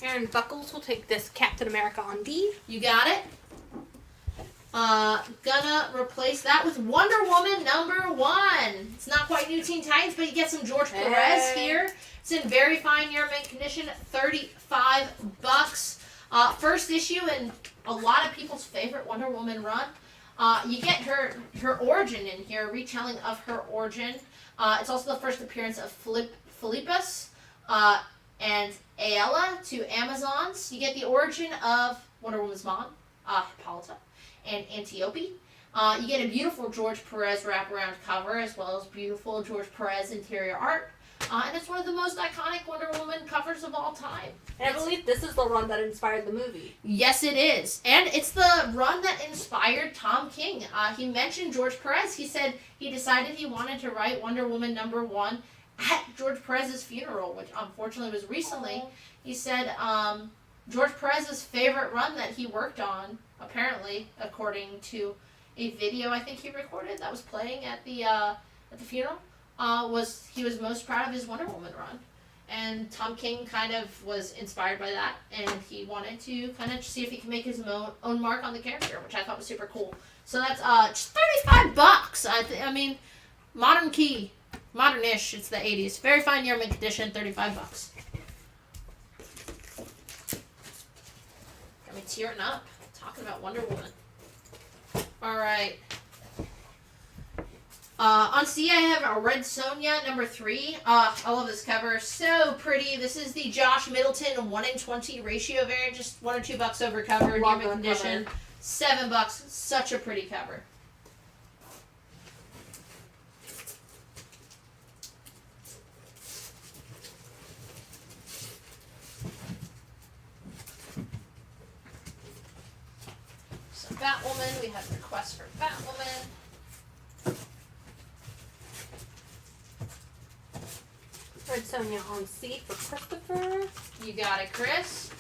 Aaron Buckles will take this Captain America on D. You got it. Gonna replace that with Wonder Woman #1. It's not quite New Teen Titans, but you get some George Perez here. It's in very fine near mint condition, $35. First issue in a lot of people's favorite Wonder Woman run. You get her origin in here, a retelling of her origin. It's also the first appearance of Philippus and Aella to Amazons. You get the origin of Wonder Woman's mom, Hippolyta, and Antiope. You get a beautiful George Perez wraparound cover, as well as beautiful George Perez interior art. And it's one of the most iconic Wonder Woman covers of all time. And I believe this is the run that inspired the movie. Yes, it is. And it's the run that inspired Tom King. He mentioned George Perez. He said he decided he wanted to write Wonder Woman #1 at George Perez's funeral, which unfortunately was recently. He said George Perez's favorite run that he worked on, apparently, according to a video I think he recorded that was playing at the funeral, was he was most proud of his Wonder Woman run. And Tom King kind of was inspired by that, and he wanted to kind of see if he could make his own mark on the character, which I thought was super cool. So that's just $35. I mean, modernish. It's the 80s. Very fine year mint condition, $35. Got me tearing up talking about Wonder Woman. All right. On C, I have a Red Sonja #3. I love this cover. So pretty. This is the Josh Middleton 1-in-20 ratio variant. Just $1 or $2 over cover. Near mint condition. Cover. $7. Such a pretty cover. So Batwoman. We have requests for Batwoman. Red Sonja on C for Christopher. You got it, Chris.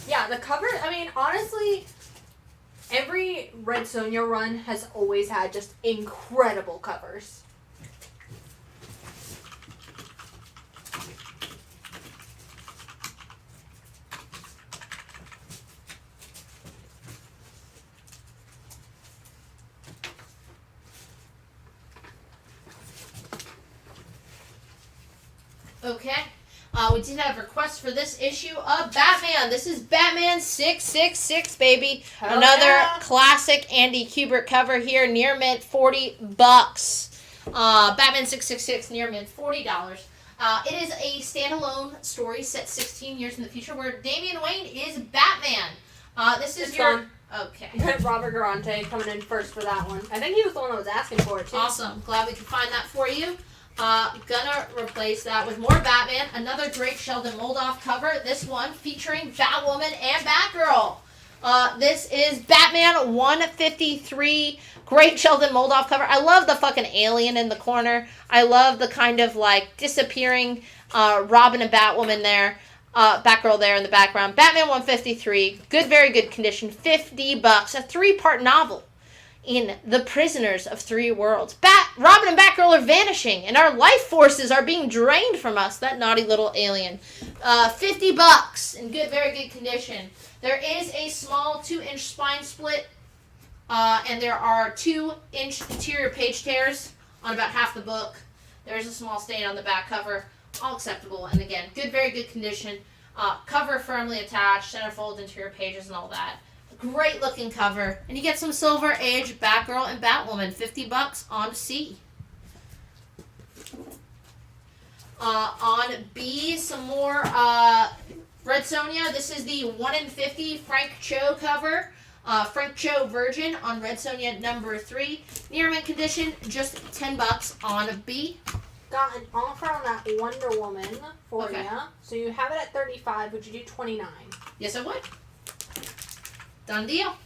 Yeah, the cover, I mean, honestly, every Red Sonja run has always had just incredible covers. Okay. We did have requests for this issue of Batman. This is Batman 666, baby. Hell Another yeah. classic Andy Kubert cover here, near mint, $40. Batman 666, near mint, $40. It is a standalone story set 16 years in the future where Damian Wayne is Batman. This is It's your... fun. Okay. Robert Garante coming in first for that one. I think he was the one that was asking for it, too. Awesome. Glad we could find that for you. Gonna replace that with more Batman. Another great Sheldon Moldoff cover. This one featuring Batwoman and Batgirl. This is Batman 153. Great Sheldon Moldoff cover. I love the fucking alien in the corner. I love the kind of like disappearing Robin and Batwoman there. Batgirl there in the background. Batman 153. Good, very good condition. $50. A 3-part novel. In The Prisoners of Three Worlds. Robin and Batgirl are vanishing, and our life forces are being drained from us. That naughty little alien. $50 in good, very good condition. There is a small 2-inch spine split, and there are 2-inch interior page tears on about half the book. There's a small stain on the back cover. All acceptable, and again, good, very good condition. Cover firmly attached, centerfold, interior pages, and all that. Great looking cover. And you get some Silver Age Batgirl and Batwoman. $50 on C. On B, some more Red Sonja. This is the 1-in-50 Frank Cho cover. Frank Cho Virgin on Red Sonja #3. Near mint condition, just $10 on B. Got an offer on that Wonder Woman for Okay. you. So you have it at 35. Would you do 29? Yes, I would. Done deal.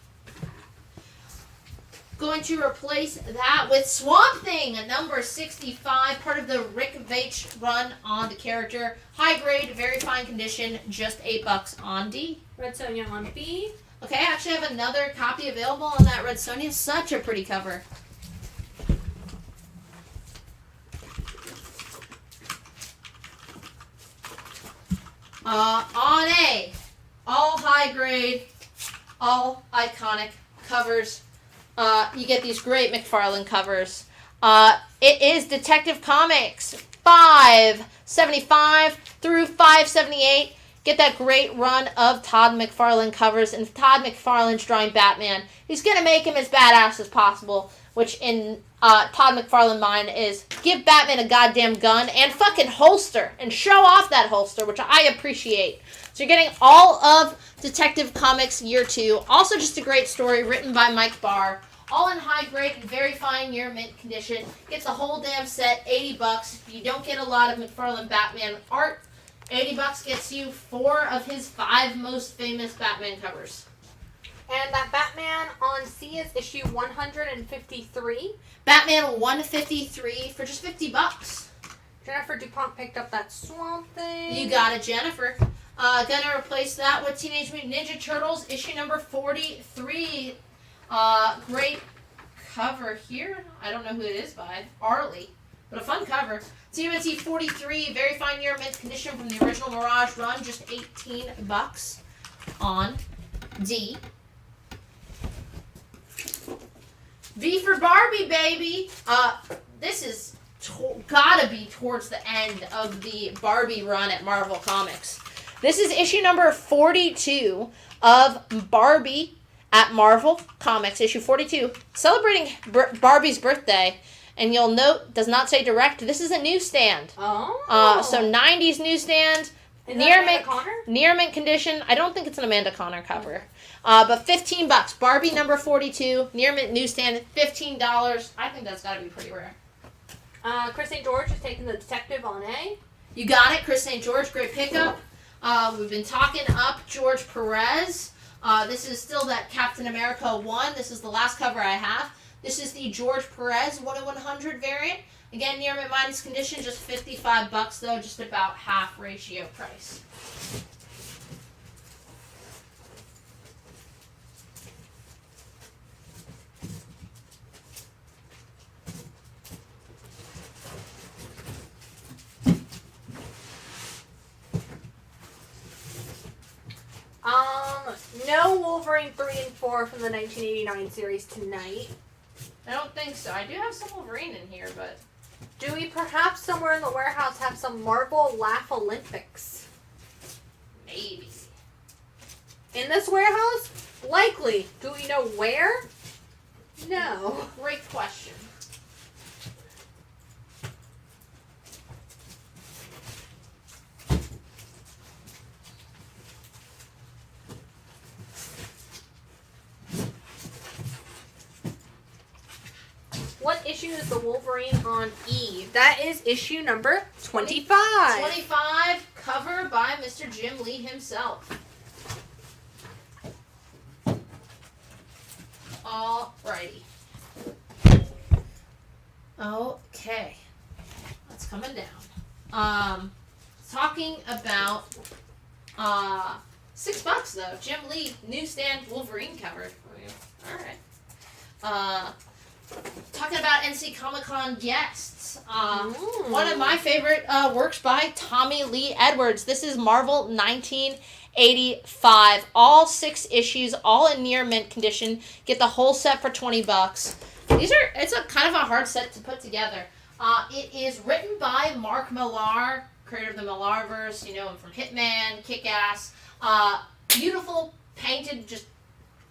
Going to replace that with Swamp Thing, #65, part of the Rick Veitch run on the character. High grade, very fine condition, just $8 on D. Red Sonja on B. Okay, I actually have another copy available on that Red Sonja. Such a pretty cover. On A, all high grade, all iconic covers. You get these great McFarlane covers. It is Detective Comics 575 through 578. Get that great run of Todd McFarlane covers, and Todd McFarlane's drawing Batman. He's going to make him as badass as possible, which in Todd McFarlane's mind is give Batman a goddamn gun and fucking holster, and show off that holster, which I appreciate. So you're getting all of Detective Comics Year 2. Also just a great story written by Mike Barr. All in high grade and very fine year mint condition. Get the whole damn set, $80. You don't get a lot of McFarlane Batman art. $80 gets you 4 of his 5 most famous Batman covers. And that Batman on C is issue 153. Batman 153 for just $50. Jennifer DuPont picked up that Swamp Thing. You got it, Jennifer. Gonna replace that with Teenage Mutant Ninja Turtles, issue number 43. Great cover here. I don't know who it is by. Arlie. But a fun cover. TMNT 43, very fine year, mint condition from the original Mirage run, just $18 on D. V for Barbie, baby. This is gotta be towards the end of the Barbie run at Marvel Comics. This is issue number 42 of Barbie at Marvel Comics, issue 42, celebrating Barbie's birthday. And you'll note, does not say direct. This is a newsstand. Oh. So 90s newsstand. Near mint condition. I don't think it's an Amanda Connor cover. But $15. Barbie number 42. Near mint newsstand. $15. I think that's got to be pretty rare. Chris St. George is taking the detective on A. You got it. Chris St. George. Great pickup. We've been talking up George Perez. This is still that Captain America 1. This is the last cover I have. This is the George Perez 1/100 variant. Again, near mint minus condition, just $55 though, just about half ratio price. No Wolverine 3 and 4 from the 1989 series tonight. I don't think so. I do have some Wolverine in here, but... Do we perhaps somewhere in the warehouse have some Marvel Laugh Olympics? Maybe. In this warehouse? Likely. Do we know where? No. Great question. What issue is the Wolverine on E? That is issue number 25. 25, cover by Mr. Jim Lee himself. Alrighty. Okay. That's coming down. Talking about $6 though. Jim Lee, newsstand Wolverine cover. Alright. Talking about NC Comic Con guests. One of my favorite works by Tommy Lee Edwards. This is Marvel 1985. All 6 issues, all in near mint condition. Get the whole set for $20. It's a kind of a hard set to put together. It is written by Mark Millar, creator of the Millarverse. You know him from Hitman, Kick-Ass. Beautiful, painted, just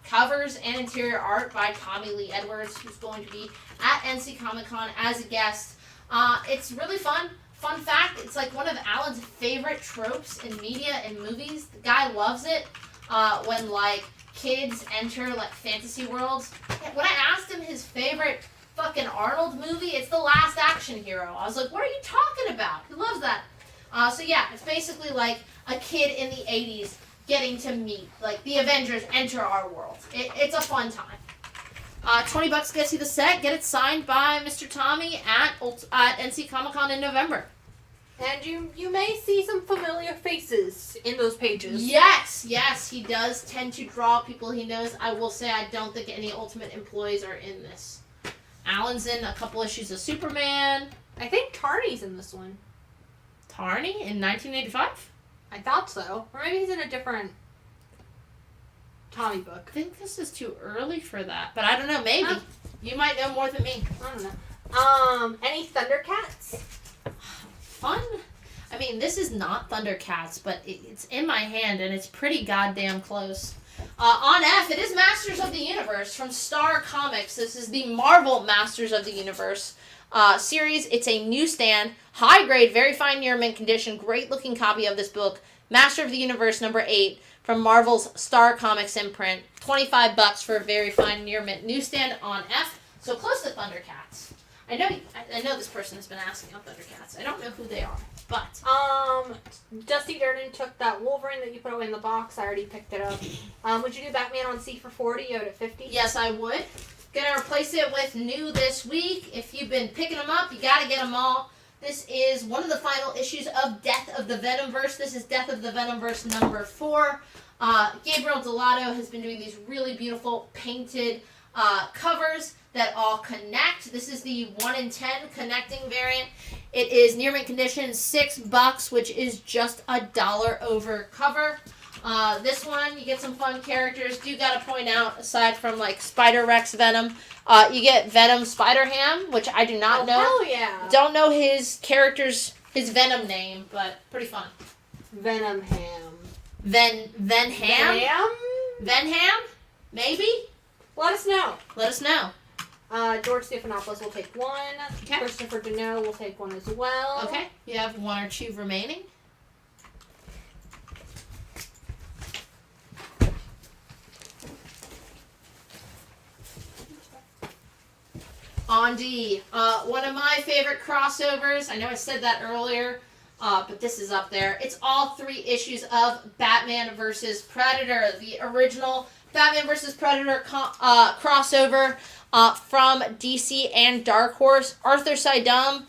covers and interior art by Tommy Lee Edwards, who's going to be at NC Comic Con as a guest. It's really fun. Fun fact, it's like one of Alan's favorite tropes in media and movies. The guy loves it when like kids enter like fantasy worlds. When I asked him his favorite fucking Arnold movie, it's The Last Action Hero. I was like, what are you talking about? He loves that. So yeah, it's basically like a kid in the 80s getting to meet, like, the Avengers enter our world. It's a fun time. $20 gets you the set. Get it signed by Mr. Tommy at NC Comic Con in November. And you may see some familiar faces in those pages. Yes, he does tend to draw people he knows. I will say I don't think any Ultimate employees are in this. Alan's in a couple issues of Superman. I think Tarney's in this one. Tarney in 1985? I thought so. Or maybe he's in a different Tommy book. I think this is too early for that, but I don't know. Maybe. You might know more than me. I don't know. Any Thundercats? Fun. I mean, this is not Thundercats, but it's in my hand, and it's pretty goddamn close. On F, it is Masters of the Universe from Star Comics. This is the Marvel Masters of the Universe series. It's a newsstand, high grade, very fine near mint condition, great looking copy of this book, Master of the Universe number 8 from Marvel's Star Comics imprint. $25 for a very fine near mint newsstand on F. So close to Thundercats. I know this person has been asking about Thundercats. I don't know who they are, but Dusty Durden took that Wolverine that you put away in the box. I already picked it up. Would you do Batman on C for 40? You at 50? Yes, I would. Gonna replace it with new this week. If you've been picking them up, you gotta get them all. This is one of the final issues of Death of the Venomverse. This is Death of the Venomverse number 4. Gabriel Delato has been doing these really beautiful painted covers that all connect. This is the 1 in 10 connecting variant. It is near mint condition, $6, which is just $1 over cover. This one, you get some fun characters. Do gotta point out, aside from like Spider Rex Venom, you get Venom Spider Ham, which I do not know. Hell yeah. Don't know his Venom name, but pretty fun. Venom Ham. Ven Ham? Ven Ham? Maybe? Let us know. Let us know. George Stephanopoulos will take 1. Okay. Christopher Deneau will take 1 as well. Okay. You have 1 or 2 remaining. On D, one of my favorite crossovers. I know I said that earlier, but this is up there. It's all 3 issues of Batman vs. Predator, the original Batman vs. Predator crossover from DC and Dark Horse. Arthur Sidum,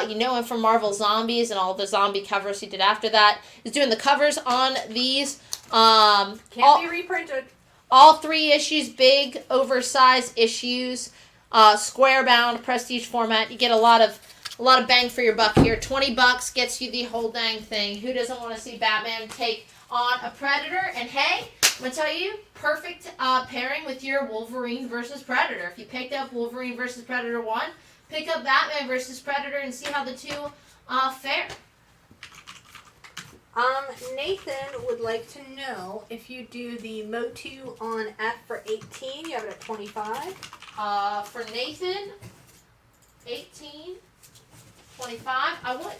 you know him from Marvel Zombies and all the zombie covers he did after that, is doing the covers on these. Can't be reprinted. All 3 issues, big, oversized issues. Square bound, prestige format. You get a lot of bang for your buck here. $20 gets you the whole dang thing. Who doesn't want to see Batman take on a Predator? And hey, I'm gonna tell you, perfect pairing with your Wolverine versus Predator. If you picked up Wolverine versus Predator 1, pick up Batman versus Predator and see how the two fare. Nathan would like to know if you do the Motu on F for 18, you have it at 25. For Nathan, 18, 25, I would.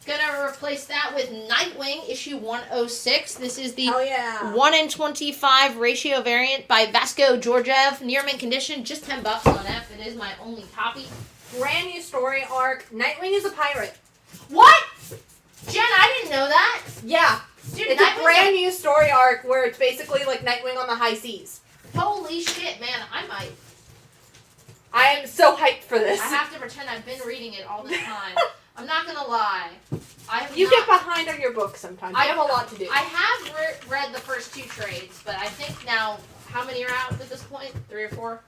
Gonna replace that with Nightwing, issue 106. This is the 1 in 25 ratio variant by Vasco Georgiev. Near mint condition, just $10 on F. It is my only copy. Brand new story arc. Nightwing is a pirate. What? Jen, I didn't know that. Yeah. Dude, it's a brand new story arc where it's basically like Nightwing on the high seas. Holy shit, man. I might. I am so hyped for this. I have to pretend I've been reading it all this time. I'm not gonna lie. You get behind on your book sometimes. I have a lot to do. I have read the first 2 trades, but I think now, how many are out at this point? 3 or 4?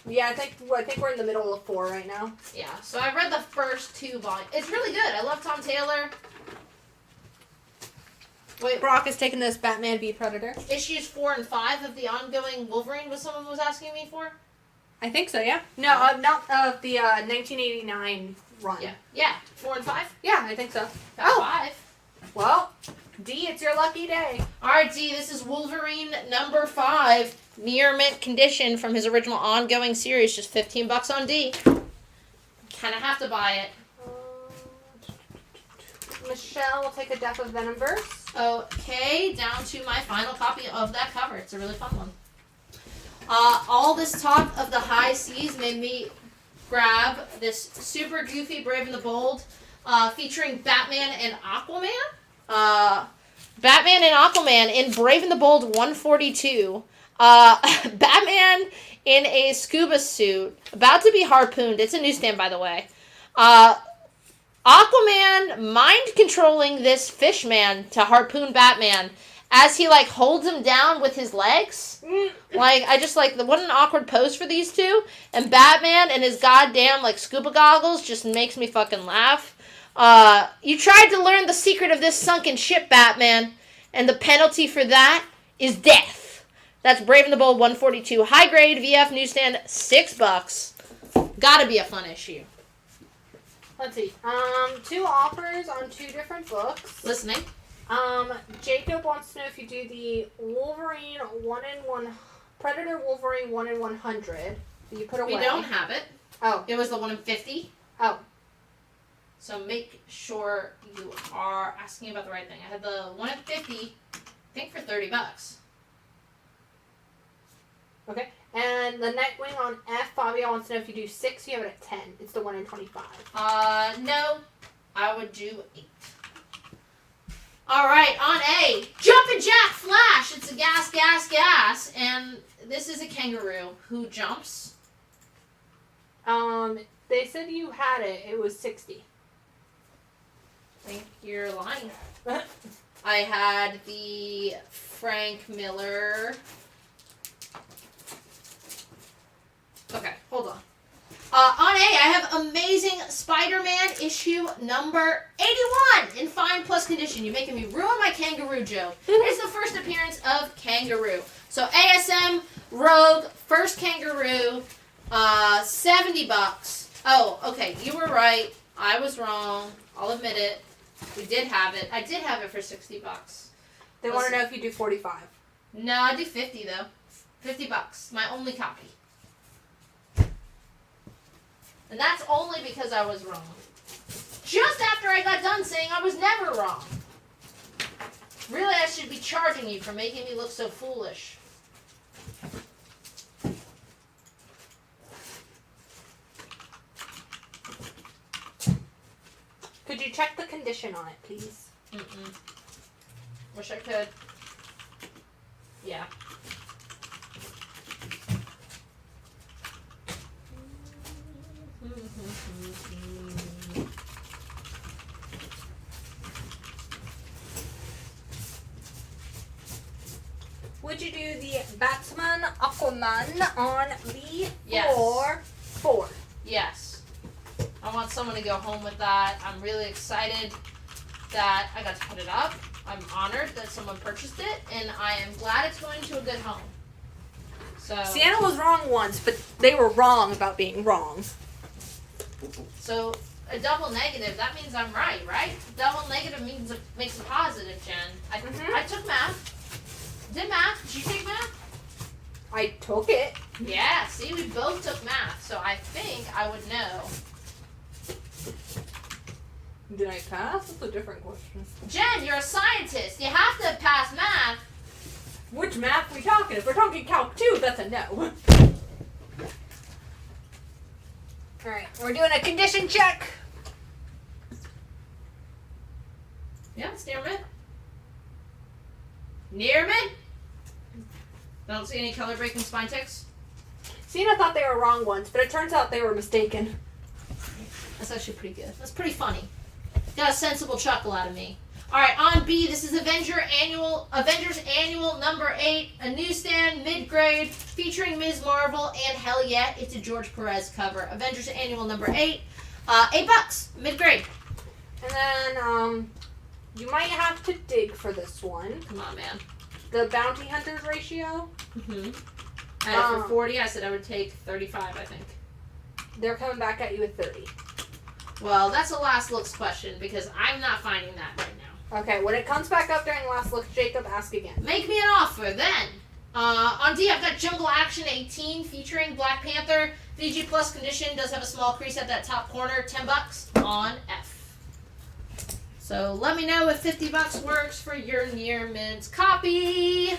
Yeah, I think we're in the middle of 4 right now. Yeah, so I read the first 2 volumes. It's really good. I love Tom Taylor. Wait, Brock is taking this Batman v Predator. Issues 4 and 5 of the ongoing Wolverine was someone was asking me for? I think so, yeah. No, not of the 1989 run. Yeah. 4 and 5? Yeah, I think so. Got 5. Well, D, it's your lucky day. Alright, D, this is Wolverine number 5. Near mint condition from his original ongoing series. Just $15 on D. Kinda have to buy it. Michelle will take a Death of Venomverse. Okay, down to my final copy of that cover. It's a really fun one. All this talk of the high seas made me grab this super goofy Brave and the Bold featuring Batman and Aquaman. Batman and Aquaman in Brave and the Bold 142. Batman in a scuba suit, about to be harpooned. It's a newsstand, by the way. Aquaman mind controlling this fish man to harpoon Batman as he like holds him down with his legs. What an awkward pose for these two. And Batman and his goddamn like scuba goggles just makes me fucking laugh. You tried to learn the secret of this sunken ship, Batman, and the penalty for that is death. That's Brave and the Bold 142. High grade VF newsstand, $6. Gotta be a fun issue. Let's see. 2 offers on 2 different books. Listening. Jacob wants to know if you do the Wolverine 1-in-1 Predator Wolverine 1-in-100 that you put away. We don't have it. Oh. It was the 1 in 50. Oh. So make sure you are asking about the right thing. I had the 1 in 50, I think for $30. Okay. And the Nightwing on F, Fabio wants to know if you do 6, you have it at 10. It's the 1 in 25. No. I would do 8. All right, on A, Jumpin' Jack Flash. It's a gas, gas, gas, and this is a kangaroo who jumps. They said you had it. It was 60. I think you're lying. I had the Frank Miller. Okay, hold on. On A, I have Amazing Spider-Man issue number 81 in fine plus condition. You're making me ruin my kangaroo joke. It's the first appearance of Kangaroo. So ASM Rogue, first kangaroo, $70. Oh, okay, you were right. I was wrong. I'll admit it. We did have it. I did have it for $60. They want to know if you do 45. No, I do 50 though. $50. My only copy. And that's only because I was wrong. Just after I got done saying I was never wrong. Really, I should be charging you for making me look so foolish. Could you check the condition on it, please? Wish I could. Yeah. Would you do the Batman Aquaman on B4? Yes. 4? Yes. I want someone to go home with that. I'm really excited that I got to put it up. I'm honored that someone purchased it, and I am glad it's going to a good home. So Sienna was wrong once, but they were wrong about being wrong. So a double negative, that means I'm right? Double negative means it makes a positive, Jen. I took math. Did math? Did you take math? I took it. Yeah, see, we both took math, so I think I would know. Did I pass? That's a different question. Jen, you're a scientist. You have to pass math. Which math are we talking? If we're talking Calc 2, that's a no. Alright, we're doing a condition check. Yeah, it's near mid. Near mid? Don't see any color breaking spine ticks. Sienna thought they were wrong once, but it turns out they were mistaken. That's actually pretty good. That's pretty funny. Got a sensible chuckle out of me. Alright, on B, this is Avengers Annual number 8, a newsstand, mid-grade, featuring Ms. Marvel, and hell yeah, it's a George Perez cover. Avengers Annual number 8, $8, mid-grade. And then, you might have to dig for this one. Come on, man. The Bounty Hunters ratio. I had it for 40, I said I would take 35, I think. They're coming back at you at 30. Well, that's a last looks question, because I'm not finding that right now. Okay, when it comes back up during last look, Jacob, ask again. Make me an offer, then. On D, I've got Jungle Action 18, featuring Black Panther. VG Plus condition, does have a small crease at that top corner, $10 on F. So let me know if $50 works for your near mids copy.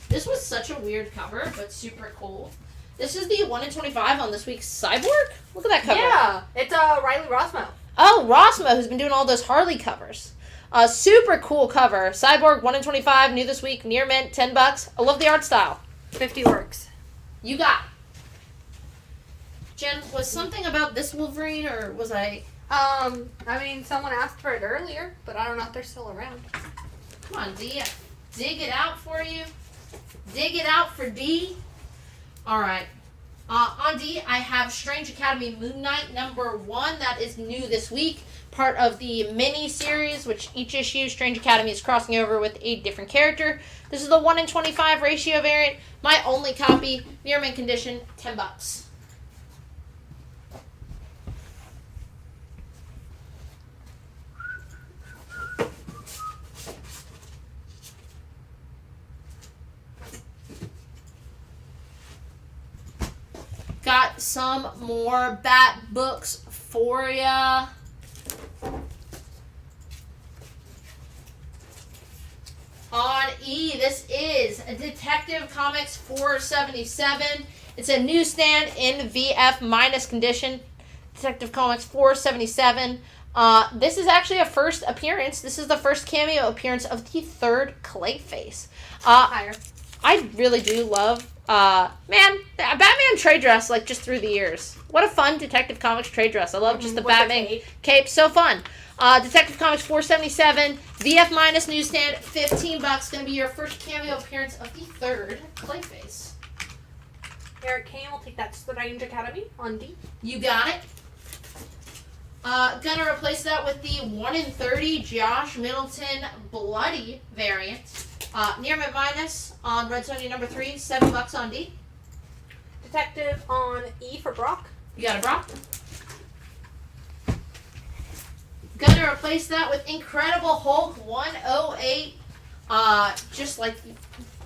This was such a weird cover, but super cool. This is the 1 in 25 on this week's Cyborg. Look at that cover. Yeah, it's Riley Rossmo. Oh, Rossmo, who's been doing all those Harley covers. Super cool cover. Cyborg 1 in 25, new this week, near mint, $10. I love the art style. 50 works. You got. Jen, was something about this Wolverine, or was I? I mean, someone asked for it earlier, but I don't know if they're still around. Come on, D. Dig it out for you. Dig it out for D. All right. On D, I have Strange Academy Moon Knight number 1. That is new this week. Part of the mini series, which each issue, Strange Academy is crossing over with a different character. This is the 1 in 25 ratio variant. My only copy, near mint condition, $10. Got some more Bat books for ya. On E, this is Detective Comics 477. It's a newsstand in VF minus condition. Detective Comics 477. This is actually a first appearance. This is the first cameo appearance of the third Clayface. Higher. I really do love, Batman trade dress, like, just through the years. What a fun Detective Comics trade dress. I love just the With the Batman cape. So fun. Detective Comics 477, VF minus newsstand, $15. Gonna be your first cameo appearance of the third Clayface. Eric Kane will take that Strange Academy on D. You got it. Gonna replace that with the 1 in 30 Josh Middleton Bloody variant. Near mid minus on Red Sonja number 3, $7 on D. Detective on E for Brock. You got it, Brock. Gonna replace that with Incredible Hulk 108. Just like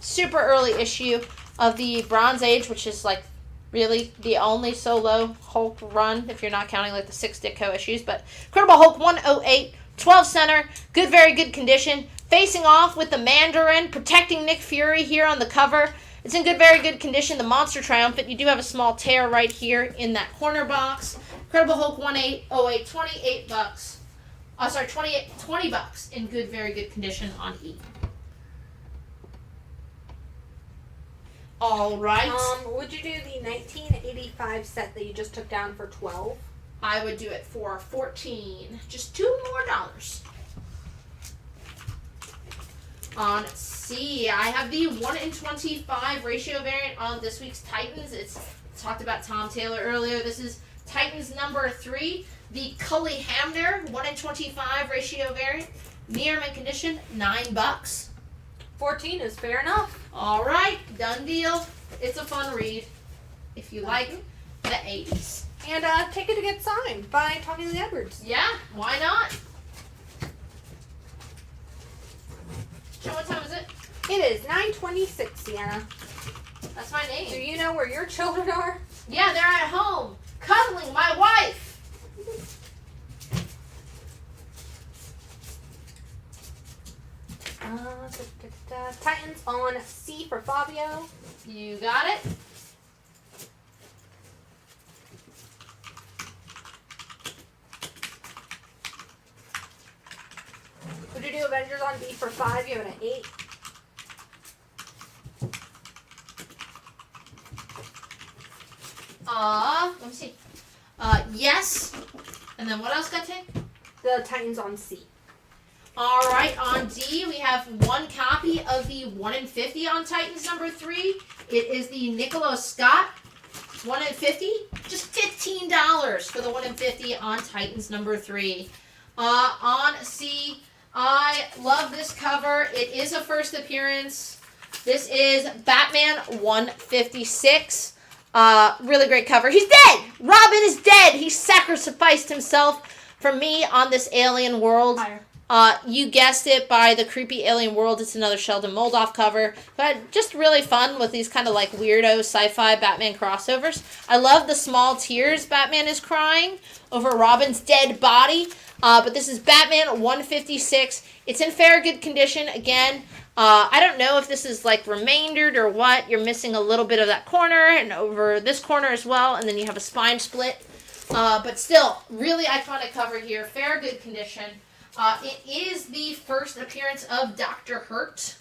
super early issue of the Bronze Age, which is like really the only solo Hulk run, if you're not counting like the 6 Ditko issues. But Incredible Hulk 108, 12 center, good, very good condition. Facing off with the Mandarin, protecting Nick Fury here on the cover. It's in good, very good condition. The Monster Triumphant. You do have a small tear right here in that corner box. Incredible Hulk 1808, $28. Sorry, $20 in good, very good condition on E. All right. Would you do the 1985 set that you just took down for 12? I would do it for 14. Just $2 more. On C, I have the 1 in 25 ratio variant on this week's Titans. It's talked about Tom Taylor earlier. This is Titans number 3, the Cully Hamner 1 in 25 ratio variant. Near mint condition, $9. 14 is fair enough. All right, done deal. It's a fun read if you like the 80s. And take it to get signed by Tommy Lee Edwards. Yeah, why not? So what time is it? It is 9:26, Sienna. That's my name. Do you know where your children are? Yeah, they're at home, cuddling my wife. Titans on C for Fabio. You got it. Would you do Avengers on B for 5? You have it at 8. Let me see. Yes. And then what else got taken? The Titans on C. All right, on D, we have one copy of the 1 in 50 on Titans number 3. It is the Nicholas Scott 1 in 50. Just $15 for the 1 in 50 on Titans number 3. On C, I love this cover. It is a first appearance. This is Batman 156. Really great cover. He's dead! Robin is dead! He sacrificed himself for me on this alien world. Higher. You guessed it by the creepy alien world. It's another Sheldon Moldoff cover. But just really fun with these kind of like weirdo sci-fi Batman crossovers. I love the small tears Batman is crying over Robin's dead body. But this is Batman 156. It's in fair good condition. Again, I don't know if this is like remaindered or what. You're missing a little bit of that corner and over this corner as well. And then you have a spine split. But still, really iconic cover here. Fair good condition. It is the first appearance of Dr. Hurt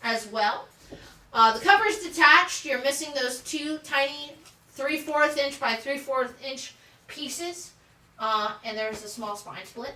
as well. The cover is detached. You're missing those two tiny 3/4 inch by 3/4 inch pieces. And there's a small spine split.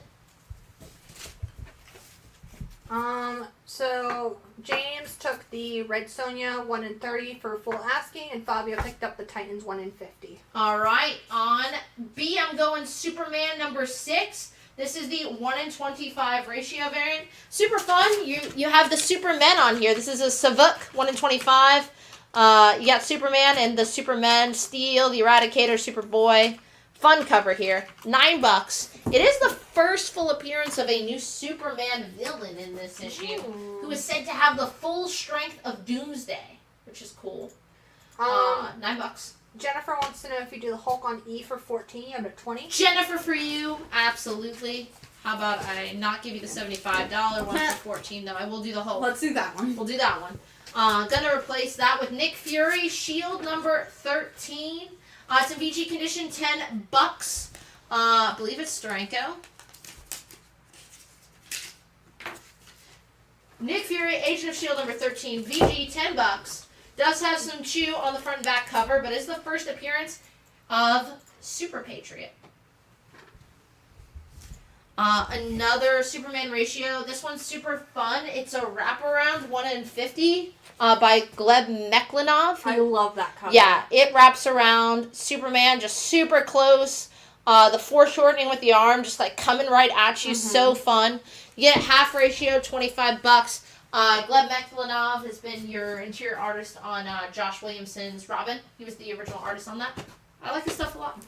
So James took the Red Sonja 1 in 30 for full asking, and Fabio picked up the Titans 1 in 50. All right, on B, I'm going Superman number 6. This is the 1 in 25 ratio variant. Super fun. You have the Supermen on here. This is a Savuk 1 in 25. You got Superman and the Superman, Steel, the Eradicator, Superboy. Fun cover here. $9. It is the first full appearance of a new Superman villain in this issue, who is said to have the full strength of Doomsday, which is cool. $9. Jennifer wants to know if you do the Hulk on E for 14, you have it at 20. Jennifer, for you, absolutely. How about I not give you the $75 one for 14, though? I will do the Hulk. Let's do that one. We'll do that one. Gonna replace that with Nick Fury Shield number 13. It's in VG condition, $10. I believe it's Steranko. Nick Fury, Agent of S.H.I.E.L.D. number 13, VG, $10. Does have some chew on the front and back cover, but is the first appearance of Super Patriot. Another Superman ratio. This one's super fun. It's a wraparound 1 in 50 by Gleb Meklinov. I love that cover. Yeah, it wraps around Superman just super close. The foreshortening with the arm just like coming right at you. So fun. You get half ratio, $25. Gleb Meklinov has been your interior artist on Josh Williamson's Robin. He was the original artist on that. I like his stuff a lot.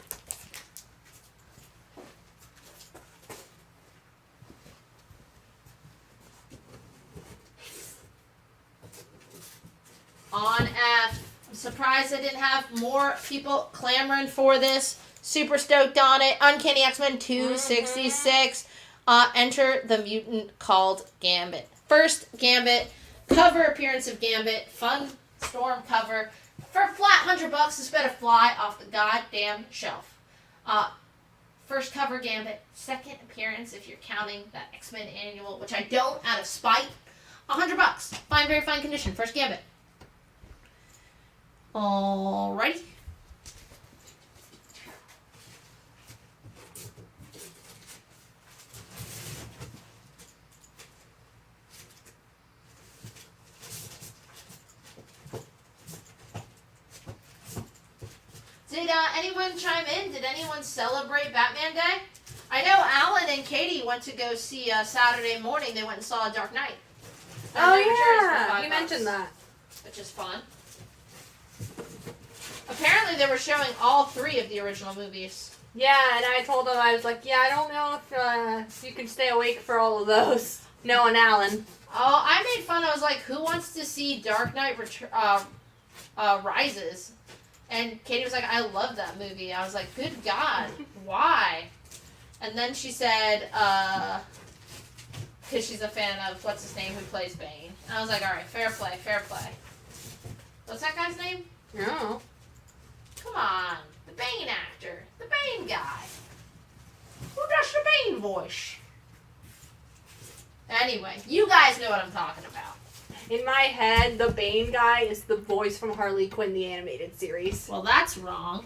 On F. I'm surprised I didn't have more people clamoring for this. Super stoked on it. Uncanny X-Men 266. Enter the mutant called Gambit. First Gambit. Cover appearance of Gambit. Fun Storm cover. For a flat $100, this better fly off the goddamn shelf. First cover Gambit. Second appearance, if you're counting that X-Men annual, which I don't out of spite. $100. Fine, very fine condition. First Gambit. Alrighty. Did anyone chime in? Did anyone celebrate Batman Day? I know Alan and Katie went to go see Saturday morning. They went and saw Dark Knight. Oh yeah, you mentioned that. Which is fun. Apparently they were showing all 3 of the original movies. Yeah, and I told them, I was like, yeah, I don't know if you can stay awake for all of those. No, and Alan. Oh, I made fun. I was like, who wants to see Dark Knight Rises? And Katie was like, I love that movie. I was like, good God, why? And then she said, because she's a fan of, what's his name, who plays Bane. And I was like, all right, fair play, fair play. What's that guy's name? No. Come on, the Bane actor, the Bane guy. Who does the Bane voice? Anyway, you guys know what I'm talking about. In my head, the Bane guy is the voice from Harley Quinn, the animated series. Well, that's wrong.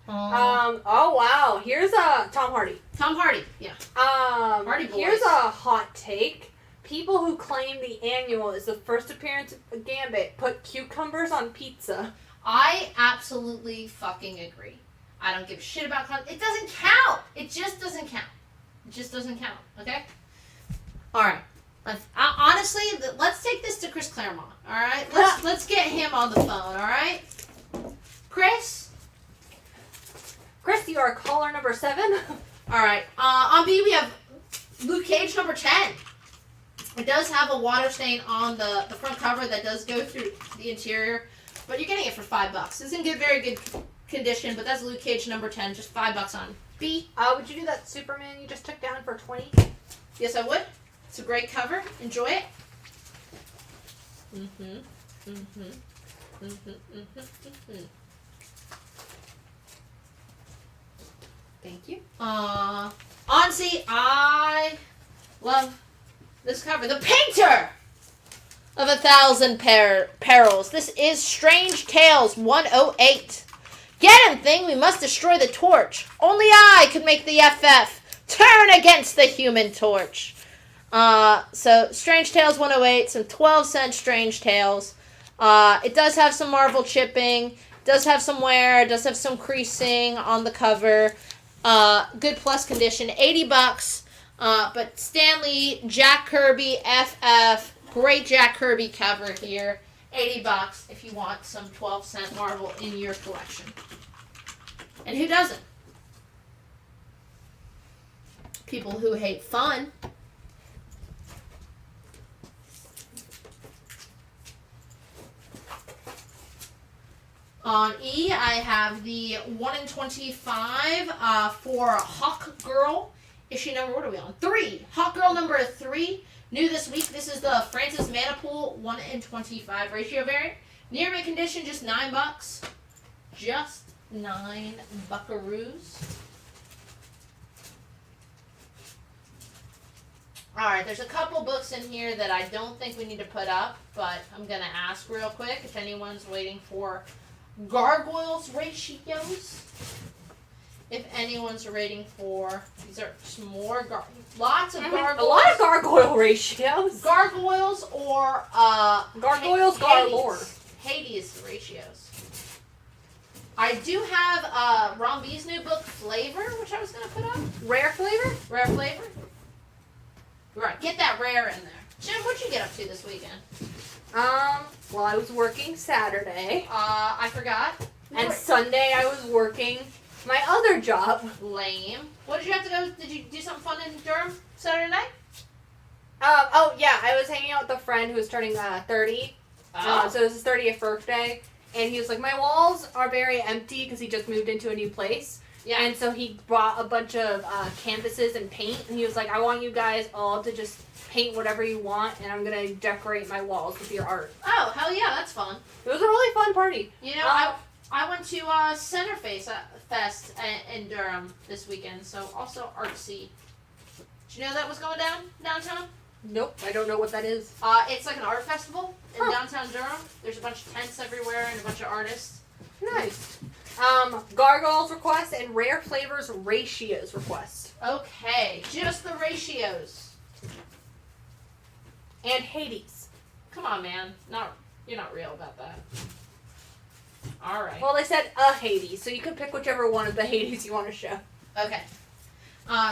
Oh wow, here's Tom Hardy. Tom Hardy, yeah. Hardy boys. Here's a hot take. People who claim the annual is the first appearance of Gambit put cucumbers on pizza. I absolutely fucking agree. I don't give a shit about it doesn't count. It just doesn't count. It just doesn't count. Okay. All right. Honestly, let's take this to Chris Claremont. All right. Let's get him on the phone. All right. Chris, you are caller number 7. All right. On B we have Luke Cage number 10. It does have a water stain on the front cover that does go through the interior, but you're getting it for $5. It's in very good condition, but that's Luke Cage number 10, just $5 on B. Would you do that Superman you just took down for 20? Yes, I would. It's a great cover. Enjoy it. Thank you. Honestly, I love this cover. The Painter of 1,000 Perils. This is Strange Tales 108. Get him, Thing. We must destroy the torch. Only I can make the FF turn against the Human Torch. So Strange Tales 108, some 12-cent Strange Tales. It does have some Marvel chipping. Does have some wear. Does have some creasing on the cover. Good plus condition. $80. But Stan Lee, Jack Kirby, FF. Great Jack Kirby cover here. $80 if you want some 12-cent Marvel in your collection. And who doesn't? People who hate fun. On E, I have the 1 in 25 for Hawk Girl issue number, what are we on? 3. Hot Girl number 3. New this week, this is the Francis Manipool 1 in 25 ratio variant. Near mint condition, just $9. Just 9 buckaroos. Alright, there's a couple books in here that I don't think we need to put up, but I'm going to ask real quick if anyone's waiting for Gargoyles ratios. If anyone's waiting for, these are some more, lots of gargoyles. A lot of gargoyle ratios. Gargoyles or, Gargoyles galore. Hades ratios. I do have Ron B's new book, Flavor, which I was going to put up. Rare flavor? Rare flavor. Right, get that rare in there. Jim, what'd you get up to this weekend? Well, I was working Saturday. I forgot. And Sunday I was working my other job. Lame. What did you have to go? Did you do something fun in Durham Saturday night? Oh yeah, I was hanging out with a friend who was turning 30. Oh. So it was his 30th birthday, and he was like, my walls are very empty because he just moved into a new place. Yeah. And so he brought a bunch of canvases and paint, and he was like, I want you guys all to just paint whatever you want, and I'm going to decorate my walls with your art. Oh, hell yeah, that's fun. It was a really fun party. You know, I went to Centerface Fest in Durham this weekend, so also artsy. Did you know that was going down downtown? Nope, I don't know what that is. It's like an art festival in downtown Durham. There's a bunch of tents everywhere and a bunch of artists. Nice. Gargoyles requests and rare flavors ratios requests. Okay, just the ratios. And Hades. Come on, man. You're not real about that. All right. Well, they said a Hades, so you can pick whichever one of the Hades you want to show. Okay.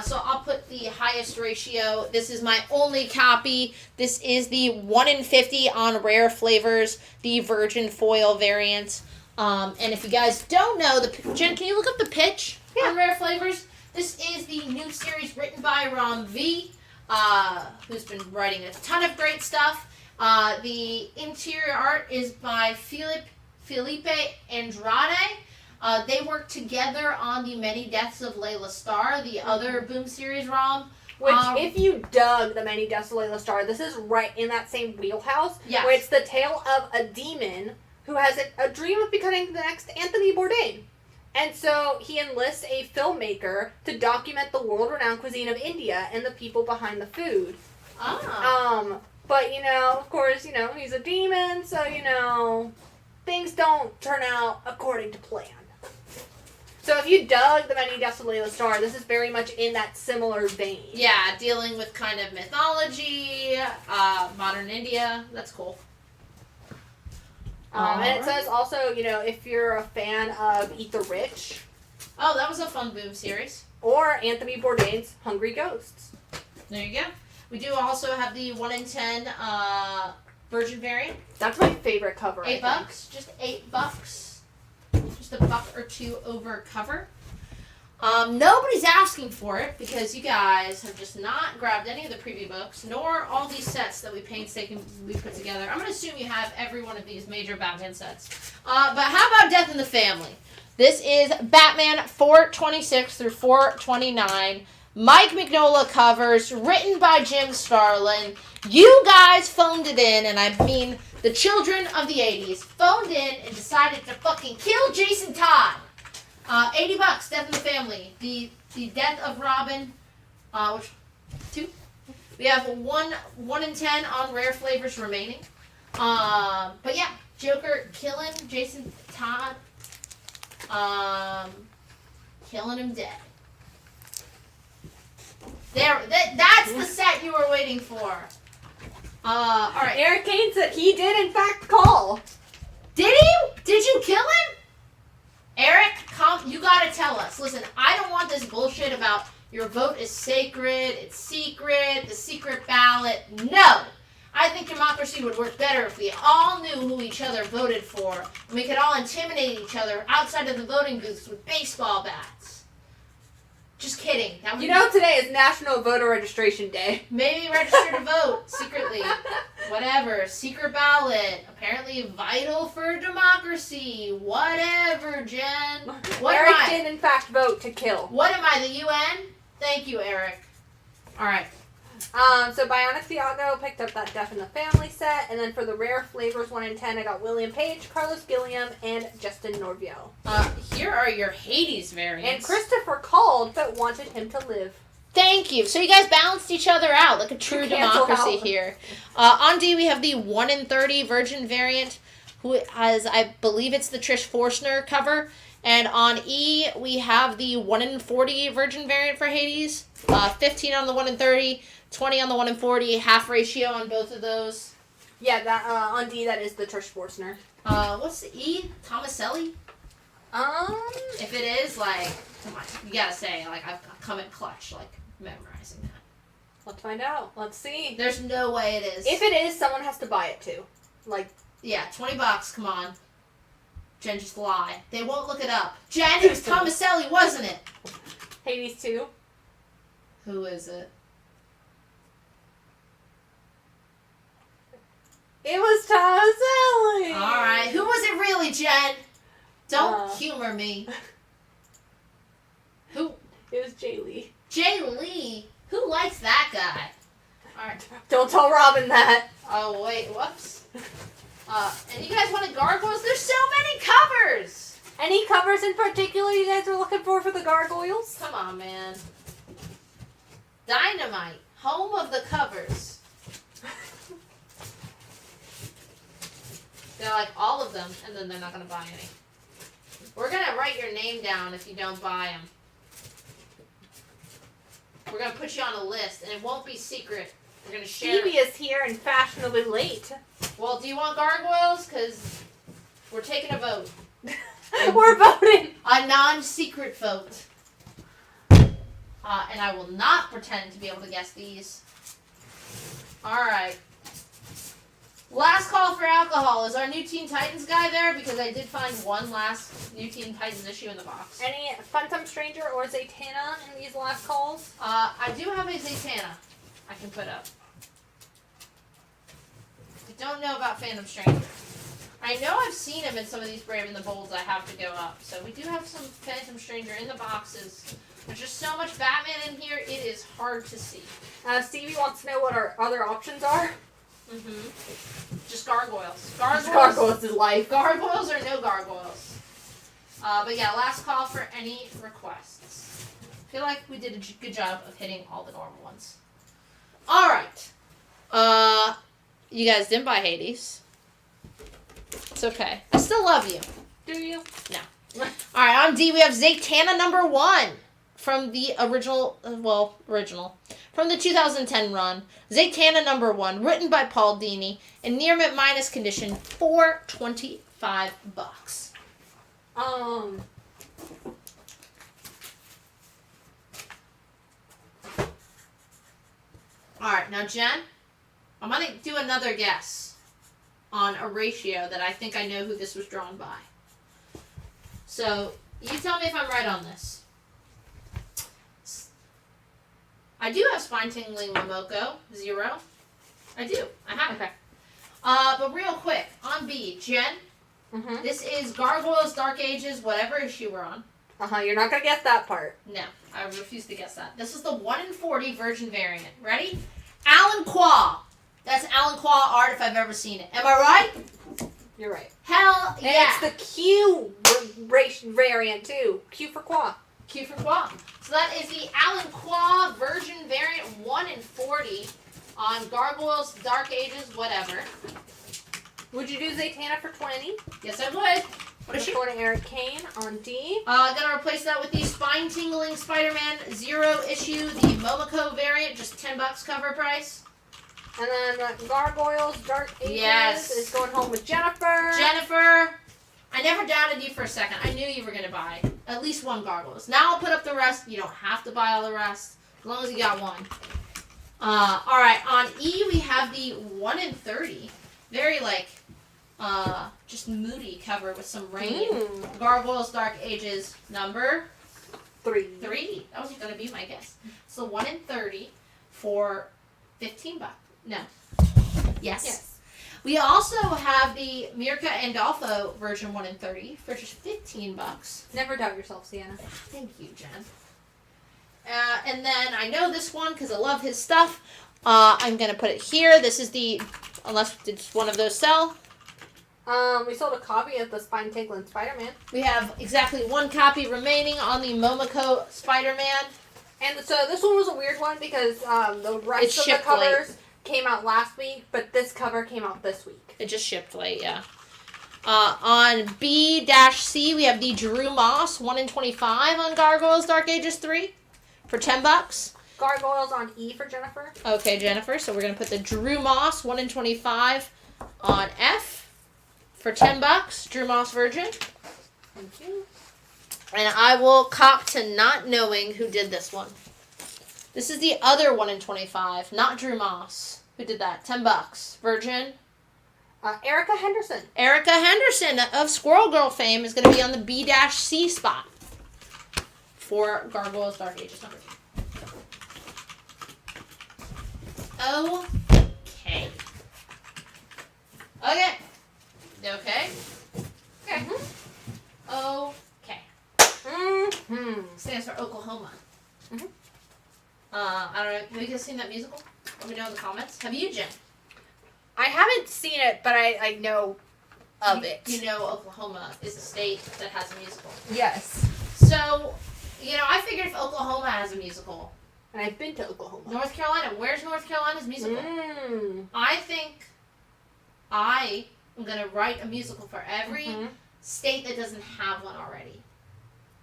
So I'll put the highest ratio. This is my only copy. This is the 1 in 50 on rare flavors, the virgin foil variant. And if you guys don't know, Jen, can you look up the pitch on rare flavors? This is the new series written by Ron V, who's been writing a ton of great stuff. The interior art is by Felipe Andrade. They worked together on The Many Deaths of Layla Starr, the other Boom series ROM. Which, if you dug The Many Deaths of Layla Starr, this is right in that same wheelhouse. Yes. Where it's the tale of a demon who has a dream of becoming the next Anthony Bourdain. And so he enlists a filmmaker to document the world-renowned cuisine of India and the people behind the food. But, of course, he's a demon, so, things don't turn out according to plan. So if you dug The Many Deaths of Layla Starr, this is very much in that similar vein. Yeah, dealing with kind of mythology, modern India. That's cool. And it says also, if you're a fan of Eat the Rich. Oh, that was a fun Boom series. Or Anthony Bourdain's Hungry Ghosts. There you go. We do also have the 1 in 10 virgin variant. That's my favorite cover. $8. Just $8. Just a buck or two over cover. Nobody's asking for it because you guys have just not grabbed any of the preview books, nor all these sets that we painstakingly put together. I'm going to assume you have every one of these major Batman sets. But how about Death in the Family? This is Batman 426 through 429. Mike Mignola covers, written by Jim Starlin. You guys phoned it in, and I mean the children of the 80s phoned in and decided to fucking kill Jason Todd. $80, Death in the Family. The death of Robin, which 2. We have 1 in 10 on rare flavors remaining. But yeah, Joker killing Jason Todd, killing him dead. That's the set you were waiting for. All right. Eric Kane said he did in fact call. Did he? Did you kill him? Eric, you gotta tell us. Listen, I don't want this bullshit about your vote is sacred, it's secret, the secret ballot. No! I think democracy would work better if we all knew who each other voted for, and we could all intimidate each other outside of the voting booths with baseball bats. Just kidding. That would today is National Voter Registration Day. Maybe register to vote secretly. Whatever. Secret ballot. Apparently vital for democracy. Whatever, Jen. Eric did in fact vote to kill. What am I, the UN? Thank you, Eric. Alright. So Bionic Thiago picked up that Death in the Family set, and then for the rare flavors 1 in 10, I got William Page, Carlos Gilliam, and Justin Norville. Here are your Hades variants. And Christopher called, but wanted him to live. Thank you. So you guys balanced each other out like a true democracy here. On D, we have the 1 in 30 Virgin variant, who has, I believe it's the Trish Forstner cover. And on E, we have the 1 in 40 Virgin variant for Hades. 15 on the 1 in 30, 20 on the 1 in 40, half ratio on both of those. Yeah, that on D, that is the Trish Forstner. What's the E? Tomaselli? If it is, like, come on, you gotta say, like, I've come in clutch, like, memorizing that. Let's find out. Let's see. There's no way it is. If it is, someone has to buy it too. Like, yeah, $20, come on. Jen, just lie. They won't look it up. Jen, it was Tomaselli, wasn't it? Hades 2. Who is it? It was Tomaselli! Alright, who was it really, Jen? Don't humor me. Who? It was Jay Lee. Jay Lee? Who likes that guy? Alright. Don't tell Robin that. Oh, wait, whoops. And you guys wanted gargoyles? There's so many covers! Any covers in particular you guys are looking for the gargoyles? Come on, man. Dynamite, home of the covers. They're like all of them, and then they're not going to buy any. We're going to write your name down if you don't buy them. We're going to put you on a list, and it won't be secret. We're going to share. Stevie is here and fashionably late. Well, do you want gargoyles? Because we're taking a vote. We're voting. A non-secret vote. And I will not pretend to be able to guess these. Alright. Last call for alcohol. Is our new Teen Titans guy there? Because I did find one last new Teen Titans issue in the box. Any Phantom Stranger or Zatanna in these last calls? I do have a Zatanna I can put up. I don't know about Phantom Stranger. I know I've seen him in some of these Brave and the Bolds I have to go up. So we do have some Phantom Stranger in the boxes. There's just so much Batman in here, it is hard to see. Stevie wants to know what our other options are. Just gargoyles. Gargoyles is life. Gargoyles or no gargoyles. But yeah, last call for any requests. I feel like we did a good job of hitting all the normal ones. Alright. You guys didn't buy Hades. It's okay. I still love you. Do you? No. Alright, on D we have Zatanna #1 from the original, from the 2010 run. Zatanna #1, written by Paul Dini, in near mint minus condition for $25. Alright, now Jen, I'm going to do another guess on a ratio that I think I know who this was drawn by. So, you tell me if I'm right on this. I do have Spine Tingling Momoko, 0. I do. I have it. Okay. But real quick, on B, Jen, this is Gargoyles, Dark Ages, whatever issue we're on. You're not going to guess that part. No, I refuse to guess that. This is the 1 in 40 Virgin variant. Ready? Alan Qua. That's Alan Qua art if I've ever seen it. Am I right? You're right. Hell And yeah. it's the Q variant too. Q for Qua. Q for Qua. So that is the Alan Qua Virgin variant 1 in 40 on Gargoyles, Dark Ages, whatever. Would you do Zatanna for 20? Yes, I would. What is she? According to Eric Kane on D. Gonna replace that with the Spine Tingling Spider-Man 0 issue, the Momoko variant, just $10 cover price. And then Gargoyles, Dark Ages is going home with Jennifer. Jennifer, I never doubted you for a second. I knew you were going to buy at least one Gargoyles. Now I'll put up the rest. You don't have to buy all the rest, as long as you got one. Alright, on E we have the 1 in 30. Very, just moody cover with some rain. Gargoyles, Dark Ages, number 3. That was going to be my guess. So 1 in 30 for $15. No. Yes. We also have the Mirka Andolfo version 1 in 30 for just $15. Never doubt yourself, Sienna. Thank you, Jen. And And then I know this one because I love his stuff. I'm going to put it here. This is the, unless it's one of those sell. We sold a copy of the Spine Tingling Spider-Man. We have exactly one copy remaining on the Momoko Spider-Man. And so this one was a weird one because the rest of the covers came out last week, but this cover came out this week. It just shipped late, yeah. On B-C, we have the Drew Moss 1 in 25 on Gargoyles Dark Ages 3 for $10. Gargoyles on E for Jennifer. Okay, Jennifer. So we're going to put the Drew Moss 1 in 25 on F for $10. Drew Moss Virgin. Thank you. And I will cop to not knowing who did this one. This is the other 1 in 25, not Drew Moss. Who did that? $10. Virgin. Erica Henderson. Erica Henderson of Squirrel Girl fame is going to be on the B-C spot for Gargoyles Dark Ages number 2. Okay. Okay. Okay. Okay. Okay. Mm-hmm. Stands for Oklahoma. Mm-hmm. I don't know. Have you guys seen that musical? Let me know in the comments. Have you, Jen? I haven't seen it, but I know of it. You know Oklahoma is a state that has a musical. Yes. So, I figured if Oklahoma has a musical. And I've been to Oklahoma. North Carolina. Where's North Carolina's musical? I think I am going to write a musical for every state that doesn't have one already.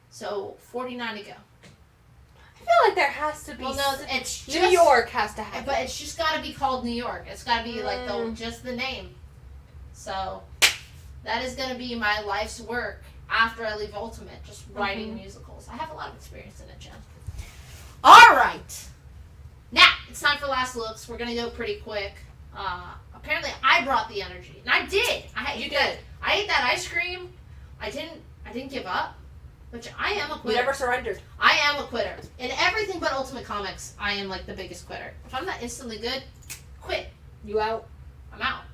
So, 49 to go. I feel like there has to be. Well, no, it's just, New York has to have. But it's just got to be called New York. It's got to be like just the name. So that is going to be my life's work after I leave Ultimate, just writing musicals. I have a lot of experience in it, Jen. All right. Now it's time for last looks. We're going to go pretty quick. Apparently, I brought the energy, and I did. You did. I ate that ice cream. I didn't give up. Which I am a quitter. You never surrendered. I am a quitter. In everything but Ultimate Comics, I am like the biggest quitter. If I'm not instantly good, quit. You out? I'm out.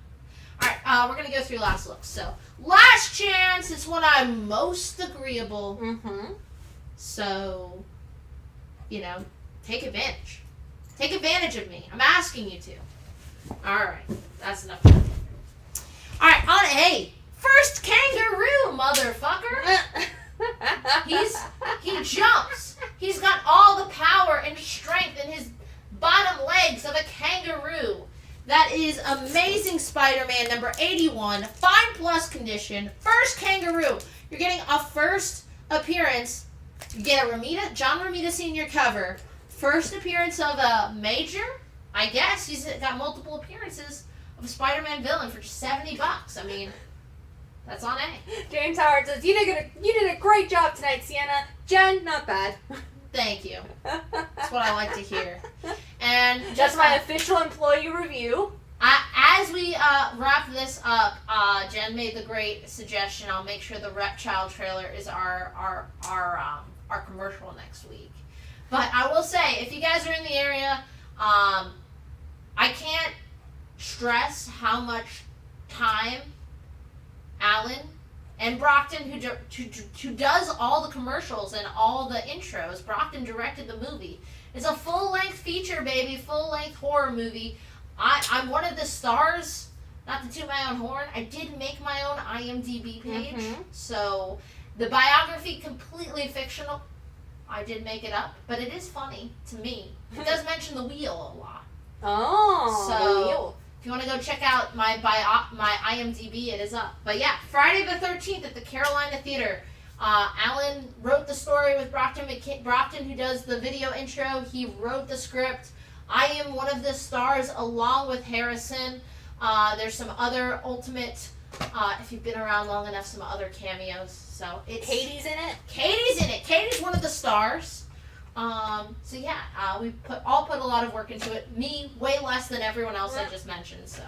Alright, we're going to go through last looks. So, last chance is when I'm most agreeable. Mm-hmm. So, take advantage. Take advantage of me. I'm asking you to. Alright, that's enough. Alright, on A. First kangaroo, motherfucker. He jumps. He's got all the power and strength in his bottom legs of a kangaroo. That is Amazing Spider-Man number 81, Fine Plus condition, first kangaroo. You're getting a first appearance. You get a John Romita Sr. cover. First appearance of a major. I guess he's got multiple appearances of a Spider-Man villain for just $70. I mean, that's on A. James Howard says, you did a great job tonight, Sienna. Jen, not bad. Thank you. That's what I like to hear. And that's my official employee review. As we wrap this up, Jen made the great suggestion. I'll make sure the Repchild trailer is our commercial next week. But I will say, if you guys are in the area, I can't stress how much time Alan and Brockton, who does all the commercials and all the intros, Brockton directed the movie. It's a full-length feature, baby, full-length horror movie. I'm one of the stars, not to toot my own horn. I did make my own IMDb page, so the biography, completely fictional. I did make it up, but it is funny to me. It does mention the wheel a lot. Oh, so, the wheel. If you want to go check out my IMDb, it is up. But yeah, Friday the 13th at the Carolina Theater. Alan wrote the story with Brockton, who does the video intro. He wrote the script. I am one of the stars along with Harrison. There's some other Ultimate, if you've been around long enough, some other cameos. So Katie's in it? Katie's in it. Katie's one of the stars. So yeah, we all put a lot of work into it. Me, way less than everyone else I just mentioned. So,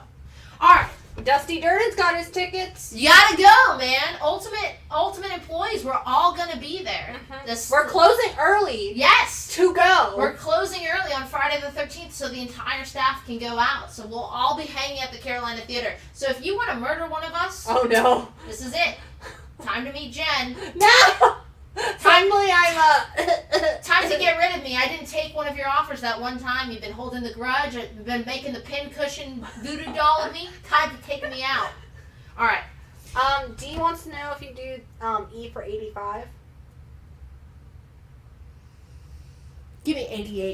all right. Dusty Durden's got his tickets. You gotta go, man. Ultimate employees. We're all gonna be there. We're closing early. Yes. To go. We're closing early on Friday the 13th, so the entire staff can go out. So we'll all be hanging at the Carolina Theater. So if you want to murder one of us, oh no, this is it. Time to meet Jen. No. Time to get rid of me. I didn't take one of your offers that one time. You've been holding the grudge. You've been making the pincushion voodoo doll of me. Time to take me out. All right. D wants to know if you do E for 85. Give me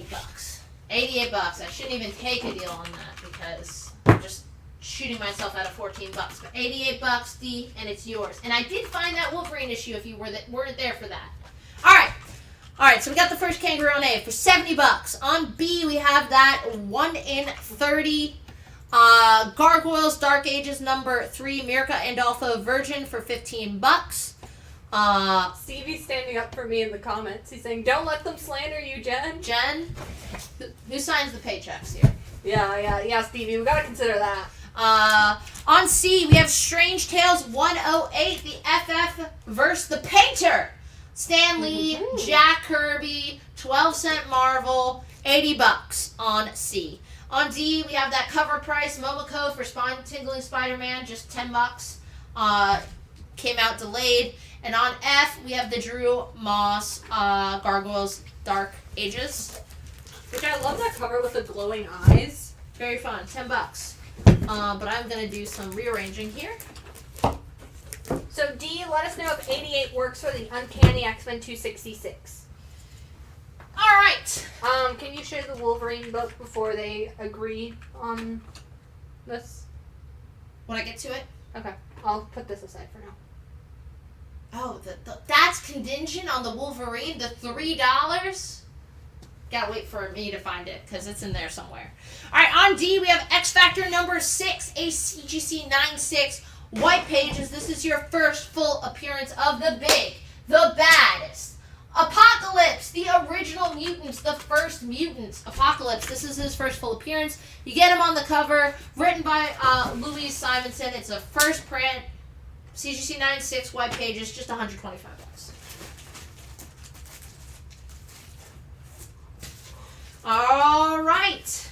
$88. $88. I shouldn't even take a deal on that because I'm just shooting myself out of $14. But $88, D, and it's yours. And I did find that Wolverine issue if you weren't there for that. All right. So we got the first kangaroo on A for $70. On B, we have that 1 in 30 Gargoyles Dark Ages number 3 Mirka and Alpha Virgin for $15. Stevie's standing up for me in the comments. He's saying, "Don't let them slander you, Jen." Jen, who signs the paychecks here? Yeah, Stevie. We gotta consider that. On C, we have Strange Tales 108, the FF versus the Painter. Stan Lee, Jack Kirby, 12-cent Marvel, $80 on C. On D, we have that cover price Momoko for Spine Tingling Spider-Man, just $10. Came out delayed. And on F, we have the Drew Moss Gargoyles Dark Ages. Which I love that cover with the glowing eyes. Very fun, $10. But I'm going to do some rearranging here. So D, let us know if 88 works for the Uncanny X-Men 266. All right. Can you show the Wolverine book before they agree on this? When I get to it? Okay. I'll put this aside for now. Oh, that's contingent on the Wolverine, the $3? Gotta wait for me to find it, because it's in there somewhere. Alright, on D, we have X Factor number 6, a CGC 96 white pages. This is your first full appearance of the big, the baddest Apocalypse, the original mutants, the first mutants. Apocalypse, this is his first full appearance. You get him on the cover, written by Louise Simonson. It's a first print, CGC 96 white pages, just $125. All right.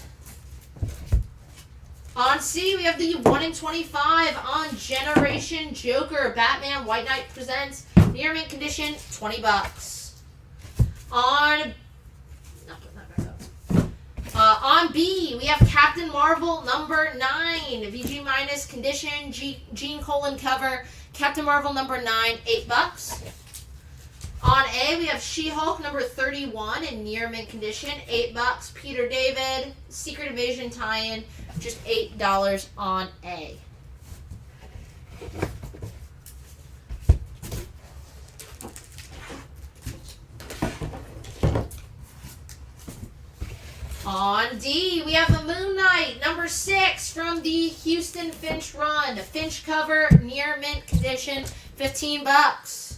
On C, we have the 1 in 25 on Generation Joker. Batman White Knight presents near mint condition, $20. On B, we have Captain Marvel number 9, VG minus condition, Gene Colan cover. Captain Marvel number 9, $8. On A, we have She-Hulk number 31 in near mint condition, $8. Peter David, Secret Invasion tie-in, just $8 on A. On D, we have the Moon Knight, number 6 from the Houston Finch run. Finch cover, near mint condition, $15.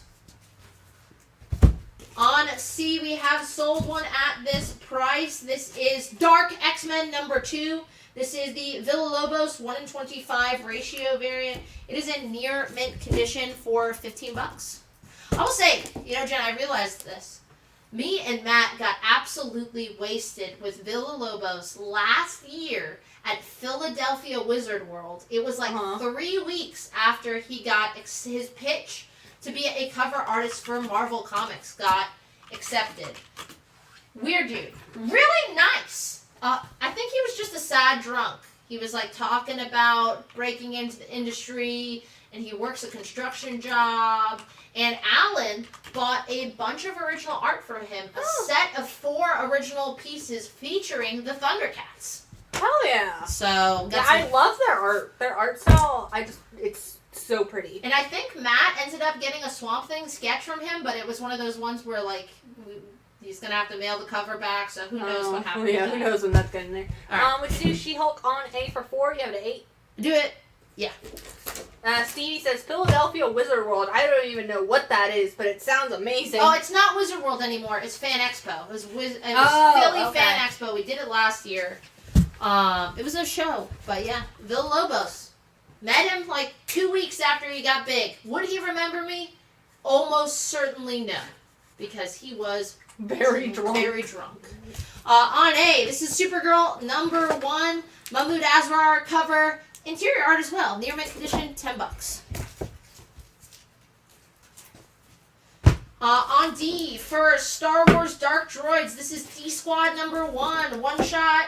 On C, we have sold one at this price. This is Dark X-Men number 2. This is the Villalobos 1 in 25 ratio variant. It is in near mint condition for $15. I will say, Jen, I realized this. Me and Matt got absolutely wasted with Villalobos last year at Philadelphia Wizard World. It was like 3 weeks after he got his pitch to be a cover artist for Marvel Comics got accepted. Weird dude. Really nice. I think he was just a sad drunk. He was like talking about breaking into the industry, and he works a construction job. And Alan bought a bunch of original art for him, a set of 4 original pieces featuring the Thundercats. Hell yeah! So I love their art. Their art style, it's so pretty. And I think Matt ended up getting a Swamp Thing sketch from him, but it was one of those ones where like he's gonna have to mail the cover back, so who knows what happened. Yeah, who knows when that's getting there. Right. We do She-Hulk on A for 4. You have it at 8. Do it. Yeah. Stevie says Philadelphia Wizard World. I don't even know what that is, but it sounds amazing. Oh, it's not Wizard World anymore. It's Fan Expo. It was Philly Fan Expo. We did it last year. It was a show, but yeah, Villalobos. Met him like 2 weeks after he got big. Would he remember me? Almost certainly no, because he was very drunk. On A, this is Supergirl number 1, Mahmoud Asrar cover. Interior art as well. Near mint condition, $10. On D, for Star Wars Dark Droids, this is D Squad number 1, one shot.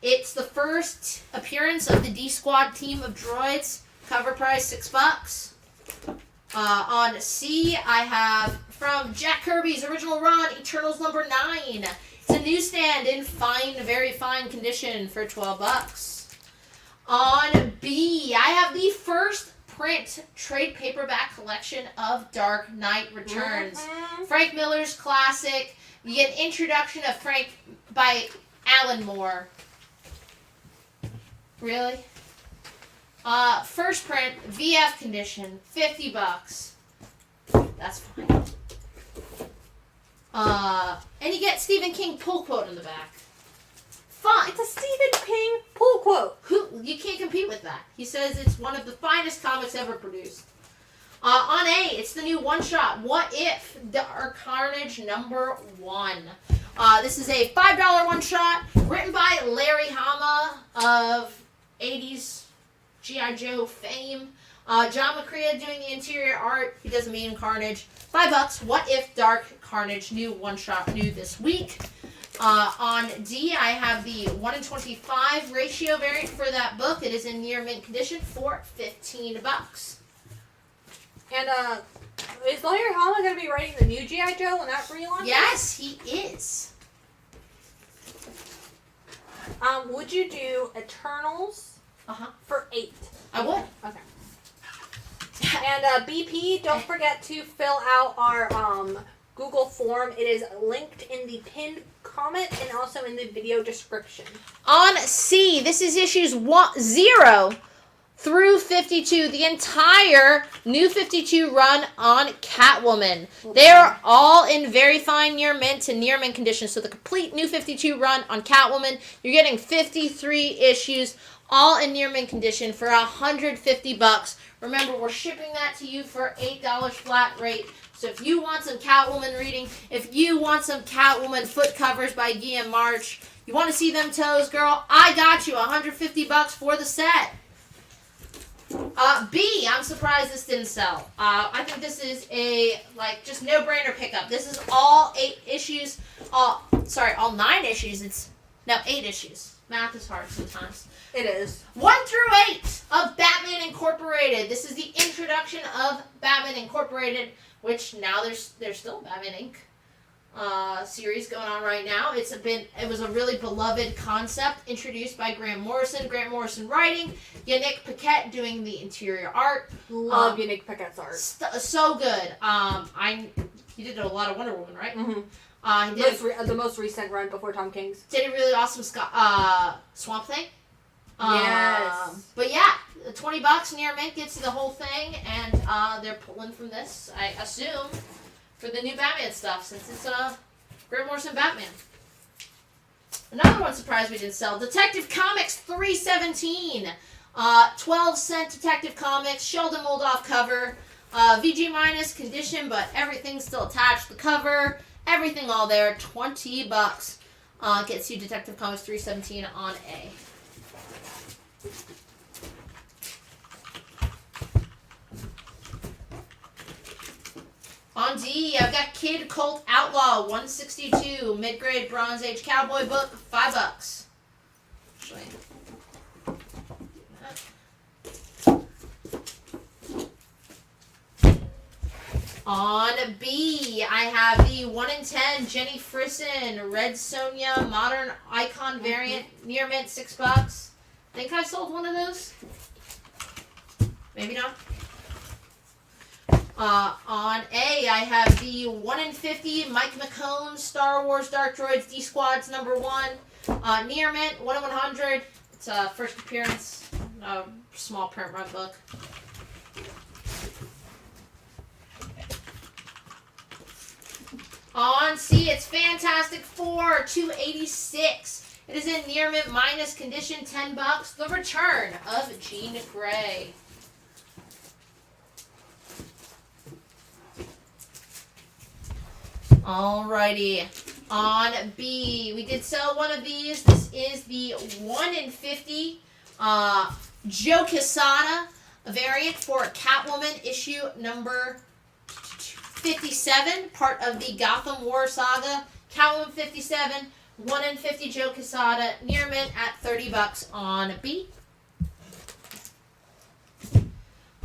It's the first appearance of the D Squad team of droids. Cover price $6. On C, I have from Jack Kirby's original run, Eternals number 9. It's a newsstand in fine, very fine condition for $12. On B, I have the first print trade paperback collection of Dark Knight Returns. Frank Miller's classic. You get an introduction of Frank by Alan Moore. Really? First print, VF condition, $50. That's fine. And you get Stephen King pull quote in the back. Fun. It's a Stephen King pull quote. You can't compete with that. He says it's one of the finest comics ever produced. On A, it's the new one-shot, What If? Dark Carnage number 1. This is a $5 one-shot, written by Larry Hama of 80s G.I. Joe fame. John McCrea doing the interior art. He does Mean Carnage. $5. What If? Dark Carnage, new one-shot, new this week. On D, I have the 1:25 ratio variant for that book. It is in near mint condition for $15. And is Larry Hama going to be writing the new G.I. Joe when that relaunches? Yes, he is. Would you do Eternals for $8? I would. Okay. And BP, don't forget to fill out our Google form. It is linked in the pinned comment and also in the video description. On C, this is issues 0 through 52, the entire New 52 run on Catwoman. They are all in very fine near mint and near mint condition. So the complete New 52 run on Catwoman, you're getting 53 issues, all in near mint condition for $150. Remember, we're shipping that to you for $8 flat rate. So if you want some Catwoman reading, if you want some Catwoman foot covers by Guillaume March, you want to see them toes, girl, I got you $150 for the set. B, I'm surprised this didn't sell. I think this is a, just no-brainer pickup. This is all 8 issues. All 9 issues. It's, no, 8 issues. Math is hard sometimes. It is. 1 through 8 of Batman Incorporated. This is the introduction of Batman Incorporated, which now there's still Batman Inc. Series going on right now. It was a really beloved concept introduced by Grant Morrison. Grant Morrison writing, Yannick Paquette doing the interior art. Love Yannick Paquette's art. So good. He did a lot of Wonder Woman, right? Mm-hmm. He did the most recent run before Tom King's. Did a really awesome Swamp Thing. Yes. But yeah, $20 near mint gets you the whole thing, and they're pulling from this, I assume, for the new Batman stuff, since it's Grant Morrison Batman. Another one surprised we didn't sell. Detective Comics 317. 12-cent Detective Comics, Sheldon Moldoff cover. VG minus condition, but everything's still attached. The cover, everything all there. $20. Gets you Detective Comics 317 on A. On D, I've got Kid Colt Outlaw 162, mid-grade Bronze Age cowboy book, $5. Actually, on B, I have the 1 in 10 Jenny Frisson Red Sonja Modern Icon variant, near mint, $6. Think I sold one of those? Maybe not. On A, I have the 1 in 50 Mike McCone Star Wars Dark Droids D Squads number 1. Near mint, 1 in 100. It's a first appearance, small print run book. On C, it's Fantastic Four 286. It is in near mint minus condition, $10. The Return of Jean Grey. Alrighty, on B, we did sell one of these. This is the 1 in 50 Joe Quesada variant for Catwoman issue number 57, part of the Gotham War saga. Catwoman 57, 1 in 50 Joe Quesada, near mint at $30 on B.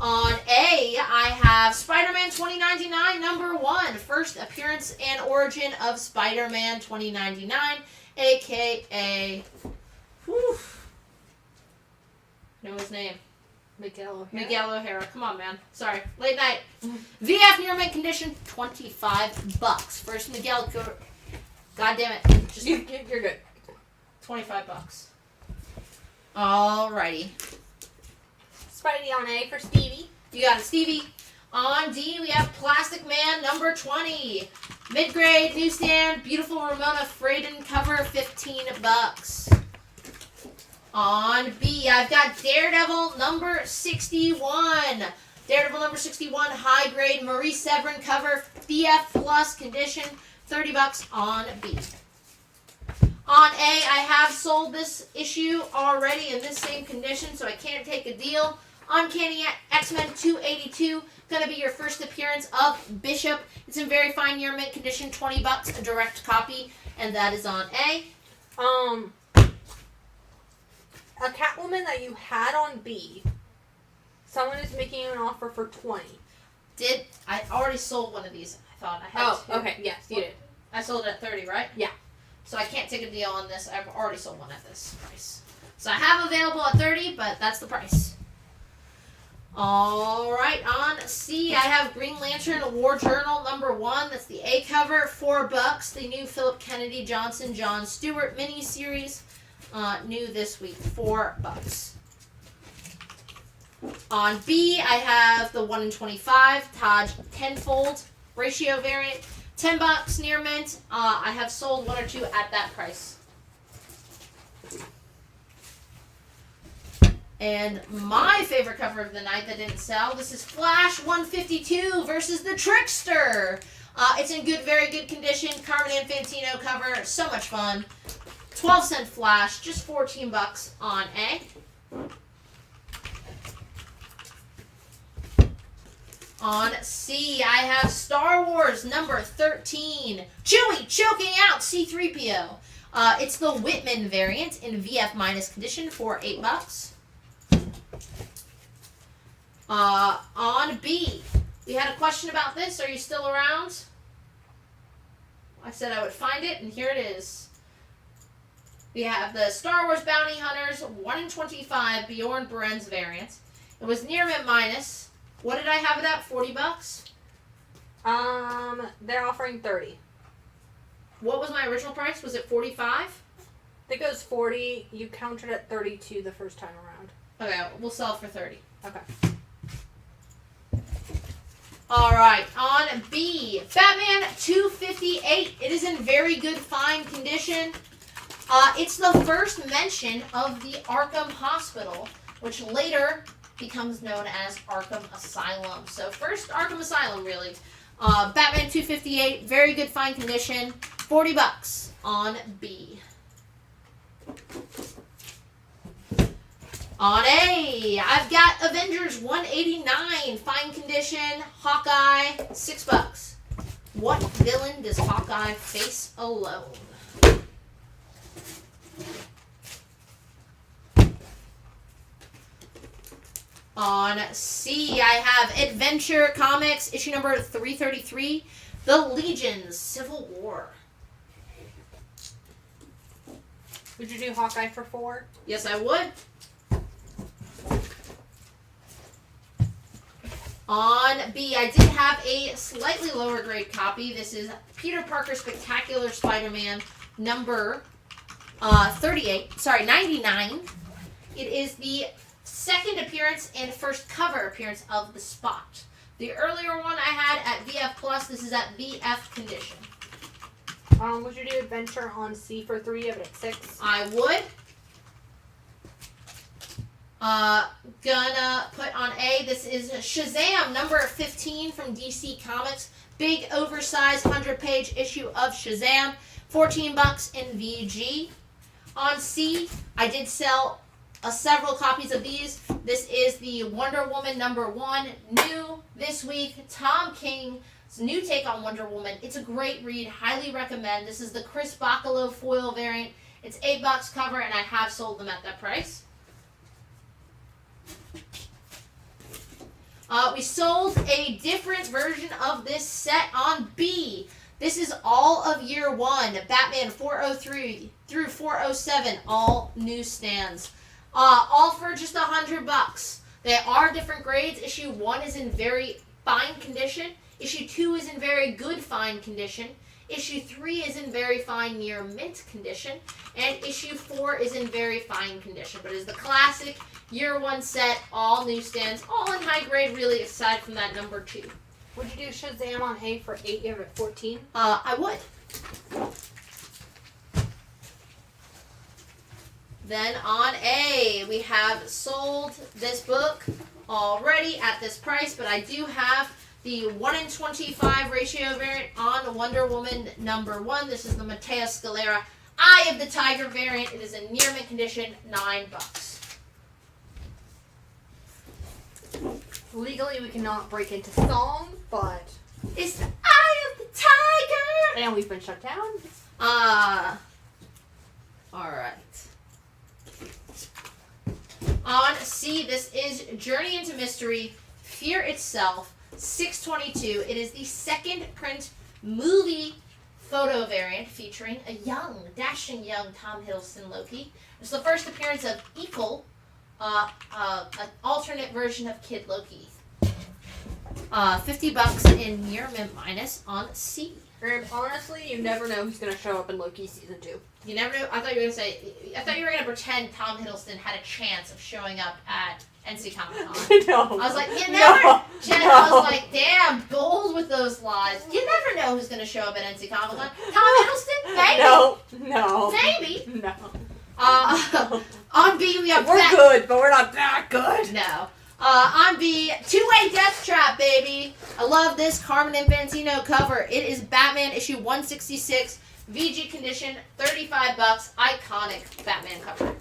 On A, I have Spider-Man 2099, number 1. First appearance and origin of Spider-Man 2099, a.k.a. Know his name. Miguel O'Hara. Miguel O'Hara. Come on, man. Sorry. Late night. VF near mint condition, $25. First Miguel. God damn it. Just You're good. $25. Alrighty. Spidey on A for Stevie. You got it, Stevie. On D, we have Plastic Man number 20. Mid-grade, newsstand, beautiful Ramona Fraden cover, $15. On B, I've got Daredevil number 61. Daredevil number 61, high grade, Marie Severin cover, BF plus condition, $30 on B. On A, I have sold this issue already in this same condition, so I can't take a deal. Uncanny X-Men 282, gonna be your first appearance of Bishop. It's in very fine near mint condition, $20, a direct copy, and that is on A. A Catwoman that you had on B, someone is making an offer for 20. I already sold one of these. I thought I had two. Okay, yes, you did. I sold it at 30, right? Yeah. So I can't take a deal on this. I've already sold one at this price. So I have available at 30, but that's the price. Alright, on C, I have Green Lantern War Journal number 1. That's the A cover, $4. The new Philip Kennedy Johnson, John Stewart miniseries. New this week, $4. On B, I have the 1 in 25 Taj tenfold ratio variant, $10 near mint. I have sold 1 or 2 at that price. And my favorite cover of the night that didn't sell, this is Flash 152 versus the Trickster. It's in very good condition. Carmen Infantino cover, so much fun. 12-cent Flash, just $14 on A. On C, I have Star Wars number 13. Chewie choking out C-3PO. It's the Whitman variant in VF minus condition for $8. On B, we had a question about this. Are you still around? I said I would find it, and here it is. We have the Star Wars Bounty Hunters 1 in 25 Bjorn Beren's variant. It was near mint minus. What did I have it at? $40? They're offering 30. What was my original price? Was it 45? I think it was 40. You counted at 32 the first time around. Okay, we'll sell it for 30. Okay. Alright, on B, Batman 258. It is in very good, fine condition. It's the first mention of the Arkham Hospital, which later becomes known as Arkham Asylum. So first Arkham Asylum, really. Batman 258, very good, fine condition, $40 on B. On A, I've got Avengers 189, fine condition, Hawkeye, $6. What villain does Hawkeye face alone? On C, I have Adventure Comics, issue number 333, The Legion's Civil War. Would you do Hawkeye for 4? Yes, I would. On B, I did have a slightly lower grade copy. This is Peter Parker Spectacular Spider-Man number 99. It is the second appearance and first cover appearance of the Spot. The earlier one I had at VF Plus, this is at VF condition. Would you do Adventure on C for 3 of it at 6? I would. Gonna put on A, this is Shazam number 15 from DC Comics. Big oversized 100-page issue of Shazam. $14 in VG. On C, I did sell several copies of these. This is the Wonder Woman number 1, new this week, Tom King It's a new take on Wonder Woman. It's a great read. Highly recommend. This is the Chris Bacalo foil variant. It's $8 cover, and I have sold them at that price. We sold a different version of this set on B. This is all of year one. Batman 403 through 407, all newsstands. All for just $100. They are different grades. Issue 1 is in very fine condition. Issue 2 is in very good fine condition. Issue 3 is in very fine near mint condition. And issue 4 is in very fine condition. But it is the classic year 1 set, all newsstands, all in high grade, really, aside from that number 2. Would you do Shazam on A for 8 or 14? I would. Then on A, we have sold this book already at this price, but I do have the 1 in 25 ratio variant on Wonder Woman number 1. This is the Matteo Scalera Eye of the Tiger variant. It is in near mint condition, $9. Legally, we cannot break into song, but it's the Eye of the Tiger! And we've been shut down. Alright. On C, this is Journey into Mystery, Fear Itself, $6.22. It is the second print movie photo variant featuring a young, dashing young Tom Hiddleston Loki. It's the first appearance of Equal, an alternate version of Kid Loki. $50 in near mint minus on C. And honestly, you never know who's going to show up in Loki season 2. You never know. I thought you were going to pretend Tom Hiddleston had a chance of showing up at NC Comic Con. No. I was like, you never. Jen, I was like, damn, bold with those lies. You never know who's going to show up at NC Comic Con. Tom Hiddleston? Maybe. No. Maybe. No. On B, we have. We're good, but we're not that good. No. On B, two-way death trap, baby. I love this Carmen Infantino cover. It is Batman issue 166, VG condition, $35. Iconic Batman cover.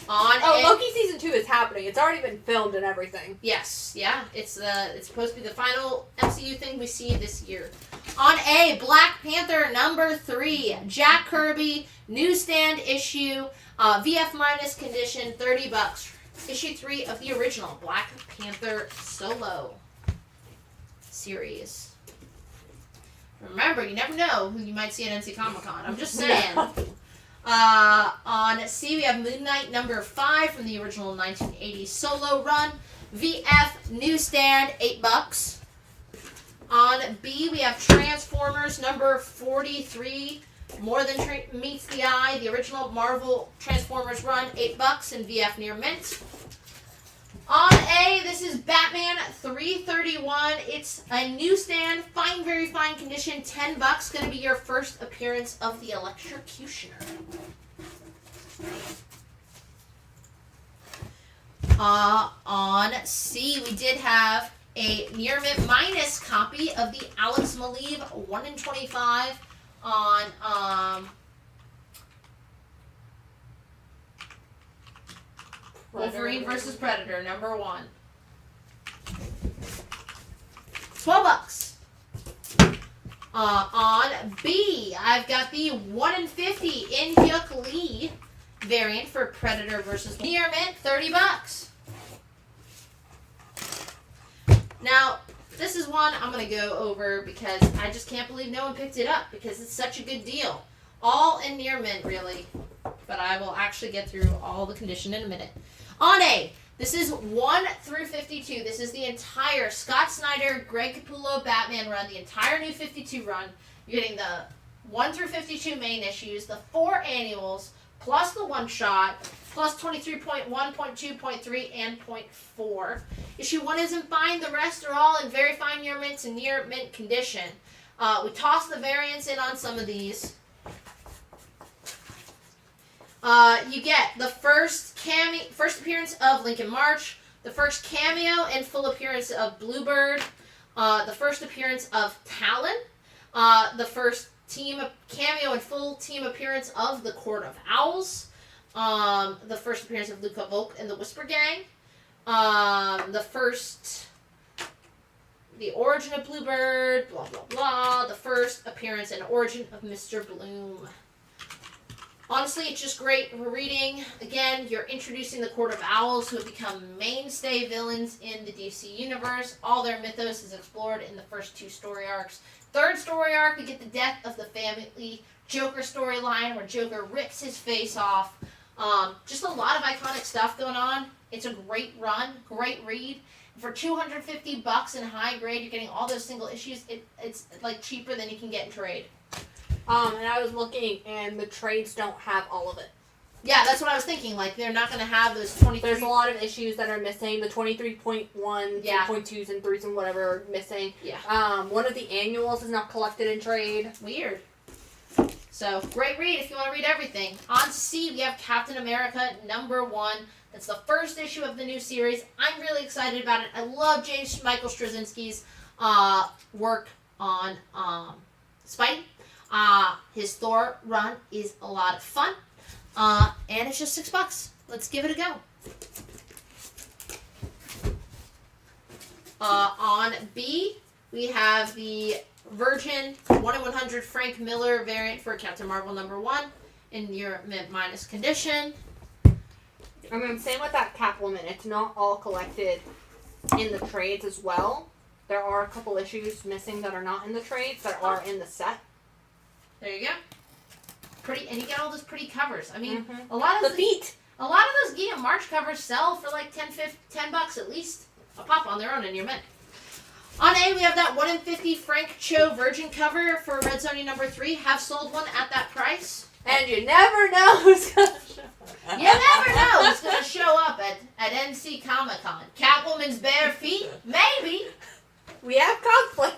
Loki season 2 is happening. It's already been filmed and everything. Yes, yeah. It's supposed to be the final MCU thing we see this year. On A, Black Panther number 3, Jack Kirby, newsstand issue, VF minus condition, $30. Issue 3 of the original Black Panther solo series. Remember, you never know who you might see at NC Comic Con. I'm just saying. On C, we have Moon Knight number 5 from the original 1980 solo run. VF newsstand, $8. On B, we have Transformers number 43, More Than Meets the Eye, the original Marvel Transformers run, $8 in VF near mint. On A, this is Batman 331. It's a newsstand, fine, very fine condition, $10. Going to be your first appearance of the Electrocutioner. On C, we did have a near mint minus copy of the Alex Maleev 1 in 25 on Wolverine vs. Predator, number 1. $12. On B, I've got the 1 in 50 In Hyuk Lee variant for Predator vs. Near mint, $30. Now, this is one I'm going to go over because I just can't believe no one picked it up because it's such a good deal. All in near mint, really. But I will actually get through all the condition in a minute. On A, this is 1 through 52. This is the entire Scott Snyder, Greg Capullo Batman run, the entire new 52 run. You're getting the 1 through 52 main issues, the 4 annuals, plus the one-shot, plus 23.1, .2, .3, and .4. Issue 1 isn't fine. The rest are all in very fine near mints and near mint condition. We tossed the variants in on some of these. You get the first appearance of Lincoln March, the first cameo and full appearance of Bluebird, the first appearance of Talon, the first cameo and full team appearance of the Court of Owls, the first appearance of Luca Volk and the Whisper Gang, The first, the origin of Bluebird, blah blah blah. The first appearance and origin of Mr. Bloom. Honestly, it's just great for reading. Again, you're introducing the Court of Owls, who have become mainstay villains in the DC universe. All their mythos is explored in the first 2 story arcs. Third story arc, we get the death of the family Joker storyline, where Joker rips his face off. Just a lot of iconic stuff going on. It's a great run, great read. For $250 in high grade, you're getting all those single issues. It's like cheaper than you can get in trade. And I was looking, and the trades don't have all of it. Yeah, that's what I was thinking. Like, they're not going to have those 23... There's a lot of issues that are missing. The 23.1, 3.2s, and 3s and whatever are missing. Yeah. One of the annuals is not collected in trade. Weird. So, great read if you want to read everything. On C, we have Captain America #1. That's the first issue of the new series. I'm really excited about it. I love J. Michael Straczynski's work on Spidey. His Thor run is a lot of fun. And it's just $6. Let's give it a go. On B, we have the Virgin 1/100 Frank Miller variant for Captain Marvel #1 in your mint- condition. I mean, same with that Catwoman. It's not all collected in the trades as well. There are a couple issues missing that are not in the trades that are in the set. There you go. Pretty, and you get all those pretty covers. I mean, Mm-hmm. a lot of the feet. A lot of those Guillaume March covers sell for like $10 at least a pop on their own in your mint. On A, we have that 1 in 50 Frank Cho Virgin cover for Red Sonja #3. Have sold one at that price. And you never know who's going to show up. You never know who's going to show up at NC Comic Con. Catwoman's bare feet? Maybe. We have cosplayers.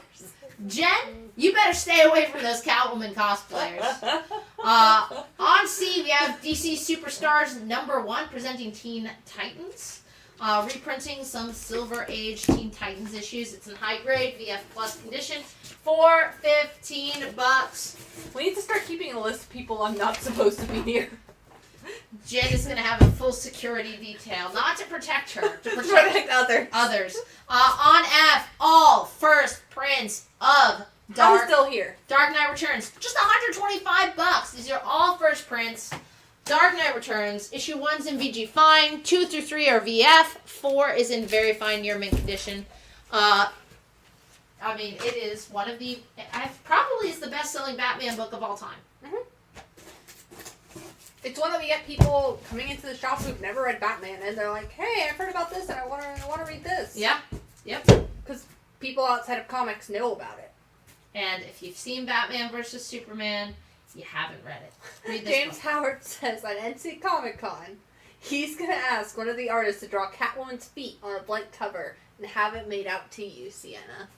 Jen, you better stay away from those Catwoman cosplayers. On C, we have DC Superstars #1 presenting Teen Titans. Reprinting some Silver Age Teen Titans issues. It's in high grade, VF Plus condition, for $15. We need to start keeping a list of people I'm not supposed to be near. Jen is going to have a full security detail, not to protect her, to protect others. On F, all first prints of I'm still here. Dark Knight Returns. Just $125. These are all first prints. Dark Knight Returns. Issue 1's in VG Fine. 2 through 3 are VF. 4 is in very fine near mint condition. I mean, it is one of the... probably is the best-selling Batman book of all time. Mm-hmm. It's one that we get people coming into the shop who've never read Batman, and they're like, hey, I've heard about this, and I want to read this. Yeah. Yep. Because people outside of comics know about it. And if you've seen Batman vs. Superman, you haven't read it. Read this James book. Howard says at NC Comic Con, he's going to ask one of the artists to draw Catwoman's feet on a blank cover and have it made out to you, Sienna.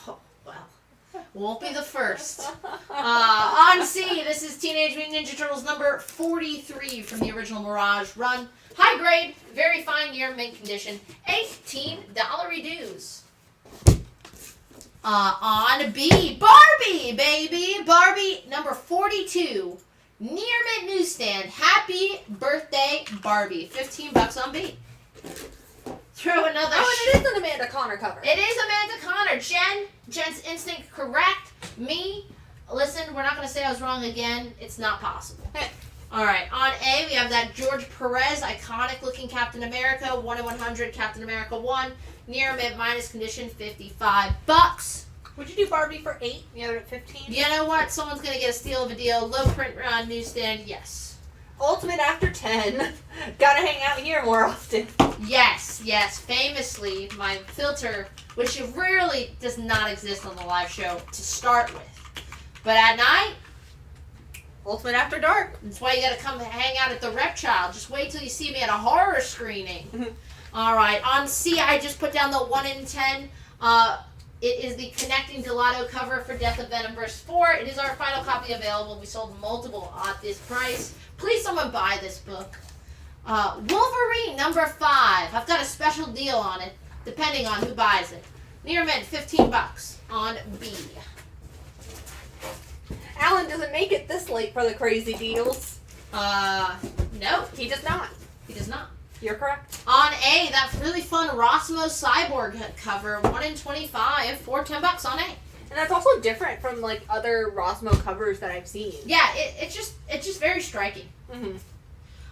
Oh, well. Won't be the first. On C, this is Teenage Mutant Ninja Turtles #43 from the original Mirage run. High grade, very fine near mint condition. $18 dues. On B, Barbie, baby. Barbie #42. Near mint newsstand. Happy birthday, Barbie. $15 on B. Throw another. Oh, and it is an Amanda Connor cover. It is Amanda Connor. Jen's instinct correct. Me, listen, we're not going to say I was wrong again. It's not possible. All right. On A, we have that George Perez iconic looking Captain America 1/100 Captain America 1 near mint minus condition $55. Would you do Barbie for 8? The other at 15? You know what? Someone's going to get a steal of a deal. Low print on newsstand. Yes. Ultimate after 10. Gotta hang out here more often. Yes. Famously, my filter, which rarely does not exist on the live show to start with. But at night, Ultimate After Dark. That's why you gotta come hang out at the Rep Child. Just wait till you see me at a horror screening. Alright, on C, I just put down the 1 in 10. It is the connecting Gelato cover for Death of Venom Verse 4. It is our final copy available. We sold multiple at this price. Please someone buy this book. Wolverine #5. I've got a special deal on it, depending on who buys it. Near mint, $15 on B. Alan doesn't make it this late for the crazy deals. No. He does not. He does not. You're correct. On A, that really fun Rossmo Cyborg cover, 1 in 25 for $10 on A. And that's also different from like other Rossmo covers that I've seen. Yeah, it's just very striking. Mm-hmm.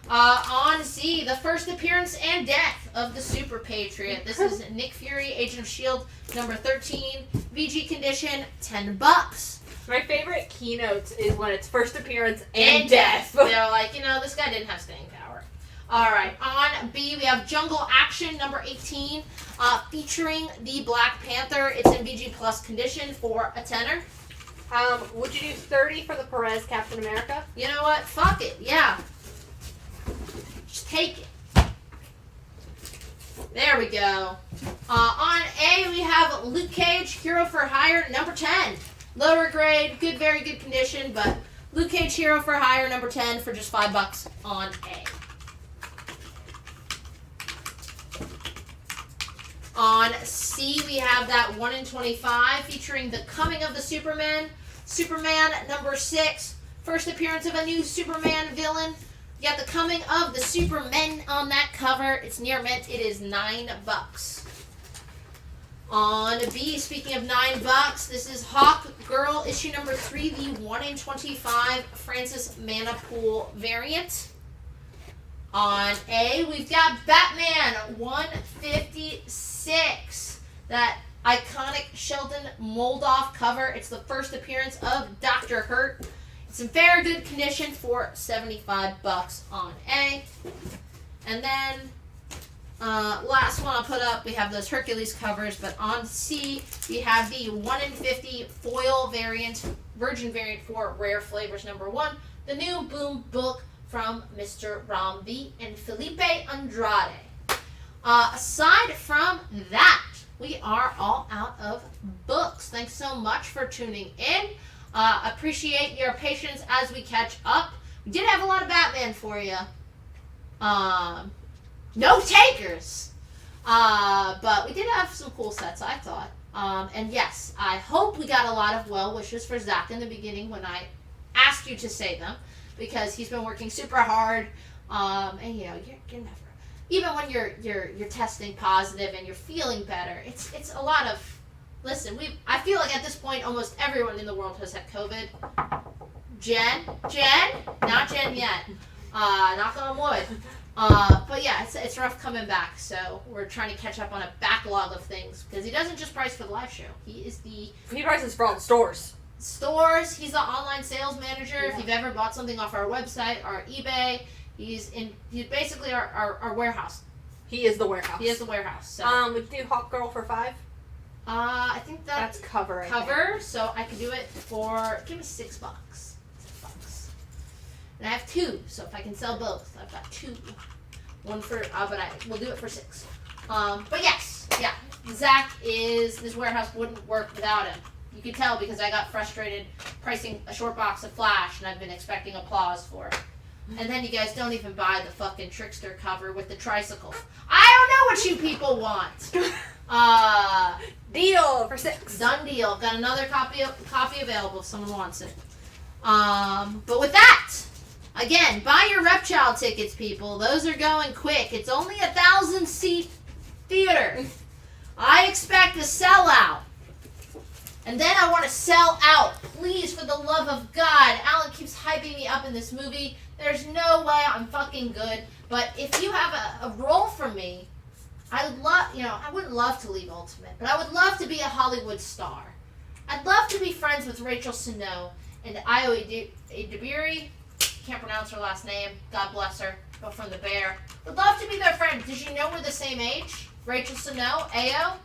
On C, the first appearance and death of the Super Patriot. This is Nick Fury, Agent of S.H.I.E.L.D., number 13, VG condition, $10. My favorite keynotes is when it's first appearance and death. They're like, this guy didn't have staying power. All right, on B, we have Jungle Action, number 18, featuring the Black Panther. It's in VG Plus condition for a tenner. Would you do 30 for the Perez Captain America? You know what? Fuck it. Yeah. Just take it. There we go. On A, we have Luke Cage, Hero for Hire, number 10. Lower grade, very good condition, but Luke Cage, Hero for Hire, number 10 for just $5 on A. On C, we have that 1 in 25 featuring the Coming of the Superman. Superman number 6. First appearance of a new Superman villain. You got the Coming of the Supermen on that cover. It's near mint. It is $9. On B, speaking of $9, this is Hawk Girl issue number 3, the 1 in 25 Francis Manapool variant. On A, we've got Batman 156. That iconic Sheldon Moldoff cover. It's the first appearance of Dr. Hurt. It's in very good condition for $75 on A. And then, last one I'll put up, we have those Hercules covers, but on C, we have the 1 in 50 foil variant, virgin variant for Rare Flavors number 1, the new Boom book from Mr. Ramvi and Felipe Andrade. Aside from that, we are all out of books. Thanks so much for tuning in. Appreciate your patience as we catch up. We did have a lot of Batman for you. No takers. But we did have some cool sets, I thought. And yes, I hope we got a lot of well wishes for Zach in the beginning when I asked you to say them, because he's been working super hard. And you're never, even when you're testing positive and you're feeling better, it's a lot of, listen, I feel like at this point almost everyone in the world has had COVID. Jen, not Jen yet. Knock on wood. But yeah, it's rough coming back, so we're trying to catch up on a backlog of things, because he doesn't just price for the live show. He prices for all the stores. He's the online sales manager. Yeah. If you've ever bought something off our website, our eBay, he's basically our warehouse. He is the warehouse. He is the warehouse. So. Would you do Hawk Girl for $5? I think that's cover. So I could do it for, give me $6. $6. And I have 2, so if I can sell both, I've got 2. One for, but we'll do it for 6. But yes, yeah, Zach his warehouse wouldn't work without him. You can tell because I got frustrated pricing a short box of Flash, and I've been expecting applause for it. And then you guys don't even buy the fucking Trickster cover with the tricycle. I don't know what you people want. Deal for $6. Done deal. Got another copy available if someone wants it. But with that, again, buy your Repchild tickets, people. Those are going quick. It's only a 1,000-seat theater. I expect a sellout. And then I want to sell out. Please, for the love of God. Alan keeps hyping me up in this movie. There's no way I'm fucking good. But if you have a role for me, I wouldn't love to leave Ultimate, but I would love to be a Hollywood star. I'd love to be friends with Rachel Snow and Io Edebiri. Can't pronounce her last name. God bless her. But from The Bear. Would love to be their friend. Did you know we're the same age? Rachel Snow, Ao.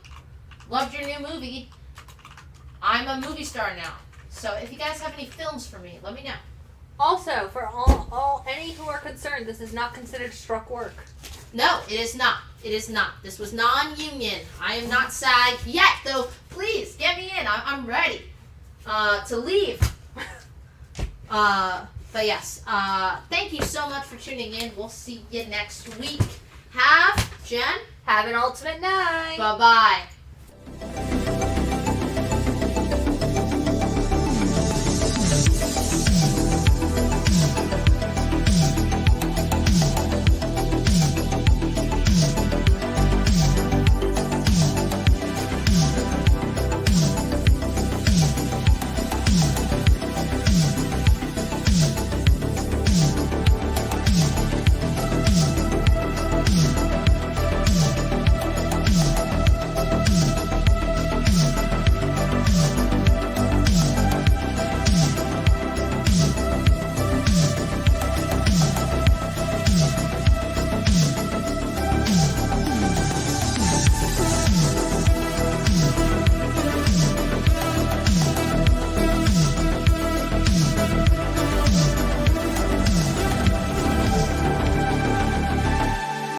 Loved your new movie. I'm a movie star now. So if you guys have any films for me, let me know. Also, for all any who are concerned, this is not considered struck work. No, it is not. It is not. This was non-union. I am not SAG yet, though. Please get me in. I'm ready to leave. But yes, thank you so much for tuning in. We'll see you next week. Have an ultimate night. Bye-bye.